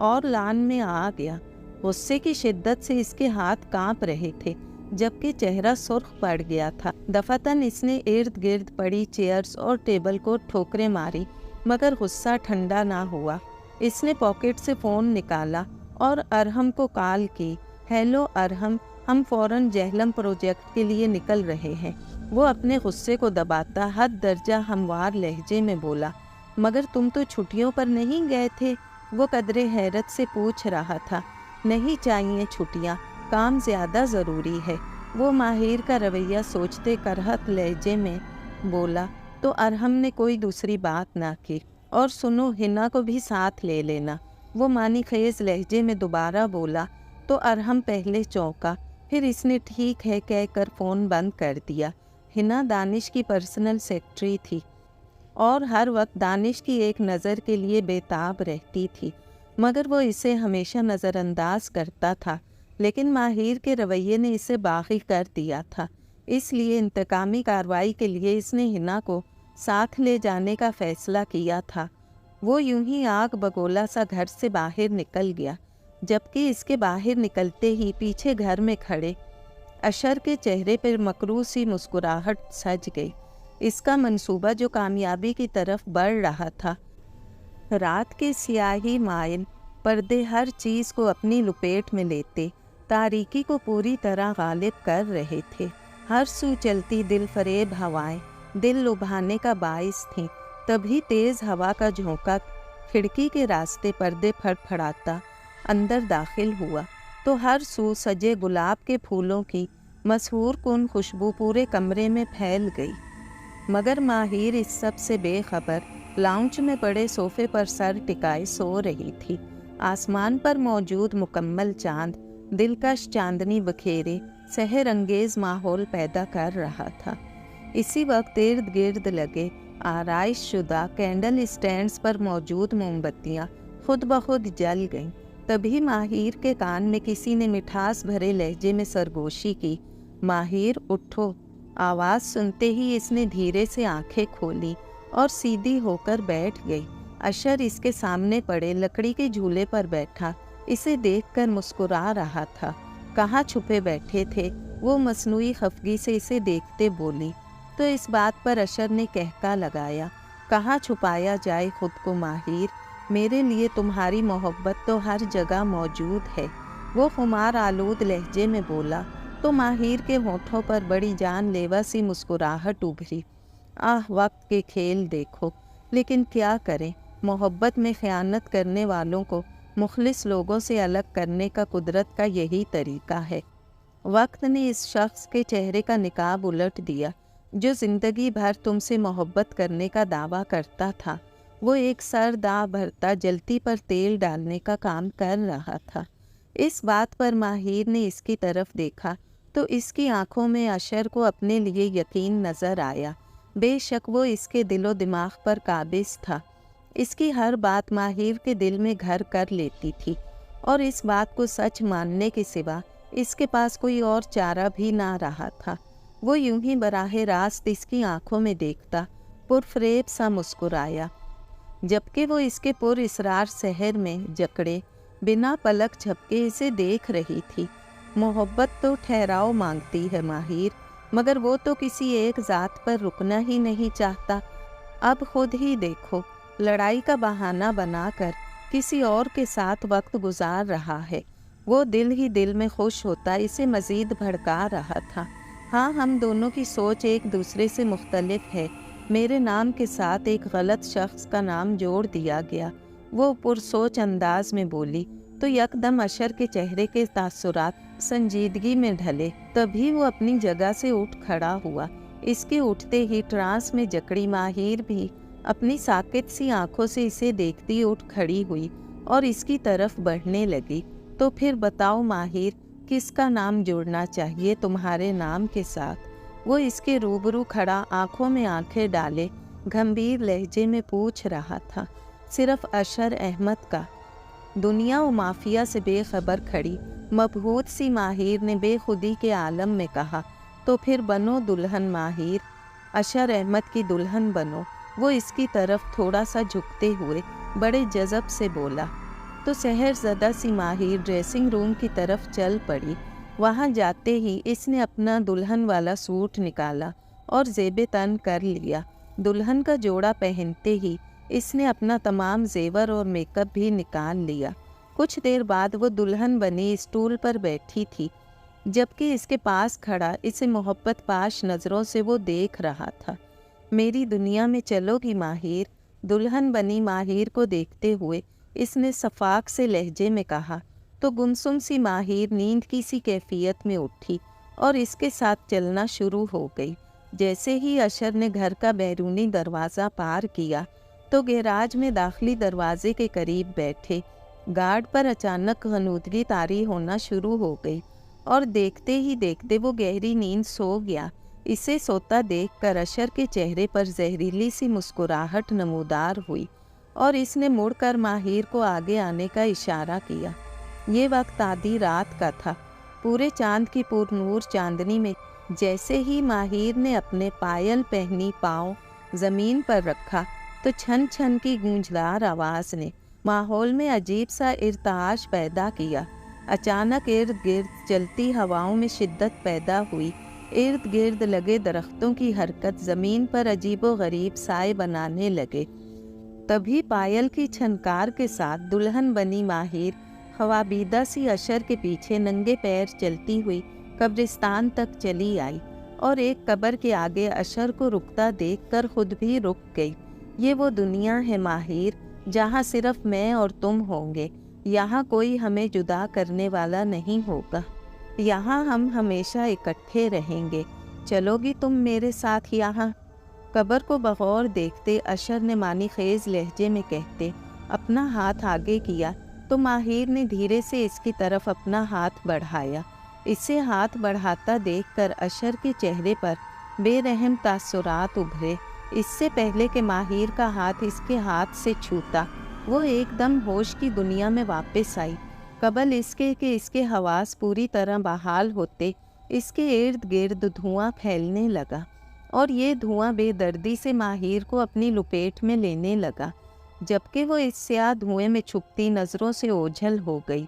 और लान में आ गया। गुस्से की शिद्दत से इसके हाथ कांप रहे थे जबकि चेहरा सुर्ख पड़ गया था। दफातन इसने इर्द गिर्द पड़ी चेयर्स और टेबल को ठोकरें मारी मगर गुस्सा ठंडा ना हुआ। इसने पॉकेट से फ़ोन निकाला और अरहम को कॉल की। हेलो अरहम, हम फ़ौरन जहलम प्रोजेक्ट के लिए निकल रहे हैं। वो अपने गुस्से को दबाता हद दर्जा हमवार लहजे में बोला। मगर तुम तो छुट्टियों पर नहीं गए थे? वो कदरे हैरत से पूछ रहा था। नहीं चाहिए छुट्टियाँ, काम ज़्यादा ज़रूरी है। वो माहिर का रवैया सोचते करहत लहजे में बोला तो अरहम ने कोई दूसरी बात ना की। और सुनो, हिना को भी साथ ले लेना। वो मानी खेज लहजे में दोबारा बोला तो अरहम पहले चौंका, फिर इसने ठीक है कहकर फ़ोन बंद कर दिया। हिना दानिश की पर्सनल सेक्रेटरी थी और हर वक्त दानिश की एक नज़र के लिए बेताब रहती थी, मगर वो इसे हमेशा नज़रअंदाज करता था। लेकिन माहिर के रवैये ने इसे बागी कर दिया था, इसलिए इंतकामी कार्रवाई के लिए इसने हिना को साथ ले जाने का फ़ैसला किया था। वो यूं ही आग बगोला सा घर से बाहर निकल गया, जबकि इसके बाहर निकलते ही पीछे घर में खड़े अशर के चेहरे पर मकरूह सी मुस्कुराहट सज गई। इसका मंसूबा जो कामयाबी की तरफ बढ़ रहा था رات کے سیاہی مائل پردے ہر چیز کو اپنی لپیٹ میں لیتے تاریکی کو پوری طرح غالب کر رہے تھے۔ ہر سو چلتی دل فریب ہوائیں دل لبھانے کا باعث تھیں۔ تبھی تیز ہوا کا جھونکا کھڑکی کے راستے پردے پھڑ پھڑاتا اندر داخل ہوا تو ہر سو سجے گلاب کے پھولوں کی مسحور کن خوشبو پورے کمرے میں پھیل گئی۔ مگر ماہیر اس سب سے بے خبر لاؤنج میں پڑے صوفے پر سر ٹکائے سو رہی تھی۔ آسمان پر موجود مکمل چاند دلکش چاندنی بکھیرے سحر انگیز ماحول پیدا کر رہا تھا۔ اسی وقت ارد گرد لگے آرائش شدہ کینڈل اسٹینڈز پر موجود موم بتیاں خود بخود جل گئیں۔ تبھی ماہیر کے کان میں کسی نے مٹھاس بھرے لہجے میں سرگوشی کی، ماہیر اٹھو۔ آواز سنتے ہی اس نے دھیرے سے آنکھیں کھولی اور سیدھی ہو کر بیٹھ گئی۔ اشر اس کے سامنے پڑے لکڑی کے جھولے پر بیٹھا اسے دیکھ کر مسکرا رہا تھا۔ کہاں چھپے بیٹھے تھے؟ وہ مصنوعی خفگی سے اسے دیکھتے بولی۔ تو اس بات پر اشر نے کہکا لگایا، کہاں چھپایا جائے خود کو ماہیر، میرے لیے تمہاری محبت تو ہر جگہ موجود ہے۔ وہ خمار آلود لہجے میں بولا تو ماہیر کے ہونٹوں پر بڑی جان لیوا سی مسکراہٹ ابھری۔ آہ وقت کے کھیل دیکھو، لیکن کیا کریں، محبت میں خیانت کرنے والوں کو مخلص لوگوں سے الگ کرنے کا قدرت کا یہی طریقہ ہے۔ وقت نے اس شخص کے چہرے کا نقاب الٹ دیا جو زندگی بھر تم سے محبت کرنے کا دعویٰ کرتا تھا۔ وہ ایک سر داہ بھرتا جلتی پر تیل ڈالنے کا کام کر رہا تھا۔ اس بات پر ماہیر نے اس کی طرف دیکھا تو اس کی آنکھوں میں اشر کو اپنے لیے یقین نظر آیا۔ بے شک وہ اس کے دل و دماغ پر قابض تھا۔ اس کی ہر بات ماہیر کے دل میں گھر کر لیتی تھی اور اس بات کو سچ ماننے کے سوا اس کے پاس کوئی اور چارہ بھی نہ رہا تھا۔ وہ یوں ہی براہ راست اس کی آنکھوں میں دیکھتا پرفریب سا مسکرایا، جبکہ وہ اس کے پر اسرار سحر میں جکڑے بنا پلک جھپکے اسے دیکھ رہی تھی۔ محبت تو ٹھہراؤ مانگتی ہے ماہیر، مگر وہ تو کسی ایک ذات پر رکنا ہی نہیں چاہتا۔ اب خود ہی دیکھو، لڑائی کا بہانہ بنا کر کسی اور کے ساتھ وقت گزار رہا ہے۔ وہ دل ہی دل میں خوش ہوتا اسے مزید بھڑکا رہا تھا۔ ہاں، ہم دونوں کی سوچ ایک دوسرے سے مختلف ہے۔ میرے نام کے ساتھ ایک غلط شخص کا نام جوڑ دیا گیا، وہ پرسوچ انداز میں بولی تو یکدم اشر کے چہرے کے تاثرات سنجیدگی میں ڈھلے۔ تبھی وہ اپنی جگہ سے اٹھ کھڑا ہوا۔ اس کے اٹھتے ہی ٹرانس میں جکڑی ماہیر بھی اپنی ساکت سی آنکھوں سے اسے دیکھتی اٹھ کھڑی ہوئی اور اس کی طرف بڑھنے لگی۔ تو پھر بتاؤ ماہیر، کس کا نام جوڑنا چاہیے تمہارے نام کے ساتھ؟ وہ اس کے روبرو کھڑا آنکھوں میں آنکھیں ڈالے گھمبیر لہجے میں پوچھ رہا تھا۔ صرف اشر احمد کا۔ دنیا و مافیا سے بے خبر کھڑی مبہوت سی ماہیر نے بے خودی کے عالم میں کہا، تو پھر بنو دلہن ماہیر، اشر احمد کی دلہن بنو۔ وہ اس کی طرف تھوڑا سا جھکتے ہوئے بڑے جذب سے بولا تو سحر زدہ سی ماہیر ڈریسنگ روم کی طرف چل پڑی۔ وہاں جاتے ہی اس نے اپنا دلہن والا سوٹ نکالا اور زیب تن کر لیا۔ دلہن کا جوڑا پہنتے ہی اس نے اپنا تمام زیور اور میک اپ بھی نکال لیا۔ کچھ دیر بعد وہ دلہن بنی اسٹول پر بیٹھی تھی، جبکہ اس کے پاس کھڑا اسے محبت پاش نظروں سے وہ دیکھ رہا تھا۔ میری دنیا میں چلو گی ماہیر؟ دلہن بنی ماہیر کو دیکھتے ہوئے اس نے صفاق سے لہجے میں کہا تو گمسم سی ماہیر نیند کی سی کیفیت میں اٹھی اور اس کے ساتھ چلنا شروع ہو گئی۔ جیسے ہی اشر نے گھر کا بیرونی دروازہ پار کیا تو گیراج میں داخلی دروازے کے قریب بیٹھے گارڈ پر اچانک غنودگی طاری ہونا شروع ہو گئی اور دیکھتے ہی دیکھتے وہ گہری نیند سو گیا۔ اسے سوتا دیکھ کر اشر کے چہرے پر زہریلی سی مسکراہٹ نمودار ہوئی اور اس نے مڑ کر ماہیر کو آگے آنے کا اشارہ کیا۔ یہ وقت آدھی رات کا تھا۔ پورے چاند کی پر نور چاندنی میں جیسے ہی ماہیر نے اپنے پائل پہنی پاؤں زمین پر رکھا تو چھن چھن کی گونجدار آواز نے ماحول میں عجیب سا ارتعاش پیدا کیا۔ اچانک ارد گرد چلتی ہواؤں میں شدت پیدا ہوئی۔ ارد گرد لگے درختوں کی حرکت زمین پر عجیب و غریب سائے بنانے لگے۔ तभी पायल की छनकार के साथ दुल्हन बनी माहिर ख्वाबीदा सी अशर के पीछे नंगे पैर चलती हुई कब्रिस्तान तक चली आई और एक कब्र के आगे अशर को रुकता देखकर खुद भी रुक गई। ये वो दुनिया है माहिर, जहाँ सिर्फ मैं और तुम होंगे। यहाँ कोई हमें जुदा करने वाला नहीं होगा। यहाँ हम हमेशा इकट्ठे रहेंगे। चलोगी तुम मेरे साथ यहाँ? कब्र को बगौर देखते अशर ने मानी खेज लहजे में कहते अपना हाथ आगे किया तो माहिर ने धीरे से इसकी तरफ अपना हाथ बढ़ाया। इसे हाथ बढ़ाता देखकर अशर के चेहरे पर बेरहम तासुरात उभरे। इससे पहले कि माहिर का हाथ इसके हाथ से छूता, वो एकदम होश की दुनिया में वापस आई। कबल इसके कि इसके हवास पूरी तरह बहाल होते इसके इर्द गिर्द धुआं फैलने लगा और ये धुआं बेदर्दी से माहिर को अपनी लपेट में लेने लगा, जबकि वो इस स्याह धुएं में छुपती नज़रों से ओझल हो गई।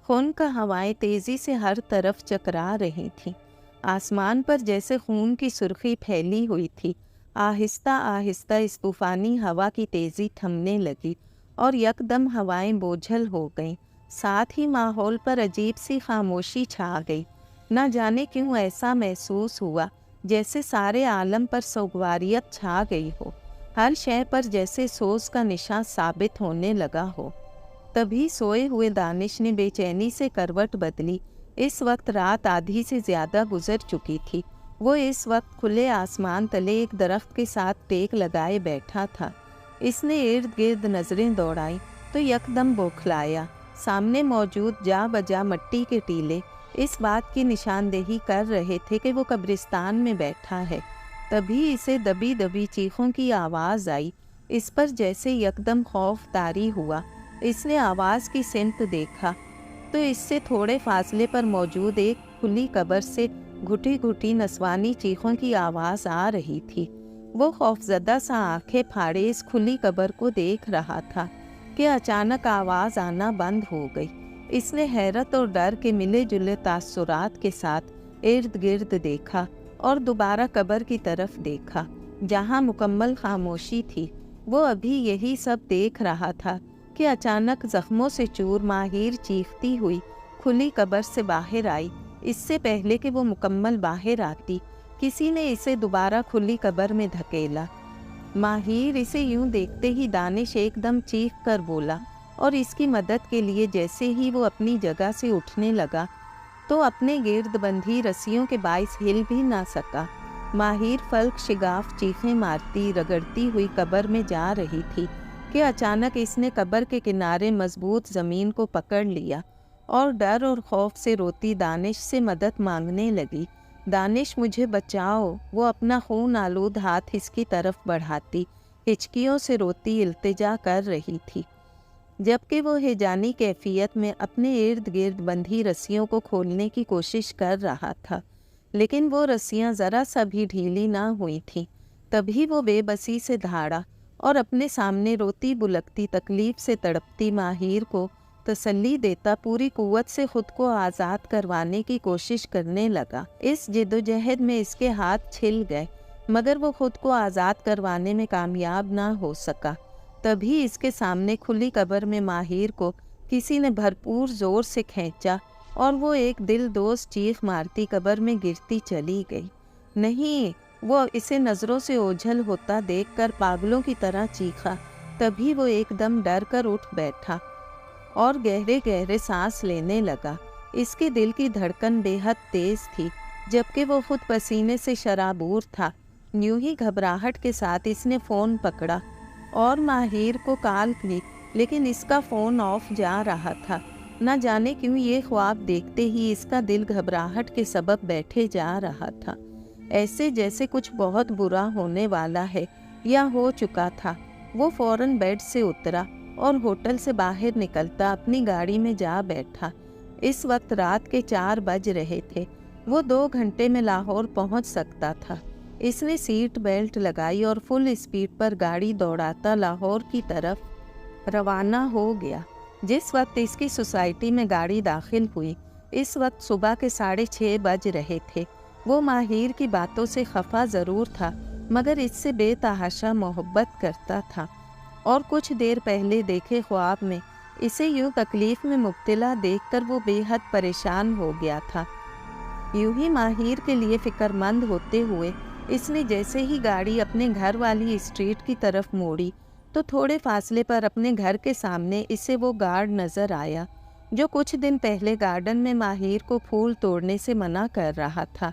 खून का हवाएं तेज़ी से हर तरफ चकरा रही थीं। आसमान पर जैसे खून की सुर्खी फैली हुई थी। आहिस्ता आहिस्ता इस तूफ़ानी हवा की तेज़ी थमने लगी और यकदम हवाएं बोझल हो गईं। साथ ही माहौल पर अजीब सी खामोशी छा गई। न जाने क्यों ऐसा महसूस हुआ जैसे सारे आलम पर सोगवारियत छा गई हो। हर शय पर जैसे सोच का निशान साबित होने लगा हो। तभी सोए हुए दानिश ने बेचैनी से करवट बदली। इस वक्त रात आधी से ज़्यादा गुजर चुकी थी। वो इस वक्त खुले आसमान तले एक दरख्त के साथ टेक लगाए बैठा था। इसने इर्द गिर्द नज़रें दौड़ाई तो यकदम बौखलाया। सामने मौजूद जा बजा मट्टी के टीले इस बात की निशानदेही कर रहे थे कि वो कब्रिस्तान में बैठा है। तभी इसे दबी दबी चीखों की आवाज़ आई। इस पर जैसे यकदम खौफ तारी हुआ। इसने आवाज़ की सिमत देखा तो इससे थोड़े फासले पर मौजूद एक खुली कब्र से घुटी घुटी नस्वानी चीखों की आवाज़ आ रही थी। वो खौफजदा सा आंखें फाड़े इस खुली कब्र को देख रहा था कि अचानक आवाज़ आना बंद हो गई। इसने हैरत और डर के मिले जुले तासुरात के साथ इर्द गिर्द देखा और दोबारा कब्र की तरफ देखा, जहाँ मुकम्मल खामोशी थी। वो अभी यही सब देख रहा था कि अचानक जख्मों से चूर माहिर चीखती हुई खुली कब्र से बाहर आई। इससे पहले कि वो मुकम्मल बाहर आती, किसी ने इसे दोबारा खुली कब्र में धकेला। माहिर इसे यूं देखते ही दानिश एकदम चीख कर बोला और इसकी मदद के लिए जैसे ही वो अपनी जगह से उठने लगा तो अपने गिर्द बंधी रस्सियों के बाइस हिल भी ना सका। माहिर फल्क शिगाफ चीखें मारती रगड़ती हुई कब्र में जा रही थी कि अचानक इसने कब्र के किनारे मजबूत ज़मीन को पकड़ लिया और डर और खौफ से रोती दानिश से मदद मांगने लगी। दानिश मुझे बचाओ। वो अपना खून आलूद हाथ इसकी तरफ बढ़ाती हिचकियों से रोती इल्तिजा कर रही थी, जबकि वो हिजानी कैफियत में अपने इर्द गिर्द बंधी रस्सियों को खोलने की कोशिश कर रहा था, लेकिन वो रस्सियां ज़रा सा भी ढीली ना हुई थीं। तभी वो बेबसी से धाड़ा और अपने सामने रोती बुलकती तकलीफ से तड़पती माहिर को तसल्ली देता पूरी कुव्वत से खुद को आज़ाद करवाने की कोशिश करने लगा। इस जिद्दोजहद में इसके हाथ छिल गए, मगर वो खुद को आज़ाद करवाने में कामयाब ना हो सका। तभी इसके सामने खुली कब्र में माहिर को किसी ने भरपूर ज़ोर से खींचा और वो एक दिल दोस्त चीख मारती कब्र में गिरती चली गई। नहीं, वो इसे नज़रों से ओझल होता देखकर पागलों की तरह चीखा। तभी वो एकदम डर कर उठ बैठा और गहरे गहरे सांस लेने लगा। इसके दिल की धड़कन बेहद तेज़ थी, जबकि वो खुद पसीने से शराबूर था। यूं ही घबराहट के साथ इसने फ़ोन पकड़ा और माहिर को कॉल की, लेकिन इसका फ़ोन ऑफ जा रहा था। न जाने क्यों ये ख्वाब देखते ही इसका दिल घबराहट के सबब बैठे जा रहा था, ऐसे जैसे कुछ बहुत बुरा होने वाला है या हो चुका था। वो फ़ौरन बेड से उतरा और होटल से बाहर निकलता अपनी गाड़ी में जा बैठा। इस वक्त रात के 4 बज रहे थे। वो 2 घंटे में लाहौर पहुंच सकता था। इसने सीट बेल्ट लगाई और फुल स्पीड पर गाड़ी दौड़ाता लाहौर की तरफ रवाना हो गया। जिस वक्त इसकी सोसाइटी में गाड़ी दाखिल हुई, इस वक्त सुबह के 6:30 बज रहे थे। वो माहिर की बातों से खफा ज़रूर था, मगर इससे बेतहाशा मोहब्बत करता था। اور کچھ دیر پہلے دیکھے خواب میں اسے یوں تکلیف میں مبتلا دیکھ کر وہ بے حد پریشان ہو گیا تھا۔ یوں ہی ماہر کے لیے فکر مند ہوتے ہوئے اس نے جیسے ہی گاڑی اپنے گھر والی اسٹریٹ کی طرف موڑی تو تھوڑے فاصلے پر اپنے گھر کے سامنے اسے وہ گارڈ نظر آیا جو کچھ دن پہلے گارڈن میں ماہر کو پھول توڑنے سے منع کر رہا تھا۔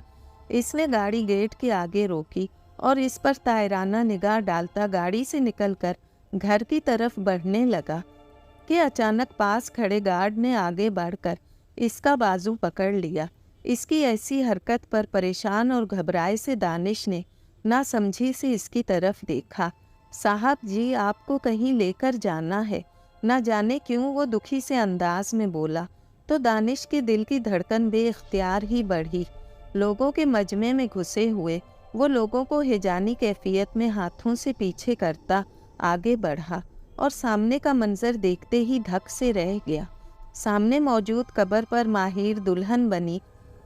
اس نے گاڑی گیٹ کے آگے روکی اور اس پر طائرانہ نگاہ ڈالتا گاڑی سے نکل کر گھر کی طرف بڑھنے لگا کہ اچانک پاس کھڑے گارڈ نے آگے بڑھ کر اس کا بازو پکڑ لیا۔ اس کی ایسی حرکت پر پریشان اور گھبرائے سے دانش نے نہ سمجھی سے اس کی طرف دیکھا۔ صاحب جی آپ کو کہیں لے کر جانا ہے، نہ جانے کیوں وہ دکھی سے انداز میں بولا تو دانش کے دل کی دھڑکن بے اختیار ہی بڑھی۔ لوگوں کے مجمع میں گھسے ہوئے وہ لوگوں کو ہیجانی کیفیت میں ہاتھوں سے پیچھے کرتا آگے بڑھا اور سامنے کا منظر دیکھتے ہی دھک سے رہ گیا۔ سامنے موجود قبر پر ماہر دلہن بنی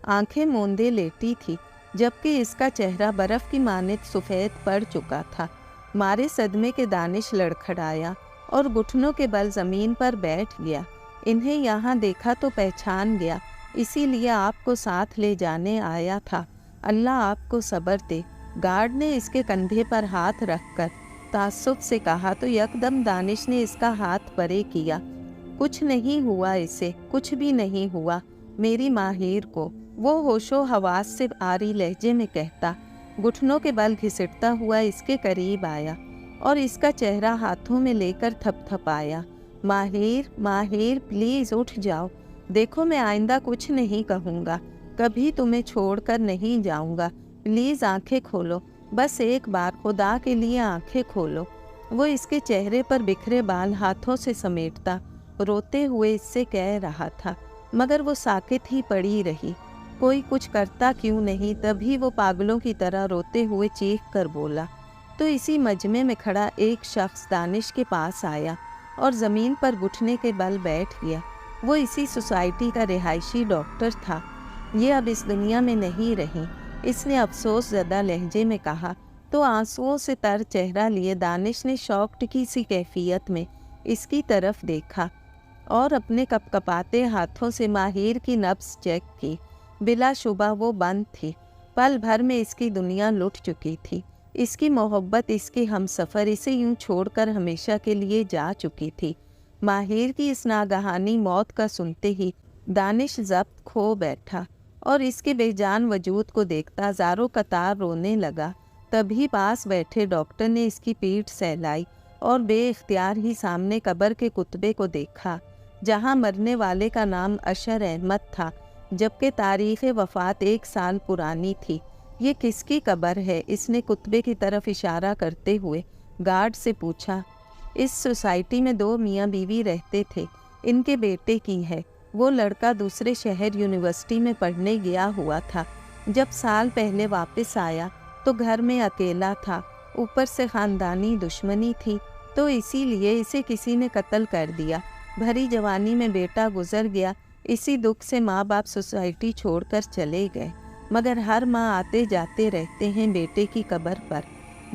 آنکھیں موندے لیٹی تھی جبکہ اس کا چہرہ برف کی مانند سفید پڑ چکا تھا۔ مارے صدمے کے دانش لڑکھڑایا اور گھٹنوں کے بل زمین پر بیٹھ گیا۔ انہیں یہاں دیکھا تو پہچان گیا، اسی لیے آپ کو ساتھ لے جانے آیا تھا، اللہ آپ کو صبر دے۔ گارڈ نے اس کے کندھے پر ہاتھ رکھ کر تعصب سے کہا تو یکدم دانش نے اس کا ہاتھ پرے کیا۔ کچھ نہیں ہوا اسے، کچھ بھی نہیں ہوا میری ماہر کو، وہ ہوش و حواس سے آری لہجے میں کہتا، گھٹنوں کے بل گھسٹتا ہوا اس کے قریب آیا اور اس کا چہرہ ہاتھوں میں لے کر تھپ تھپایا۔ ماہر پلیز اٹھ جاؤ، دیکھو میں آئندہ کچھ نہیں کہوں گا، کبھی تمہیں چھوڑ کر نہیں جاؤں گا، پلیز آنکھیں کھولو، بس ایک بار خدا کے لیے آنکھیں کھولو۔ وہ اس کے چہرے پر بکھرے بال ہاتھوں سے سمیٹتا روتے ہوئے اس سے کہہ رہا تھا، مگر وہ ساکت ہی پڑی رہی، کوئی کچھ کرتا کیوں نہیں۔ تبھی وہ پاگلوں کی طرح روتے ہوئے چیخ کر بولا تو اسی مجمع میں کھڑا ایک شخص دانش کے پاس آیا اور زمین پر گھٹنے کے بل بیٹھ گیا۔ وہ اسی سوسائٹی کا رہائشی ڈاکٹر تھا، یہ اب اس دنیا میں نہیں رہی، اس نے افسوس زدہ لہجے میں کہا تو آنسوؤں سے تر چہرہ لیے دانش نے شاکڈ کی سی کیفیت میں اس کی طرف دیکھا اور اپنے کپ کپاتے ہاتھوں سے ماہر کی نبض چیک کی۔ بلا شبہ وہ بند تھی، پل بھر میں اس کی دنیا لٹ چکی تھی، اس کی محبت، اس کی ہم سفر اسے یوں چھوڑ کر ہمیشہ کے لیے جا چکی تھی۔ ماہر کی اس ناگہانی موت کا سنتے ہی دانش ضبط کھو بیٹھا اور اس کے بے جان وجود کو دیکھتا زاروں قطار رونے لگا۔ تبھی پاس بیٹھے ڈاکٹر نے اس کی پیٹھ سہلائی اور بے اختیار ہی سامنے قبر کے کتبے کو دیکھا جہاں مرنے والے کا نام اشر احمد تھا جبکہ تاریخ وفات 1 سال پرانی تھی۔ یہ کس کی قبر ہے؟ اس نے کتبے کی طرف اشارہ کرتے ہوئے گارڈ سے پوچھا۔ اس سوسائٹی میں 2 میاں بیوی رہتے تھے، ان کے بیٹے کی ہے۔ وہ لڑکا دوسرے شہر یونیورسٹی میں پڑھنے گیا ہوا تھا، جب سال پہلے واپس آیا تو گھر میں اکیلا تھا، اوپر سے خاندانی دشمنی تھی تو اسی لیے اسے کسی نے قتل کر دیا۔ بھری جوانی میں بیٹا گزر گیا، اسی دکھ سے ماں باپ سوسائٹی چھوڑ کر چلے گئے، مگر ہر ماں آتے جاتے رہتے ہیں بیٹے کی قبر پر،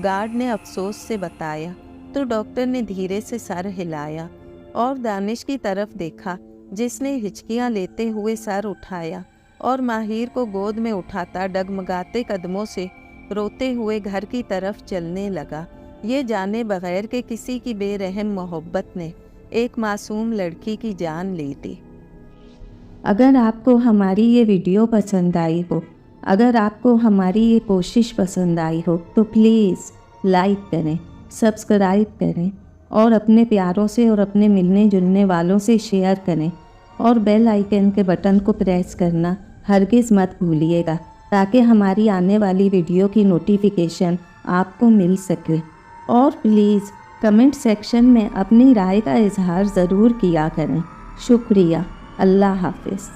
گارڈ نے افسوس سے بتایا تو ڈاکٹر نے دھیرے سے سر ہلایا اور دانش کی طرف دیکھا جس نے ہچکیاں لیتے ہوئے سر اٹھایا اور ماہر کو گود میں اٹھاتا ڈگمگاتے قدموں سے روتے ہوئے گھر کی طرف چلنے لگا، یہ جانے بغیر کہ کسی کی بے رحم محبت نے ایک معصوم لڑکی کی جان لی تھی۔ اگر آپ کو ہماری یہ ویڈیو پسند آئی ہو، اگر آپ کو ہماری یہ کوشش پسند آئی ہو تو پلیز لائک کریں، سبسکرائب کریں اور اپنے پیاروں سے اور اپنے ملنے جلنے والوں سے شیئر کریں اور بیل آئیکن کے بٹن کو پریس کرنا ہرگز مت بھولیے گا تاکہ ہماری آنے والی ویڈیو کی نوٹیفیکیشن آپ کو مل سکے۔ اور پلیز کمنٹ سیکشن میں اپنی رائے کا اظہار ضرور کیا کریں۔ شکریہ۔ اللہ حافظ۔